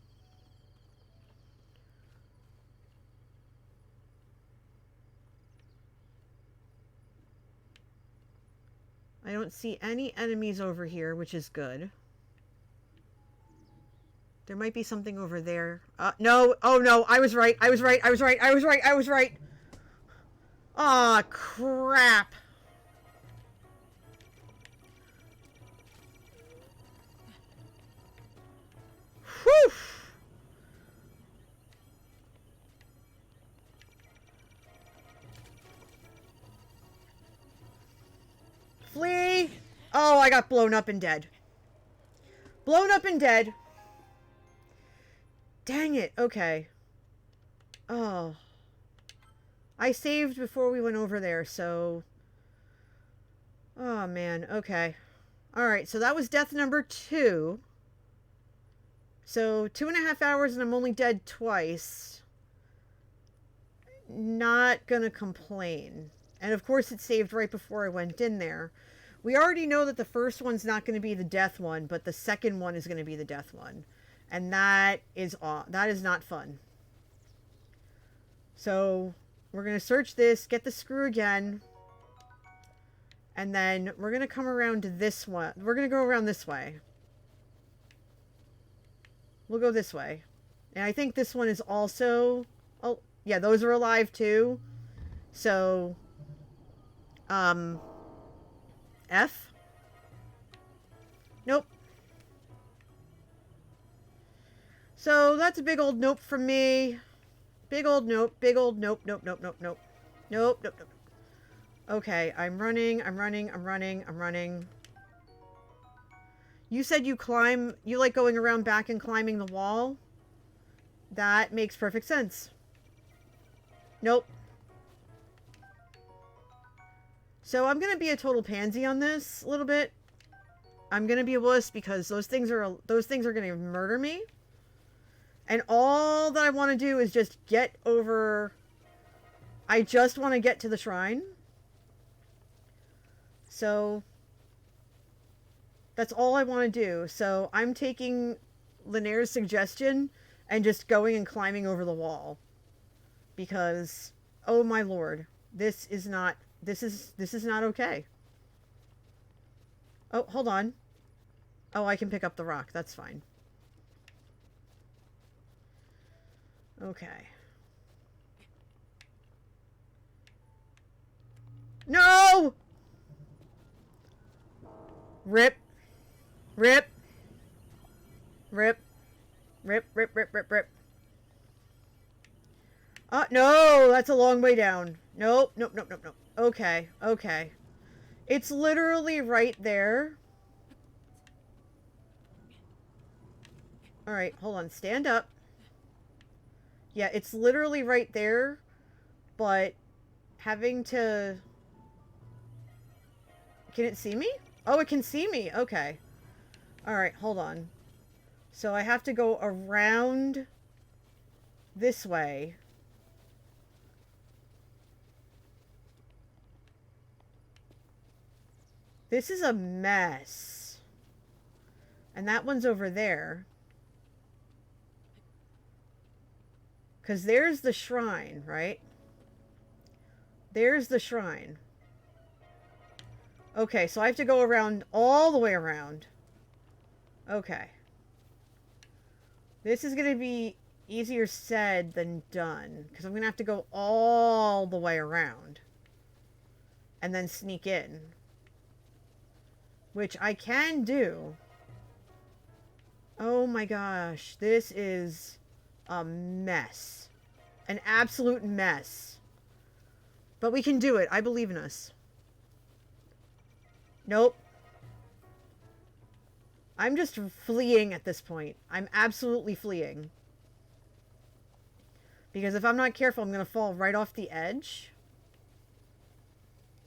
I don't see any enemies over here, which is good. There might be something over there. No. Oh, no. I was right. I was right. I was right. I was right. I was right. Aw, crap. Whew. Flee. Oh, I got blown up and dead. Blown up and dead. Dang it. Okay. Oh. I saved before we went over there, so... Oh, man. Okay. Alright, so that was death number 2. So, 2.5 hours and I'm only dead twice. Not gonna complain. And of course it saved right before I went in there. We already know that the first one's not going to be the death one, but the second one is going to be the death one. And that is not fun. So, we're going to search this, get the screw again. And then we're going to come around to this one. We're going to go around this way. We'll go this way. And I think this one is also... Oh, yeah, those are alive too. So... F? Nope. So that's a big old nope from me. Big old nope. Big old nope. Nope. Nope. Nope. Nope. Nope. Nope. Nope. Okay, I'm running. I'm running. I'm running. I'm running. You said you climb. You like going around back and climbing the wall? That makes perfect sense. Nope. So I'm going to be a total pansy on this a little bit. I'm going to be a wuss because those things are going to murder me. And all that I want to do is just get over... I just want to get to the shrine. So that's all I want to do. So I'm taking Linnea's suggestion and just going and climbing over the wall. Because, oh my lord, this is not okay. Oh, hold on. Oh, I can pick up the rock. That's fine. Okay. No! Rip. Rip. Rip. Rip, rip, rip, rip, rip. No! That's a long way down. Nope, nope, nope, nope, nope. Okay, okay. It's literally right there. Alright, hold on. Stand up. Yeah, it's literally right there. But having to... Can it see me? Oh, it can see me. Okay. Alright, hold on. So I have to go around this way. This is a mess. And that one's over there. Because there's the shrine, right? There's the shrine. Okay, so I have to go around all the way around. Okay. This is going to be easier said than done. Because I'm going to have to go all the way around. And then sneak in. Which I can do. Oh my gosh. This is a mess. An absolute mess. But we can do it. I believe in us. Nope. I'm just fleeing at this point. I'm absolutely fleeing. Because if I'm not careful, I'm going to fall right off the edge.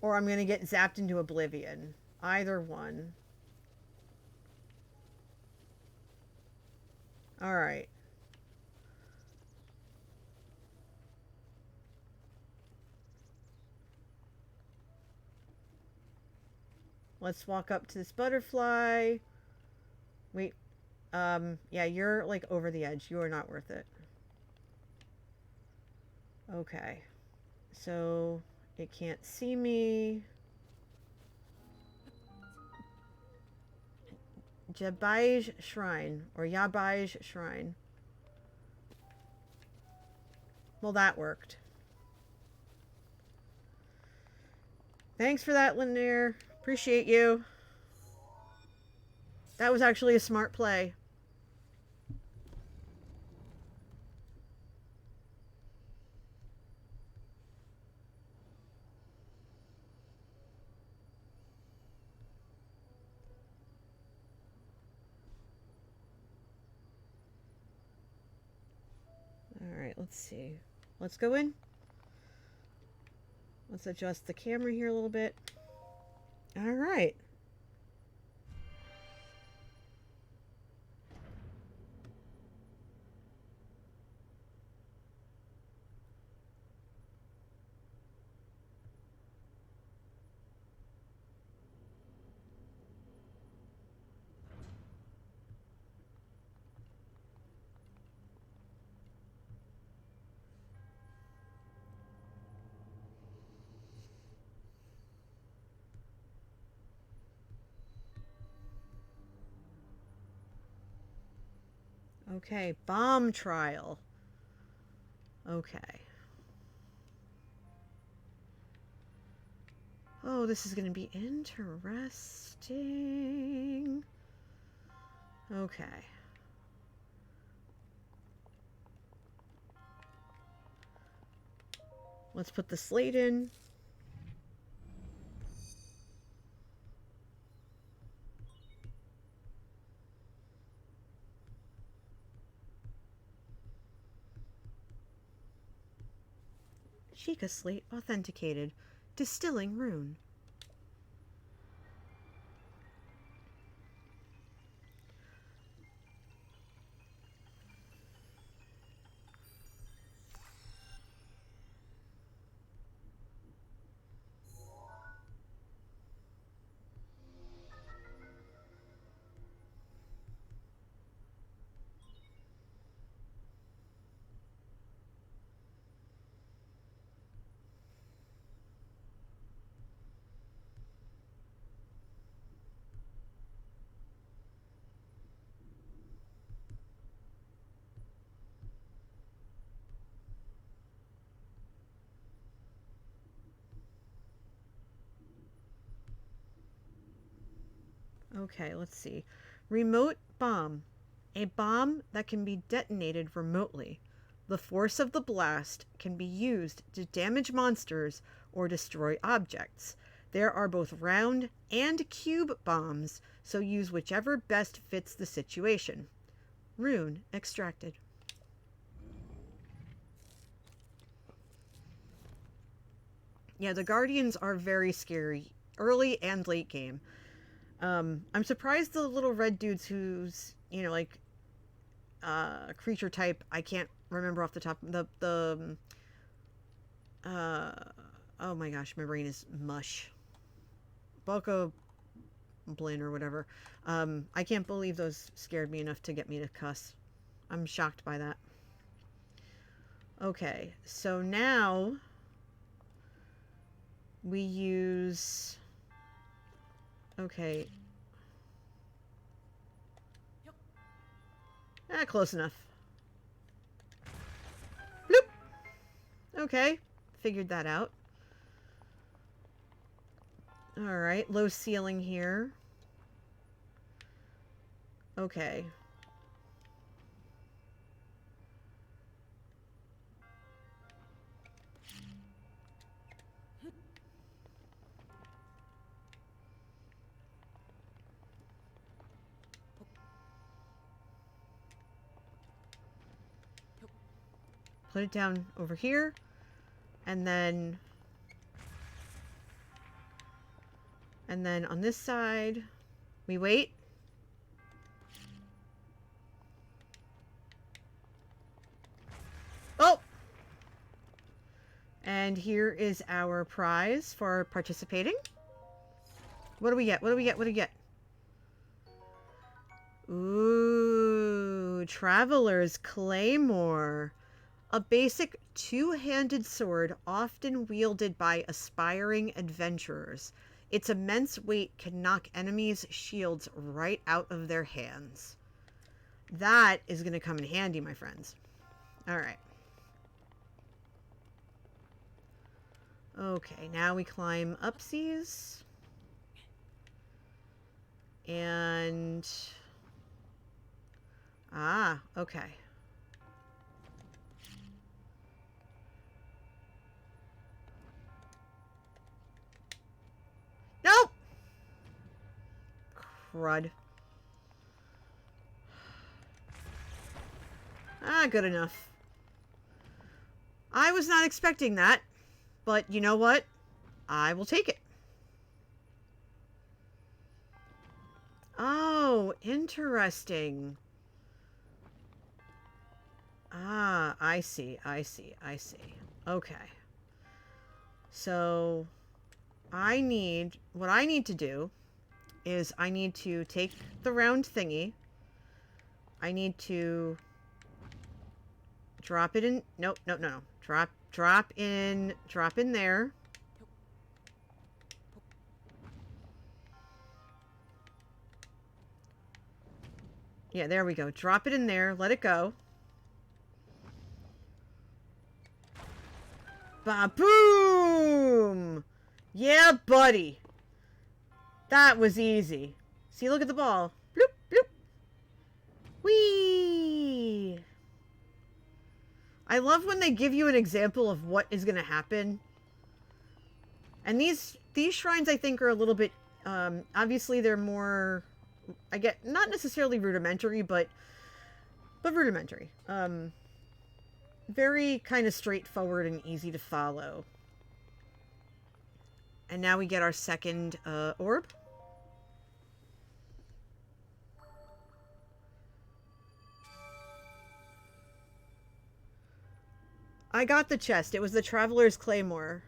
Or I'm going to get zapped into oblivion. Either one. Alright. Let's walk up to this butterfly. Wait. Yeah, you're like over the edge. You are not worth it. Okay. So, it can't see me. Jabaij Shrine, or Yabaij Shrine. Well, that worked. Thanks for that, Lanier. Appreciate you. That was actually a smart play. Alright, let's see. Let's go in. Let's adjust the camera here a little bit. Alright. Okay, bomb trial. Okay. Oh, this is going to be interesting. Okay. Let's put the slate in. Sheikah slate authenticated. Distilling rune. Okay, let's see. Remote bomb. A bomb that can be detonated remotely. The force of the blast can be used to damage monsters or destroy objects. There are both round and cube bombs, so use whichever best fits the situation. Rune extracted. Yeah, the Guardians are very scary, early and late game. I'm surprised the little red dudes who's, you know, like, creature type, I can't remember off the top, oh my gosh, my brain is mush. Bokoblin or whatever. I can't believe those scared me enough to get me to cuss. I'm shocked by that. Okay, so now we use... Okay. Close enough. Bloop! Okay, figured that out. Alright, low ceiling here. Okay. Put it down over here, and then on this side, we wait. Oh! And here is our prize for participating. What do we get? What do we get? What do we get? Ooh, Traveler's Claymore. A basic two-handed sword often wielded by aspiring adventurers. Its immense weight can knock enemies' shields right out of their hands. That is going to come in handy, my friends. Alright. Okay, now we climb upsies. And... Ah, okay. Nope! Crud. Ah, good enough. I was not expecting that, but you know what? I will take it. Oh, interesting. Ah, I see, I see, I see. Okay. So, what I need to do is I need to take the round thingy. I need to drop it in. Nope, no, no, no. Drop in there. Yeah, there we go. Drop it in there. Let it go. Ba-boom! Yeah, buddy. That was easy. See, look at the ball. Bloop, bloop. Whee! I love when they give you an example of what is going to happen. And these shrines, I think, are a little bit... obviously, they're more... I get... Not necessarily rudimentary, but rudimentary. Very kind of straightforward and easy to follow. And now we get our second orb. I got the chest. It was the Traveler's Claymore.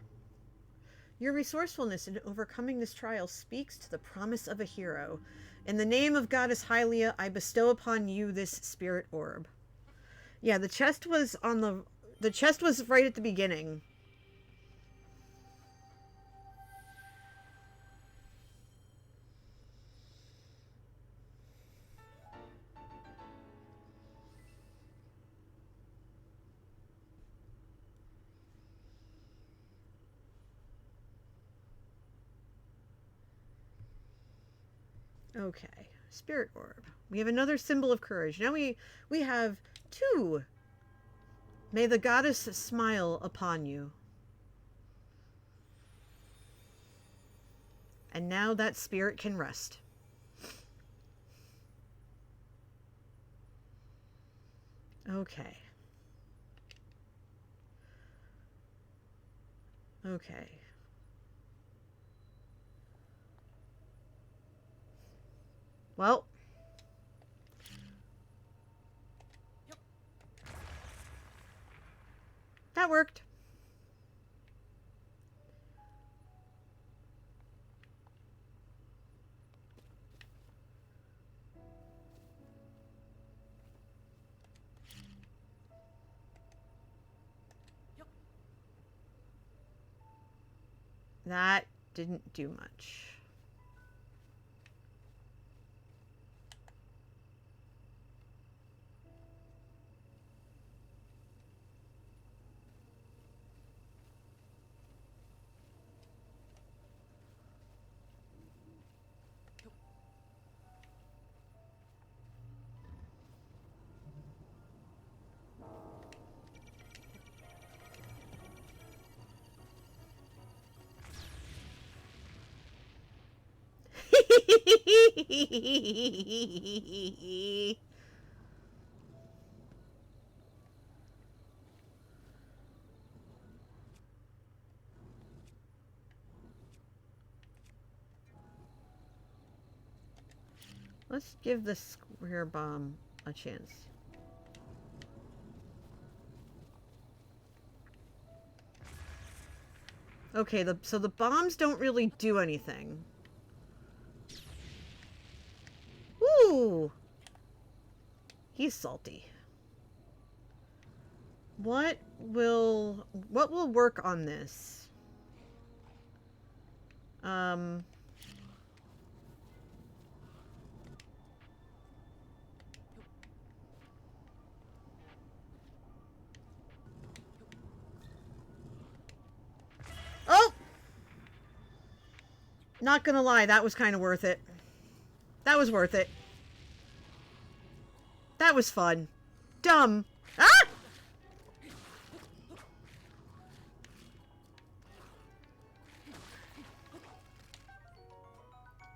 Your resourcefulness in overcoming this trial speaks to the promise of a hero. In the name of Goddess Hylia, I bestow upon you this spirit orb. Yeah, the chest was on the chest was right at the beginning. Okay, spirit orb. We have another symbol of courage. Now we have 2. May the goddess smile upon you. And now that spirit can rest. Okay. Okay. Well. That worked. That didn't do much. Let's give the square bomb a chance. Okay, so the bombs don't really do anything. Ooh! He's salty. What will work on this? Not gonna lie, that was kind of worth it. That was worth it. That was fun. Dumb. Ah!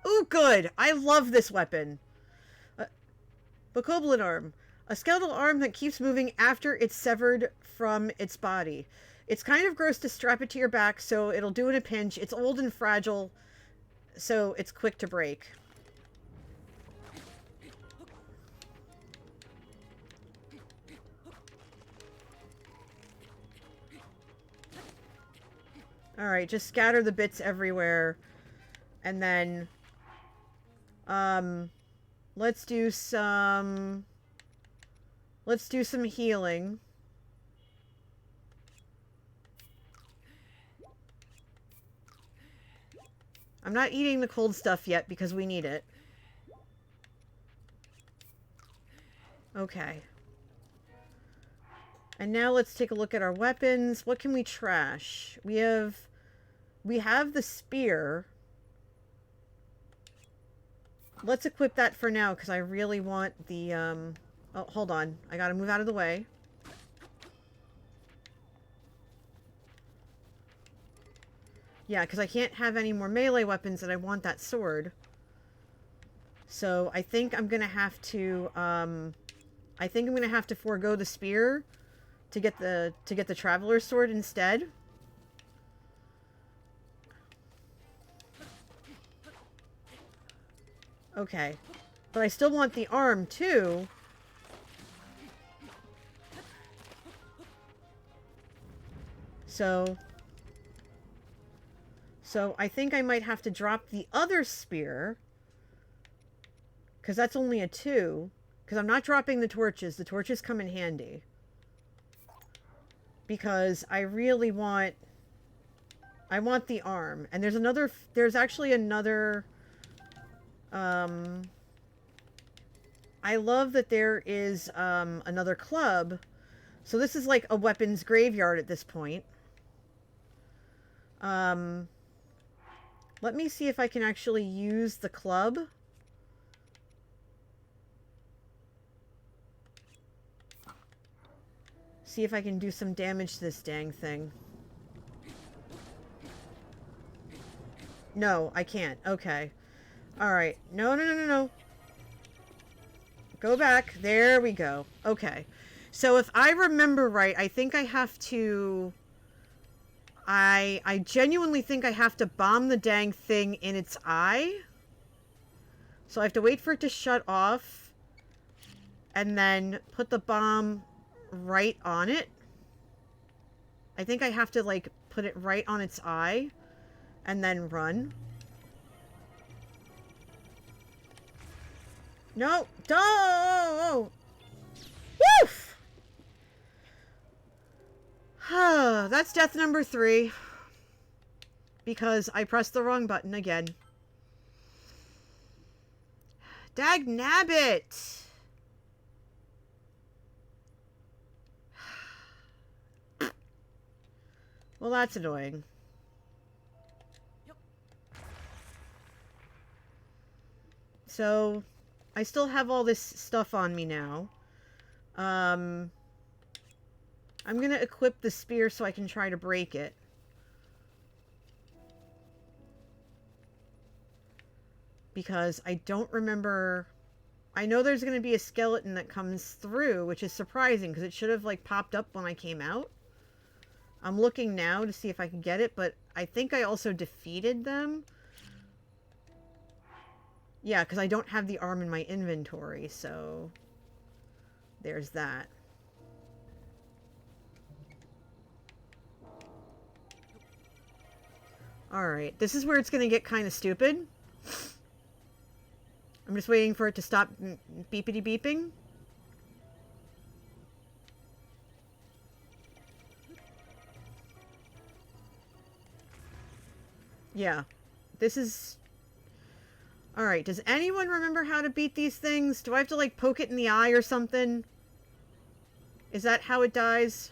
Ooh, good. I love this weapon. Bokoblin arm. A skeletal arm that keeps moving after it's severed from its body. It's kind of gross to strap it to your back, so it'll do in a pinch. It's old and fragile, so it's quick to break. Alright, just scatter the bits everywhere. And then... let's do some healing. I'm not eating the cold stuff yet because we need it. Okay. And now let's take a look at our weapons. What can we trash? We have the spear. Let's equip that for now because I really want the oh, hold on. I gotta move out of the way. Yeah, because I can't have any more melee weapons and I want that sword. So I think I'm gonna have to forego the spear to get the traveler's sword instead. Okay. But I still want the arm too. So I think I might have to drop the other spear. Because that's only a 2. Because I'm not dropping the torches. The torches come in handy. Because I really want... I want the arm. And there's another... There's actually another... I love that there is another club. So this is like a weapons graveyard at this point. Let me see if I can actually use the club. See if I can do some damage to this dang thing. No, I can't. Okay. Alright. No, no, no, no, no. Go back. There we go. Okay. So if I remember right, I think I have to... I genuinely think I have to bomb the dang thing in its eye. So I have to wait for it to shut off. And then put the bomb right on it. I think I have to, like, put it right on its eye. And then run. No! Don't! Woof! That's death number 3. Because I pressed the wrong button again. Dag nabbit! Well, that's annoying. So, I still have all this stuff on me now. I'm going to equip the spear so I can try to break it. Because I don't remember... I know there's going to be a skeleton that comes through, which is surprising because it should have, like, popped up when I came out. I'm looking now to see if I can get it, but I think I also defeated them. Yeah, because I don't have the arm in my inventory, so... There's that. Alright, this is where it's going to get kind of stupid. I'm just waiting for it to stop beepity beeping. Yeah, this is... Alright, does anyone remember how to beat these things? Do I have to, like, poke it in the eye or something? Is that how it dies?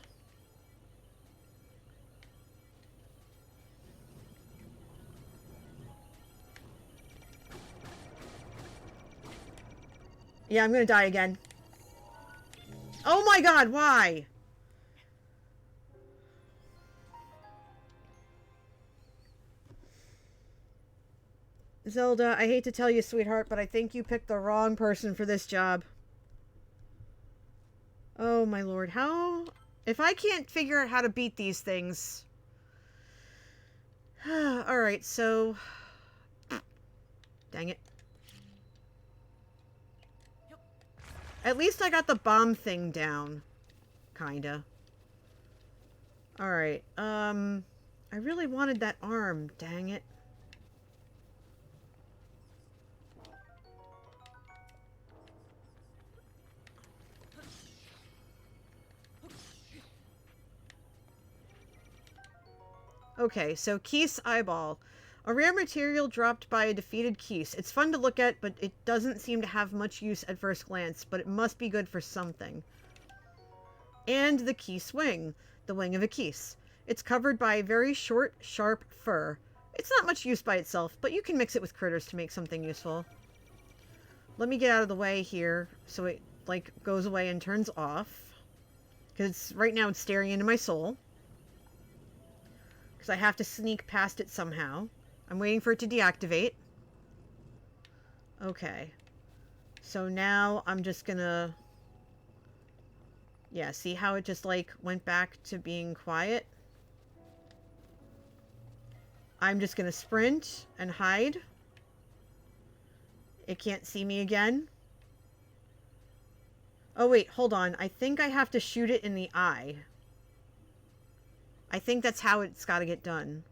Yeah, I'm gonna die again. Oh my god, why? Zelda, I hate to tell you, sweetheart, but I think you picked the wrong person for this job. Oh my lord, how... If I can't figure out how to beat these things... Alright, so... Dang it. At least I got the bomb thing down. Kinda. Alright, I really wanted that arm, dang it. Okay, so Keese Eyeball. A rare material dropped by a defeated Keese. It's fun to look at, but it doesn't seem to have much use at first glance, but it must be good for something. And the Keese wing. The wing of a Keese. It's covered by a very short, sharp fur. It's not much use by itself, but you can mix it with critters to make something useful. Let me get out of the way here, so it, like, goes away and turns off. Because right now it's staring into my soul. Because I have to sneak past it somehow. I'm waiting for it to deactivate. Okay. So now I'm just gonna... Yeah, see how it just, like, went back to being quiet? I'm just gonna sprint and hide. It can't see me again. Oh, wait, hold on. I think I have to shoot it in the eye. I think that's how it's gotta get done.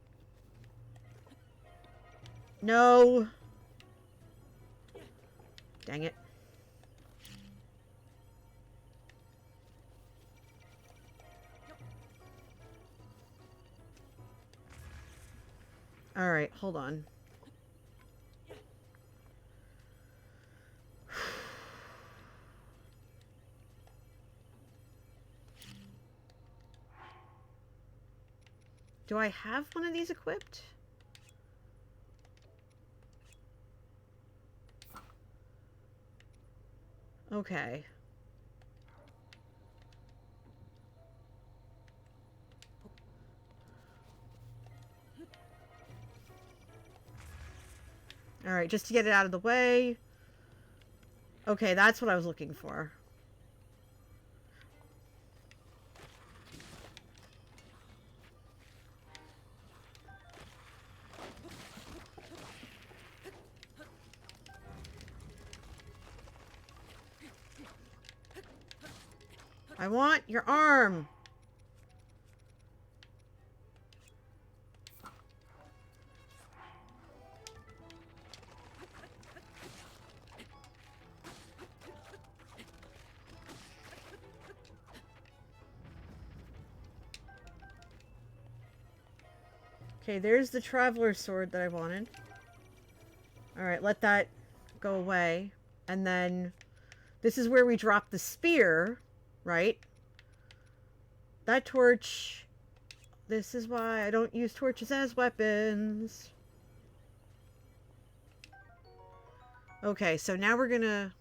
No! Dang it. Alright, hold on. Do I have one of these equipped? Okay. Alright, just to get it out of the way. Okay, that's what I was looking for. I want your arm! Okay, there's the Traveler's Sword that I wanted. Alright, let that go away. And then, this is where we drop the spear, right? That torch... This is why I don't use torches as weapons. Okay, so now we're gonna...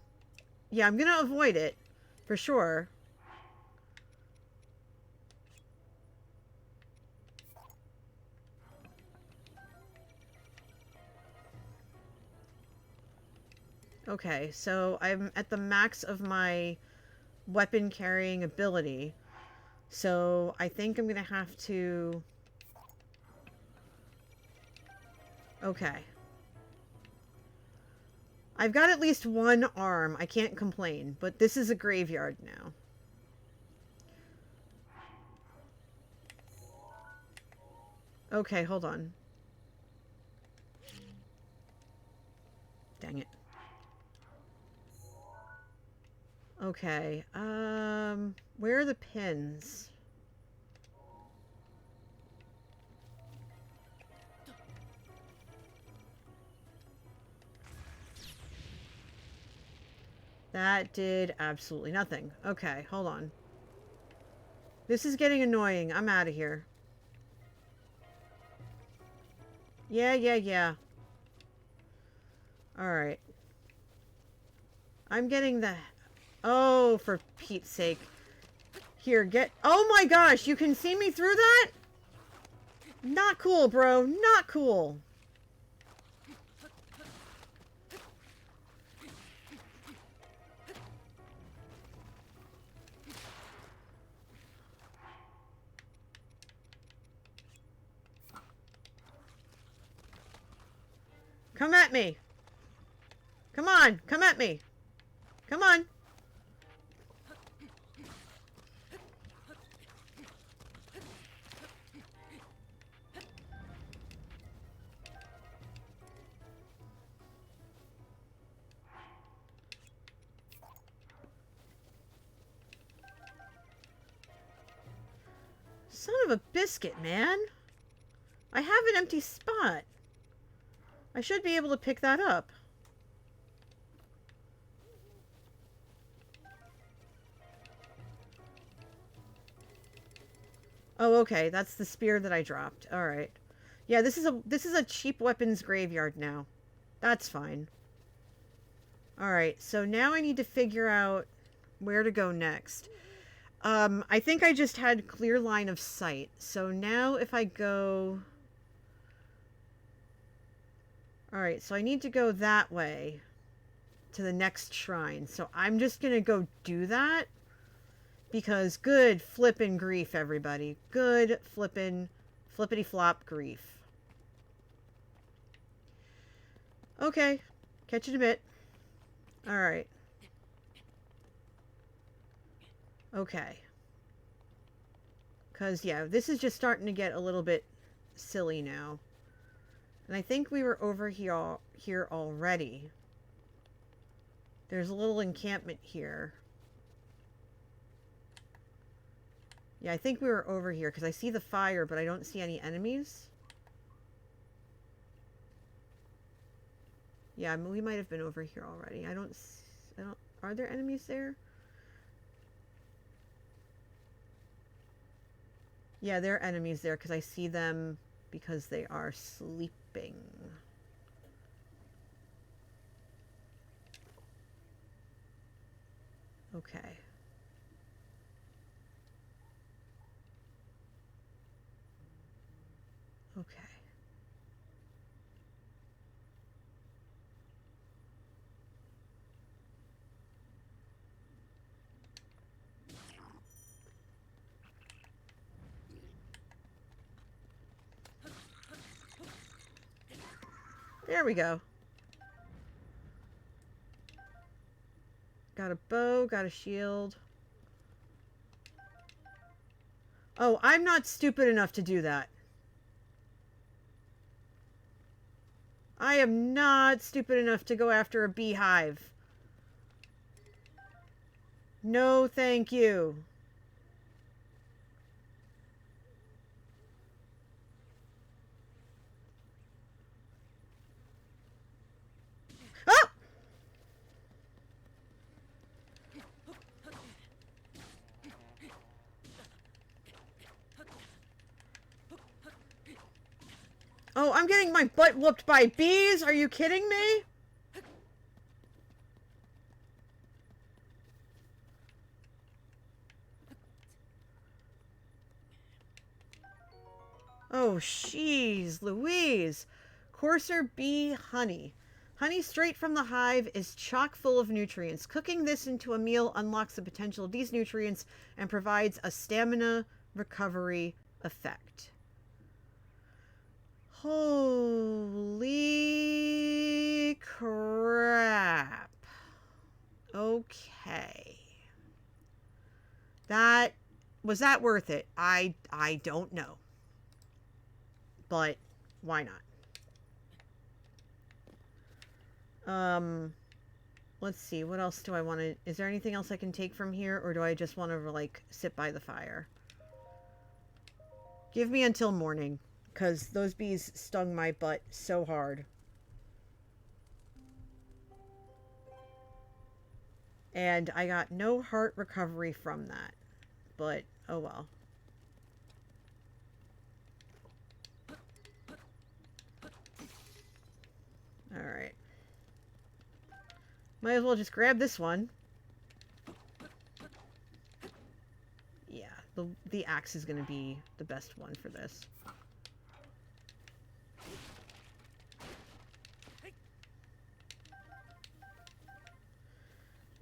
Yeah, I'm gonna avoid it. For sure. Okay, so I'm at the max of my weapon carrying ability. So I think I'm gonna have to... Okay. I've got at least one arm. I can't complain, but this is a graveyard now. Okay, hold on. Dang it. Okay, where are the pins? That did absolutely nothing. Okay, hold on. This is getting annoying. I'm out of here. Yeah. Alright. I'm getting the... Oh, for Pete's sake. Here, get... Oh my gosh, you can see me through that? Not cool, bro. Not cool. Come at me. Come on. Come at me. Come on. Son of a biscuit, man. I have an empty spot. I should be able to pick that up. Oh, okay. That's the spear that I dropped. All right. Yeah, this is a cheap weapons graveyard now. That's fine. All right. So now I need to figure out where to go next. I think I just had clear line of sight. So now if I go... Alright, so I need to go that way to the next shrine. So I'm just going to go do that. Because good flippin' grief, everybody. Good flippin' flippity-flop grief. Okay. Catch you in a bit. Alright. Okay. Because, yeah, this is just starting to get a little bit silly now. And I think we were over here already. There's a little encampment here. Yeah, I think we were over here because I see the fire, but I don't see any enemies. Yeah, we might have been over here already. I don't... Are there enemies there? Yeah, there are enemies there because I see them because they are sleeping. Okay. Okay. There we go. Got a bow, got a shield. Oh, I'm not stupid enough to do that. I am not stupid enough to go after a beehive. No, thank you. Oh! Oh, I'm getting my butt whooped by bees? Are you kidding me? Oh, jeez, Louise. Coarser bee honey. Honey straight from the hive is chock full of nutrients. Cooking this into a meal unlocks the potential of these nutrients and provides a stamina recovery effect. Holy crap. Okay. Was that worth it? I don't know. But why not? Let's see. What else do I want to... Is there anything else I can take from here? Or do I just want to, like, sit by the fire? Give me until morning. Because those bees stung my butt so hard. And I got no heart recovery from that. But, oh well. Alright. Might as well just grab this one. Yeah, the axe is going to be the best one for this.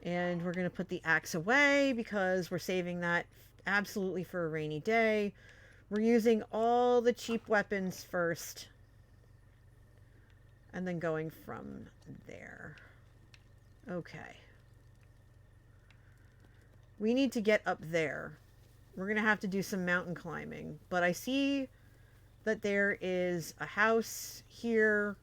And we're going to put the axe away because we're saving that absolutely for a rainy day. We're using all the cheap weapons first. And then going from there. Okay. We need to get up there. We're going to have to do some mountain climbing. But I see that there is a house here.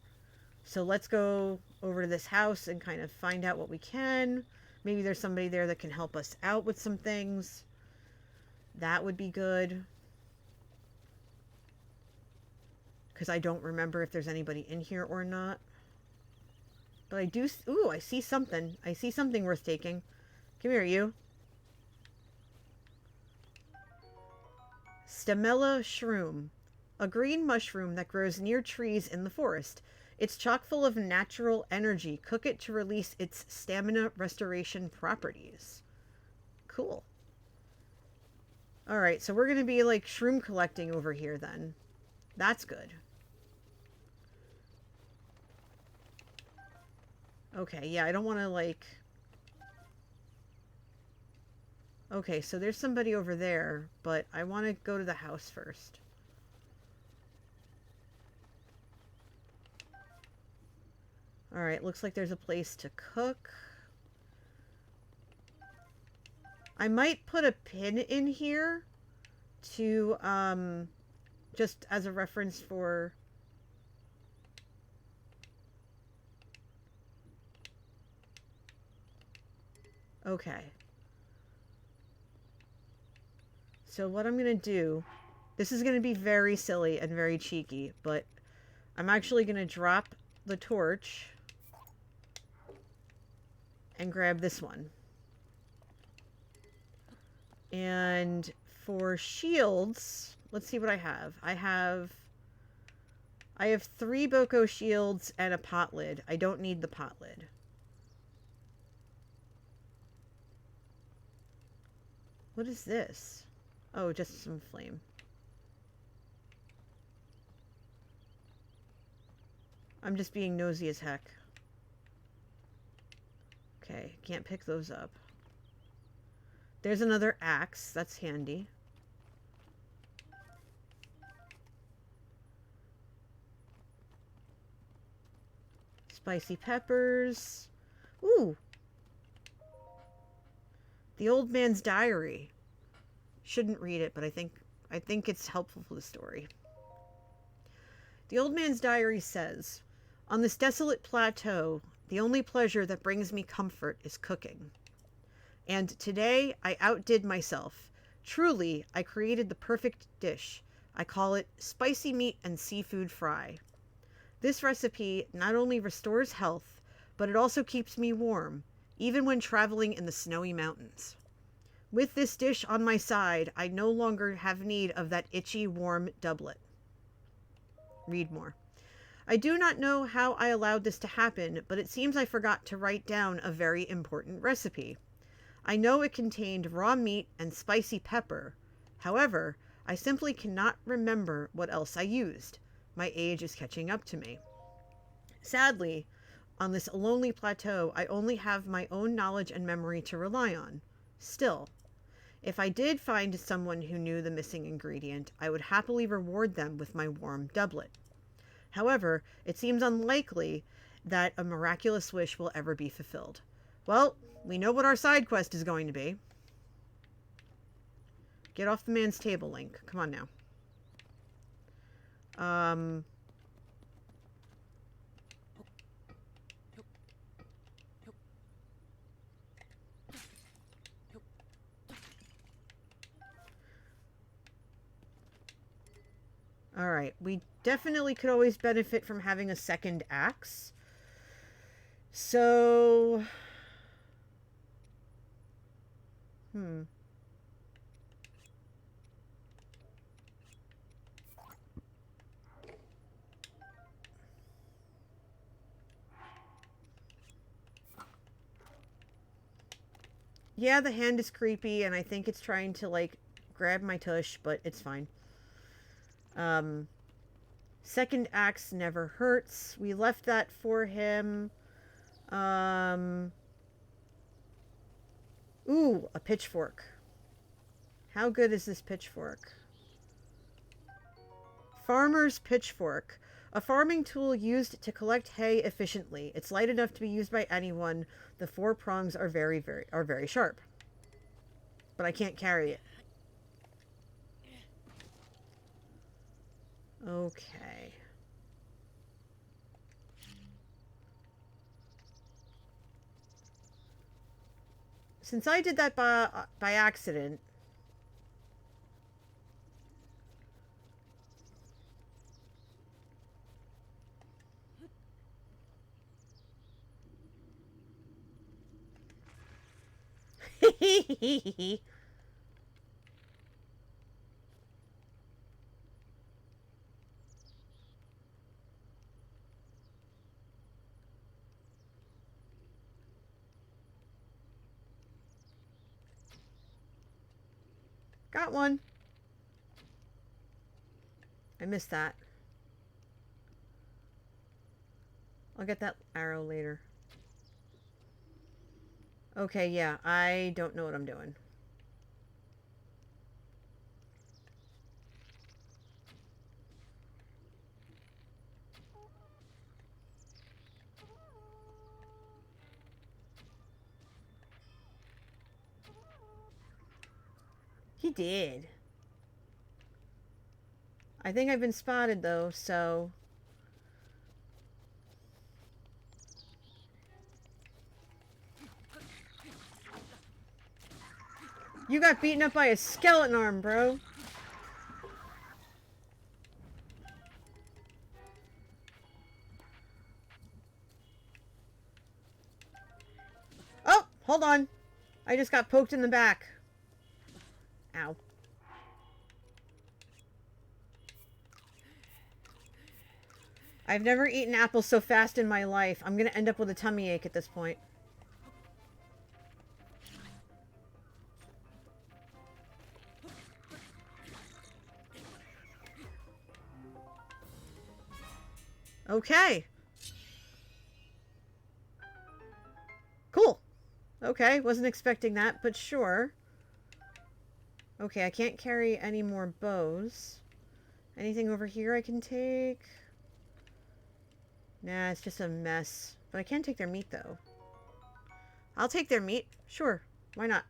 So let's go over to this house and kind of find out what we can. Maybe there's somebody there that can help us out with some things. That would be good. Because I don't remember if there's anybody in here or not. But I do... Ooh, I see something. I see something worth taking. Come here, you. Stemella shroom. A green mushroom that grows near trees in the forest. It's chock full of natural energy. Cook it to release its stamina restoration properties. Cool. Alright, so we're going to be like shroom collecting over here then. That's good. Okay, yeah, I don't want to like... Okay, so there's somebody over there, but I want to go to the house first. Alright, looks like there's a place to cook. I might put a pin in here to, just as a reference for... Okay. So what I'm going to do... This is going to be very silly and very cheeky, but I'm actually going to drop the torch and grab this one. And for shields, let's see what I have. I have 3 Boko shields and a pot lid. I don't need the pot lid. What is this? Oh, just some flame. I'm just being nosy as heck. Okay, can't pick those up. There's another axe. That's handy. Spicy peppers. Ooh! The Old Man's Diary. Shouldn't read it, but I think it's helpful for the story. The Old Man's Diary says, "On this desolate plateau, the only pleasure that brings me comfort is cooking. And today I outdid myself. Truly, I created the perfect dish. I call it spicy meat and seafood fry. This recipe not only restores health, but it also keeps me warm, even when traveling in the snowy mountains. With this dish on my side, I no longer have need of that itchy, warm doublet." Read more. "I do not know how I allowed this to happen, but it seems I forgot to write down a very important recipe. I know it contained raw meat and spicy pepper. However, I simply cannot remember what else I used. My age is catching up to me. Sadly, on this lonely plateau, I only have my own knowledge and memory to rely on. Still, if I did find someone who knew the missing ingredient, I would happily reward them with my warm doublet. However, it seems unlikely that a miraculous wish will ever be fulfilled. Well, we know what our side quest is going to be. Get off the man's table, Link. Come on now. Alright, we definitely could always benefit from having a second axe. So... Yeah, the hand is creepy, and I think it's trying to, like, grab my tush, but it's fine. Second axe never hurts. We left that for him. Ooh, a pitchfork. How good is this pitchfork? Farmer's pitchfork. A farming tool used to collect hay efficiently. It's light enough to be used by anyone. The four prongs are very sharp. But I can't carry it. Okay. Since I did that by accident, got one. I missed that. I'll get that arrow later. Okay, yeah, I don't know what I'm doing. He did. I think I've been spotted, though, so... You got beaten up by a skeleton arm, bro. Oh, hold on. I just got poked in the back. Ow. I've never eaten apples so fast in my life. I'm gonna end up with a tummy ache at this point. Okay. Cool. Okay, wasn't expecting that, but sure. Okay, I can't carry any more bows. Anything over here I can take? Nah, it's just a mess. But I can take their meat, though. I'll take their meat. Sure. Why not?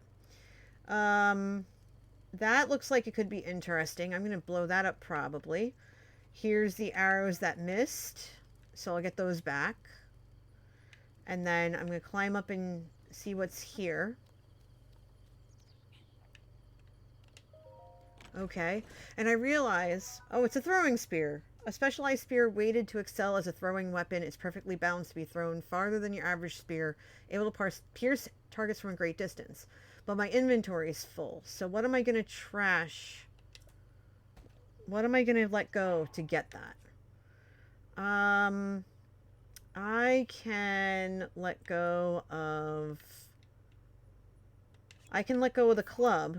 That looks like it could be interesting. I'm going to blow that up, probably. Here's the arrows that missed. So I'll get those back. And then I'm going to climb up and see what's here. Okay. And I realize... Oh, it's a throwing spear. A specialized spear weighted to excel as a throwing weapon. It's perfectly balanced to be thrown farther than your average spear, able to pierce targets from a great distance. But my inventory is full. So what am I going to trash? What am I going to let go to get that? I can let go of... I can let go of the club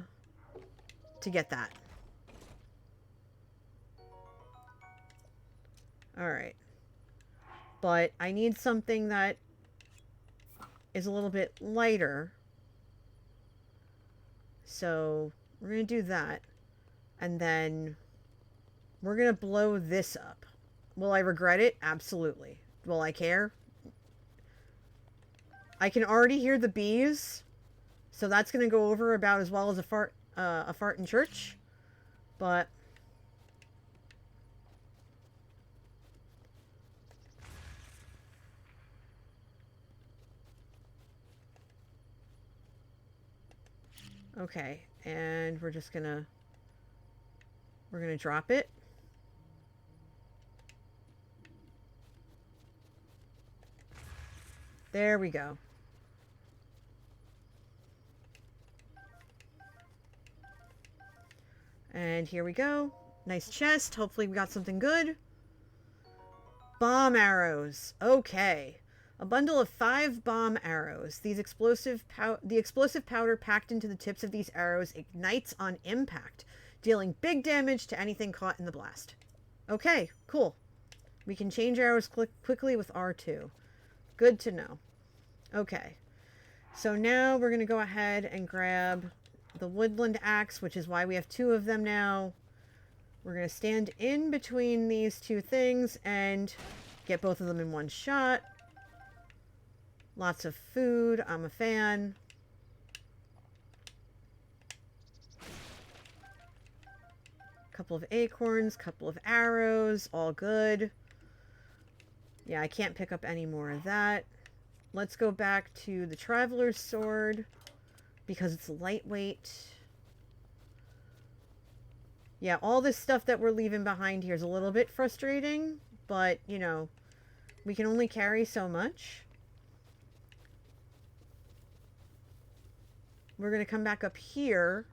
to get that. Alright. But I need something that is a little bit lighter. So we're going to do that. And then we're going to blow this up. Will I regret it? Absolutely. Will I care? I can already hear the bees. So that's going to go over about as well as a fart in church. But... Okay, and we're just gonna... We're gonna drop it. There we go. And here we go. Nice chest. Hopefully we got something good. Bomb arrows. Okay. A bundle of 5 bomb arrows. The explosive powder packed into the tips of these arrows ignites on impact, dealing big damage to anything caught in the blast. Okay, cool. We can change arrows quickly with R2. Good to know. Okay. So now we're going to go ahead and grab the woodland axe, which is why we have 2 of them now. We're going to stand in between these 2 things and get both of them in one shot. Lots of food. I'm a fan. Couple of acorns, couple of arrows, all good. Yeah, I can't pick up any more of that. Let's go back to the Traveler's Sword because it's lightweight. Yeah, all this stuff that we're leaving behind here is a little bit frustrating, but, you know, we can only carry so much. We're going to come back up here,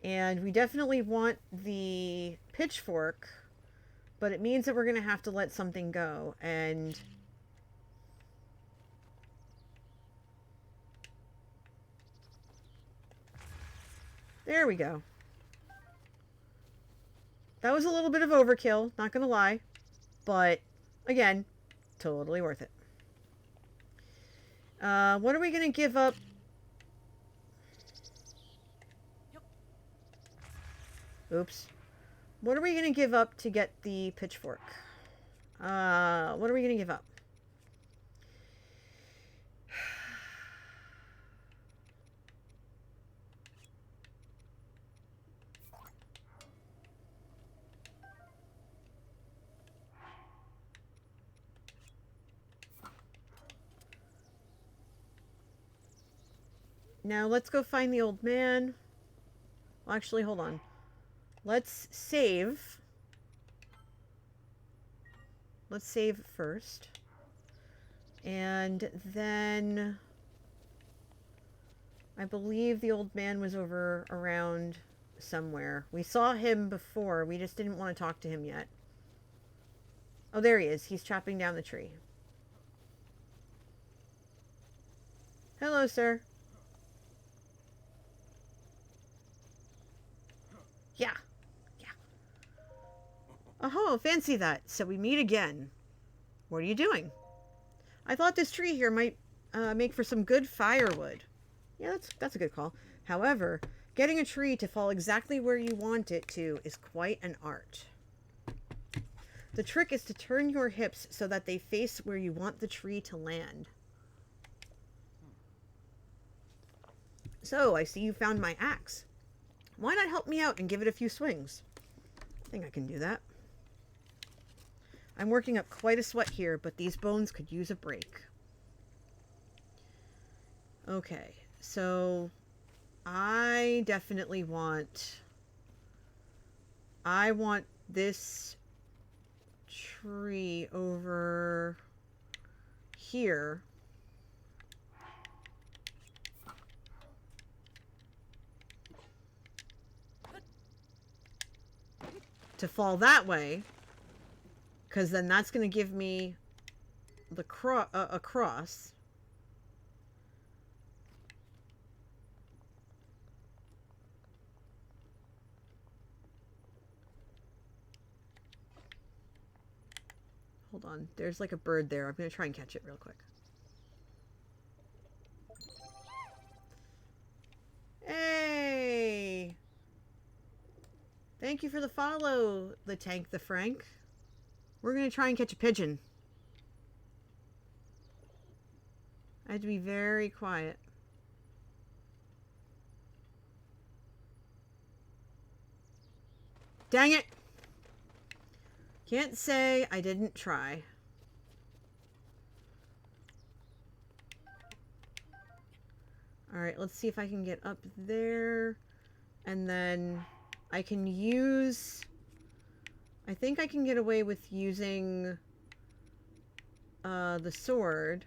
and we definitely want the pitchfork, but it means that we're going to have to let something go, and there we go. That was a little bit of overkill, not going to lie, but again, totally worth it. What are we going to give up? Oops. What are we going to give up to get the pitchfork? What are we going to give up? Now let's go find the old man. Well, actually, hold on. Let's save. Let's save first. And then I believe the old man was over around somewhere. We saw him before. We just didn't want to talk to him yet. Oh, there he is. He's chopping down the tree. Hello, sir. Yeah. Oh, fancy that. So we meet again. What are you doing? I thought this tree here might make for some good firewood. Yeah, that's a good call. However, getting a tree to fall exactly where you want it to is quite an art. The trick is to turn your hips so that they face where you want the tree to land. So, I see you found my axe. Why not help me out and give it a few swings? I think I can do that. I'm working up quite a sweat here, but these bones could use a break. Okay, so I definitely want... I want this tree over here. To fall that way. Because then that's going to give me the a cross. Hold on. There's like a bird there. I'm going to try and catch it real quick. Hey! Thank you for the follow, the Tank the Frank. We're going to try and catch a pigeon. I have to be very quiet. Dang it! Can't say I didn't try. Alright, let's see if I can get up there. And then I can use... I think I can get away with using the sword.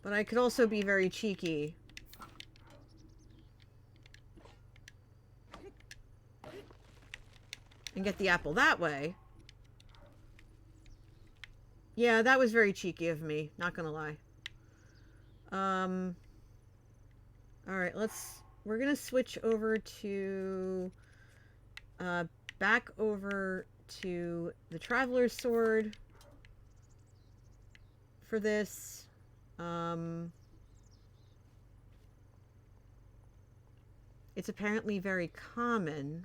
But I could also be very cheeky. get the apple that way. Yeah, that was very cheeky of me, not gonna lie. Alright, we're gonna switch over to, back over to the Traveler's Sword for this. It's apparently very common.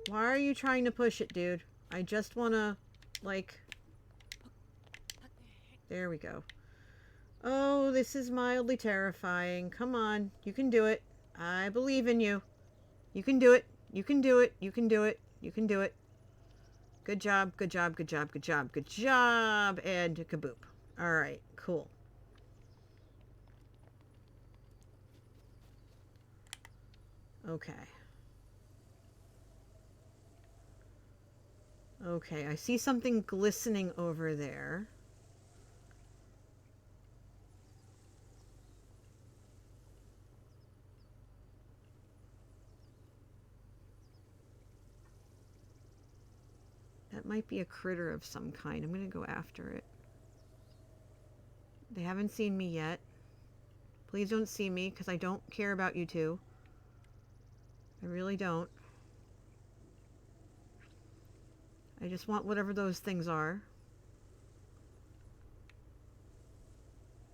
Why are you trying to push it, dude? I just wanna, like... There we go. Oh, this is mildly terrifying. Come on, you can do it. I believe in you. You can do it. You can do it. You can do it. You can do it. Good job, good job, good job, good job, good job, and kaboop. Alright, cool. Okay. Okay, I see something glistening over there. That might be a critter of some kind. I'm gonna go after it. They haven't seen me yet. Please don't see me, because I don't care about you two. I really don't. I just want whatever those things are.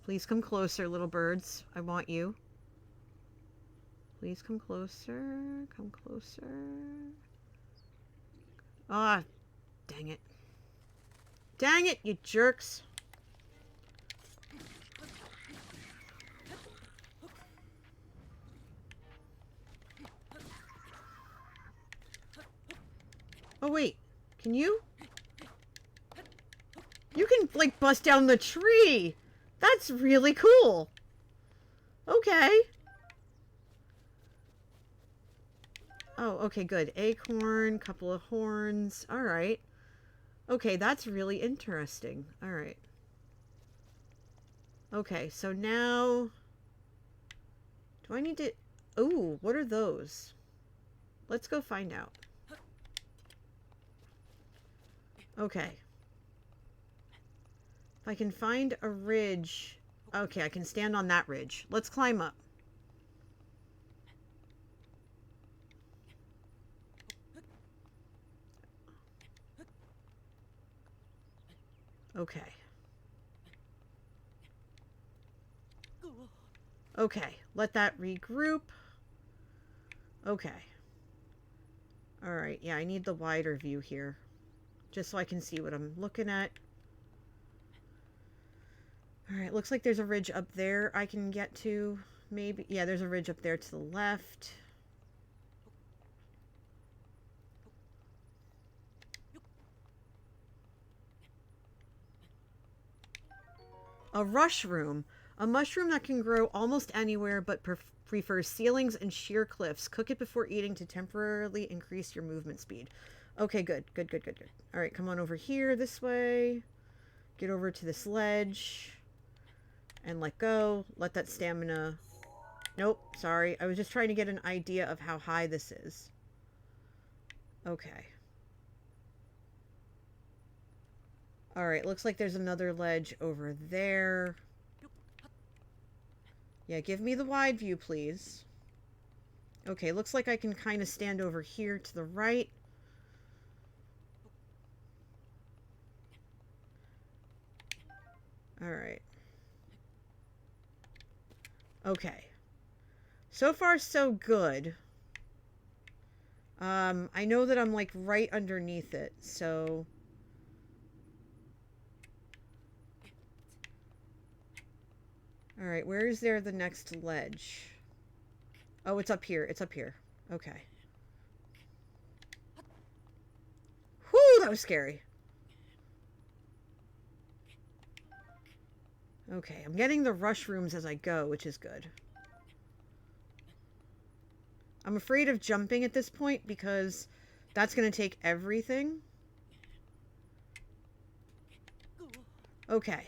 Please come closer, little birds. I want you. Please come closer. Come closer. Ah, dang it. Dang it, you jerks. Oh, wait. Can you? You can, like, bust down the tree. That's really cool. Okay. Oh, okay, good. Acorn, couple of horns. All right. Okay, that's really interesting. All right. Okay, so now... Do I need to... Ooh, what are those? Let's go find out. Okay. If I can find a ridge... Okay, I can stand on that ridge. Let's climb up. Okay. Okay, let that regroup. Okay. Alright, yeah, I need the wider view here. Just so I can see what I'm looking at. Alright, looks like there's a ridge up there I can get to. Maybe. Yeah, there's a ridge up there to the left. A rushroom. A mushroom that can grow almost anywhere but prefers ceilings and sheer cliffs. Cook it before eating to temporarily increase your movement speed. Okay, good. Good, good, good, good. Alright, come on over here this way. Get over to this ledge. And let go. Let that stamina... Nope, sorry. I was just trying to get an idea of how high this is. Okay. Alright, looks like there's another ledge over there. Yeah, give me the wide view, please. Okay, looks like I can kind of stand over here to the right. Alright. Okay. So far, so good. I know that I'm, like, right underneath it, so... Alright, where is there the next ledge? Oh, it's up here. It's up here. Okay. Whew, that was scary. Okay, I'm getting the rush rooms as I go, which is good. I'm afraid of jumping at this point because that's going to take everything. Okay.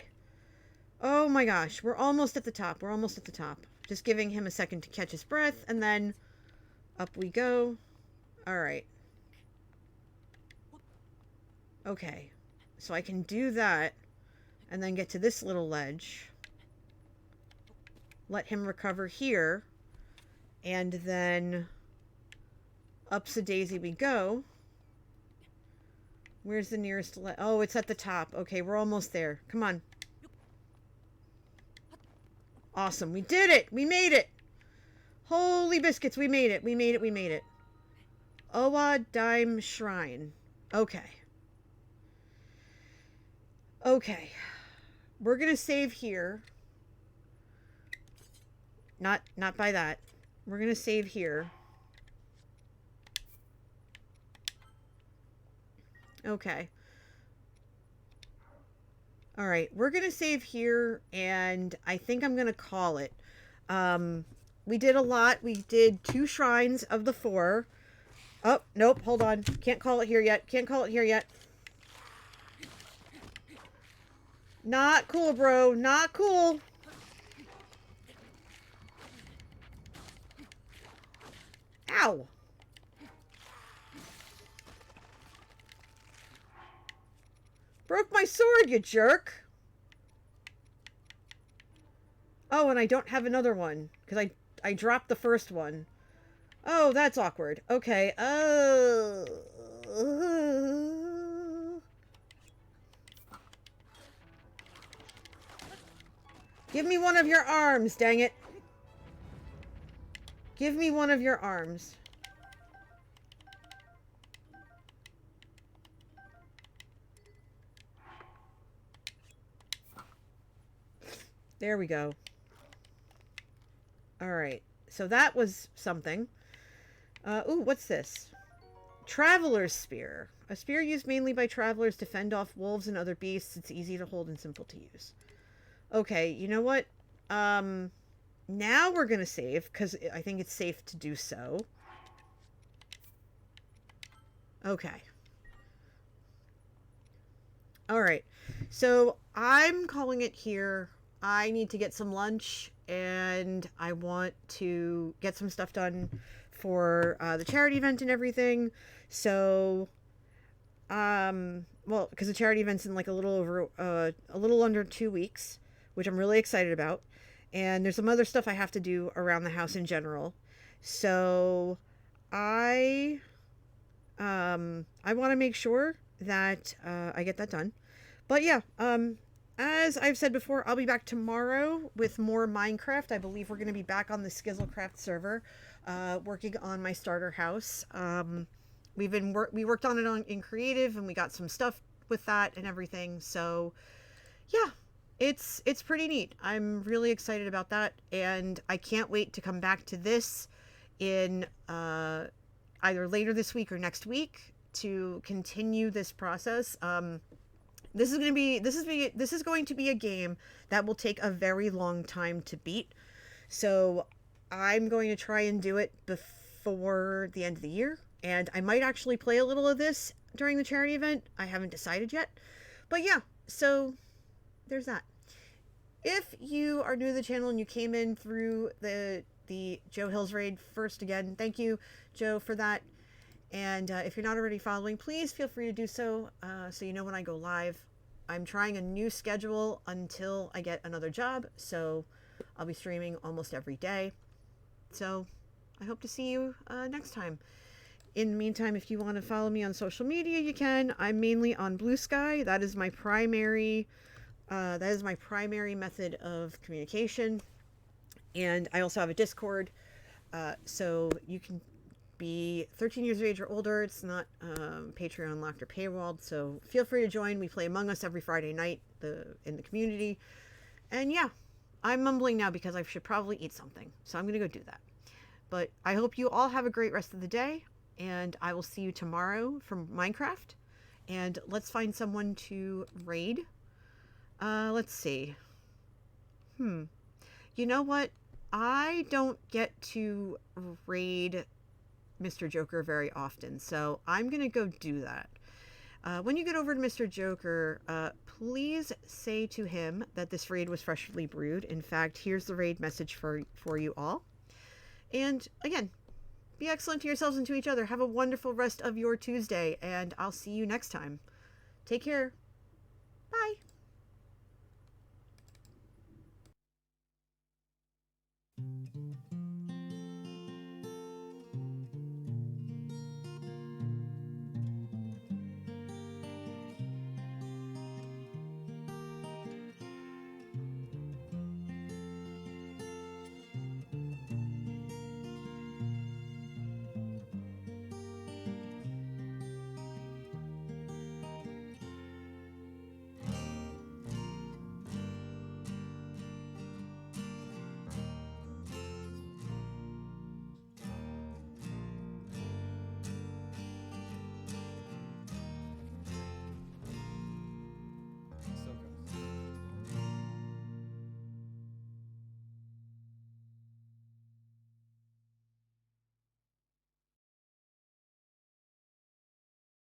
Oh my gosh, we're almost at the top. We're almost at the top. Just giving him a second to catch his breath, and then up we go. All right. Okay. So I can do that, and then get to this little ledge. Let him recover here, and then upsa-daisy we go. Where's the nearest ledge? Oh, it's at the top. Okay, we're almost there. Come on. Awesome. We did it. We made it. Holy biscuits. We made it. We made it. We made it. Owa Dime Shrine. Okay. Okay. We're going to save here. Not by that. We're going to save here. Okay. All right, we're going to save here, and I think I'm going to call it. We did a lot. We did 2 shrines of the 4. Oh, nope, hold on. Can't call it here yet. Can't call it here yet. Not cool, bro. Not cool. Ow. Broke my sword, you jerk. Oh, and I don't have another one because I dropped the first one. Oh, that's awkward. Okay. Give me one of your arms, dang it. Give me one of your arms. There we go. All right. So that was something. Ooh, what's this? Traveler's Spear. A spear used mainly by travelers to fend off wolves and other beasts. It's easy to hold and simple to use. Okay, you know what? Now we're going to save, because I think it's safe to do so. Okay. Alright. So, I'm calling it here. I need to get some lunch, and I want to get some stuff done for the charity event and everything. So, well, because the charity event's in like a little under 2 weeks, which I'm really excited about. And there's some other stuff I have to do around the house in general. So I want to make sure that I get that done. But yeah, as I've said before, I'll be back tomorrow with more Minecraft. I believe we're going to be back on the Skizzlecraft server, working on my starter house. We worked on it in creative, and we got some stuff with that and everything. So yeah. It's pretty neat. I'm really excited about that, and I can't wait to come back to this in either later this week or next week to continue this process. This is going to be a game that will take a very long time to beat. So I'm going to try and do it before the end of the year, and I might actually play a little of this during the charity event. I haven't decided yet, but yeah. So there's that. If you are new to the channel and you came in through the Joe Hills raid first, again, thank you, Joe, for that. And if you're not already following, please feel free to do so, so you know when I go live. I'm trying a new schedule until I get another job, so I'll be streaming almost every day. So I hope to see you next time. In the meantime, if you want to follow me on social media, you can. I'm mainly on Blue Sky. That is my primary method of communication. And I also have a Discord, so you can be 13 years of age or older. It's not Patreon locked or paywalled, so feel free to join. We play Among Us every Friday night in the community. And yeah, I'm mumbling now because I should probably eat something, so I'm going to go do that. But I hope you all have a great rest of the day, and I will see you tomorrow from Minecraft. And let's find someone to raid. Let's see. You know what? I don't get to raid Mr. Joker very often, so I'm gonna go do that. When you get over to Mr. Joker, please say to him that this raid was freshly brewed. In fact, here's the raid message for you all. And again, be excellent to yourselves and to each other. Have a wonderful rest of your Tuesday, and I'll see you next time. Take care.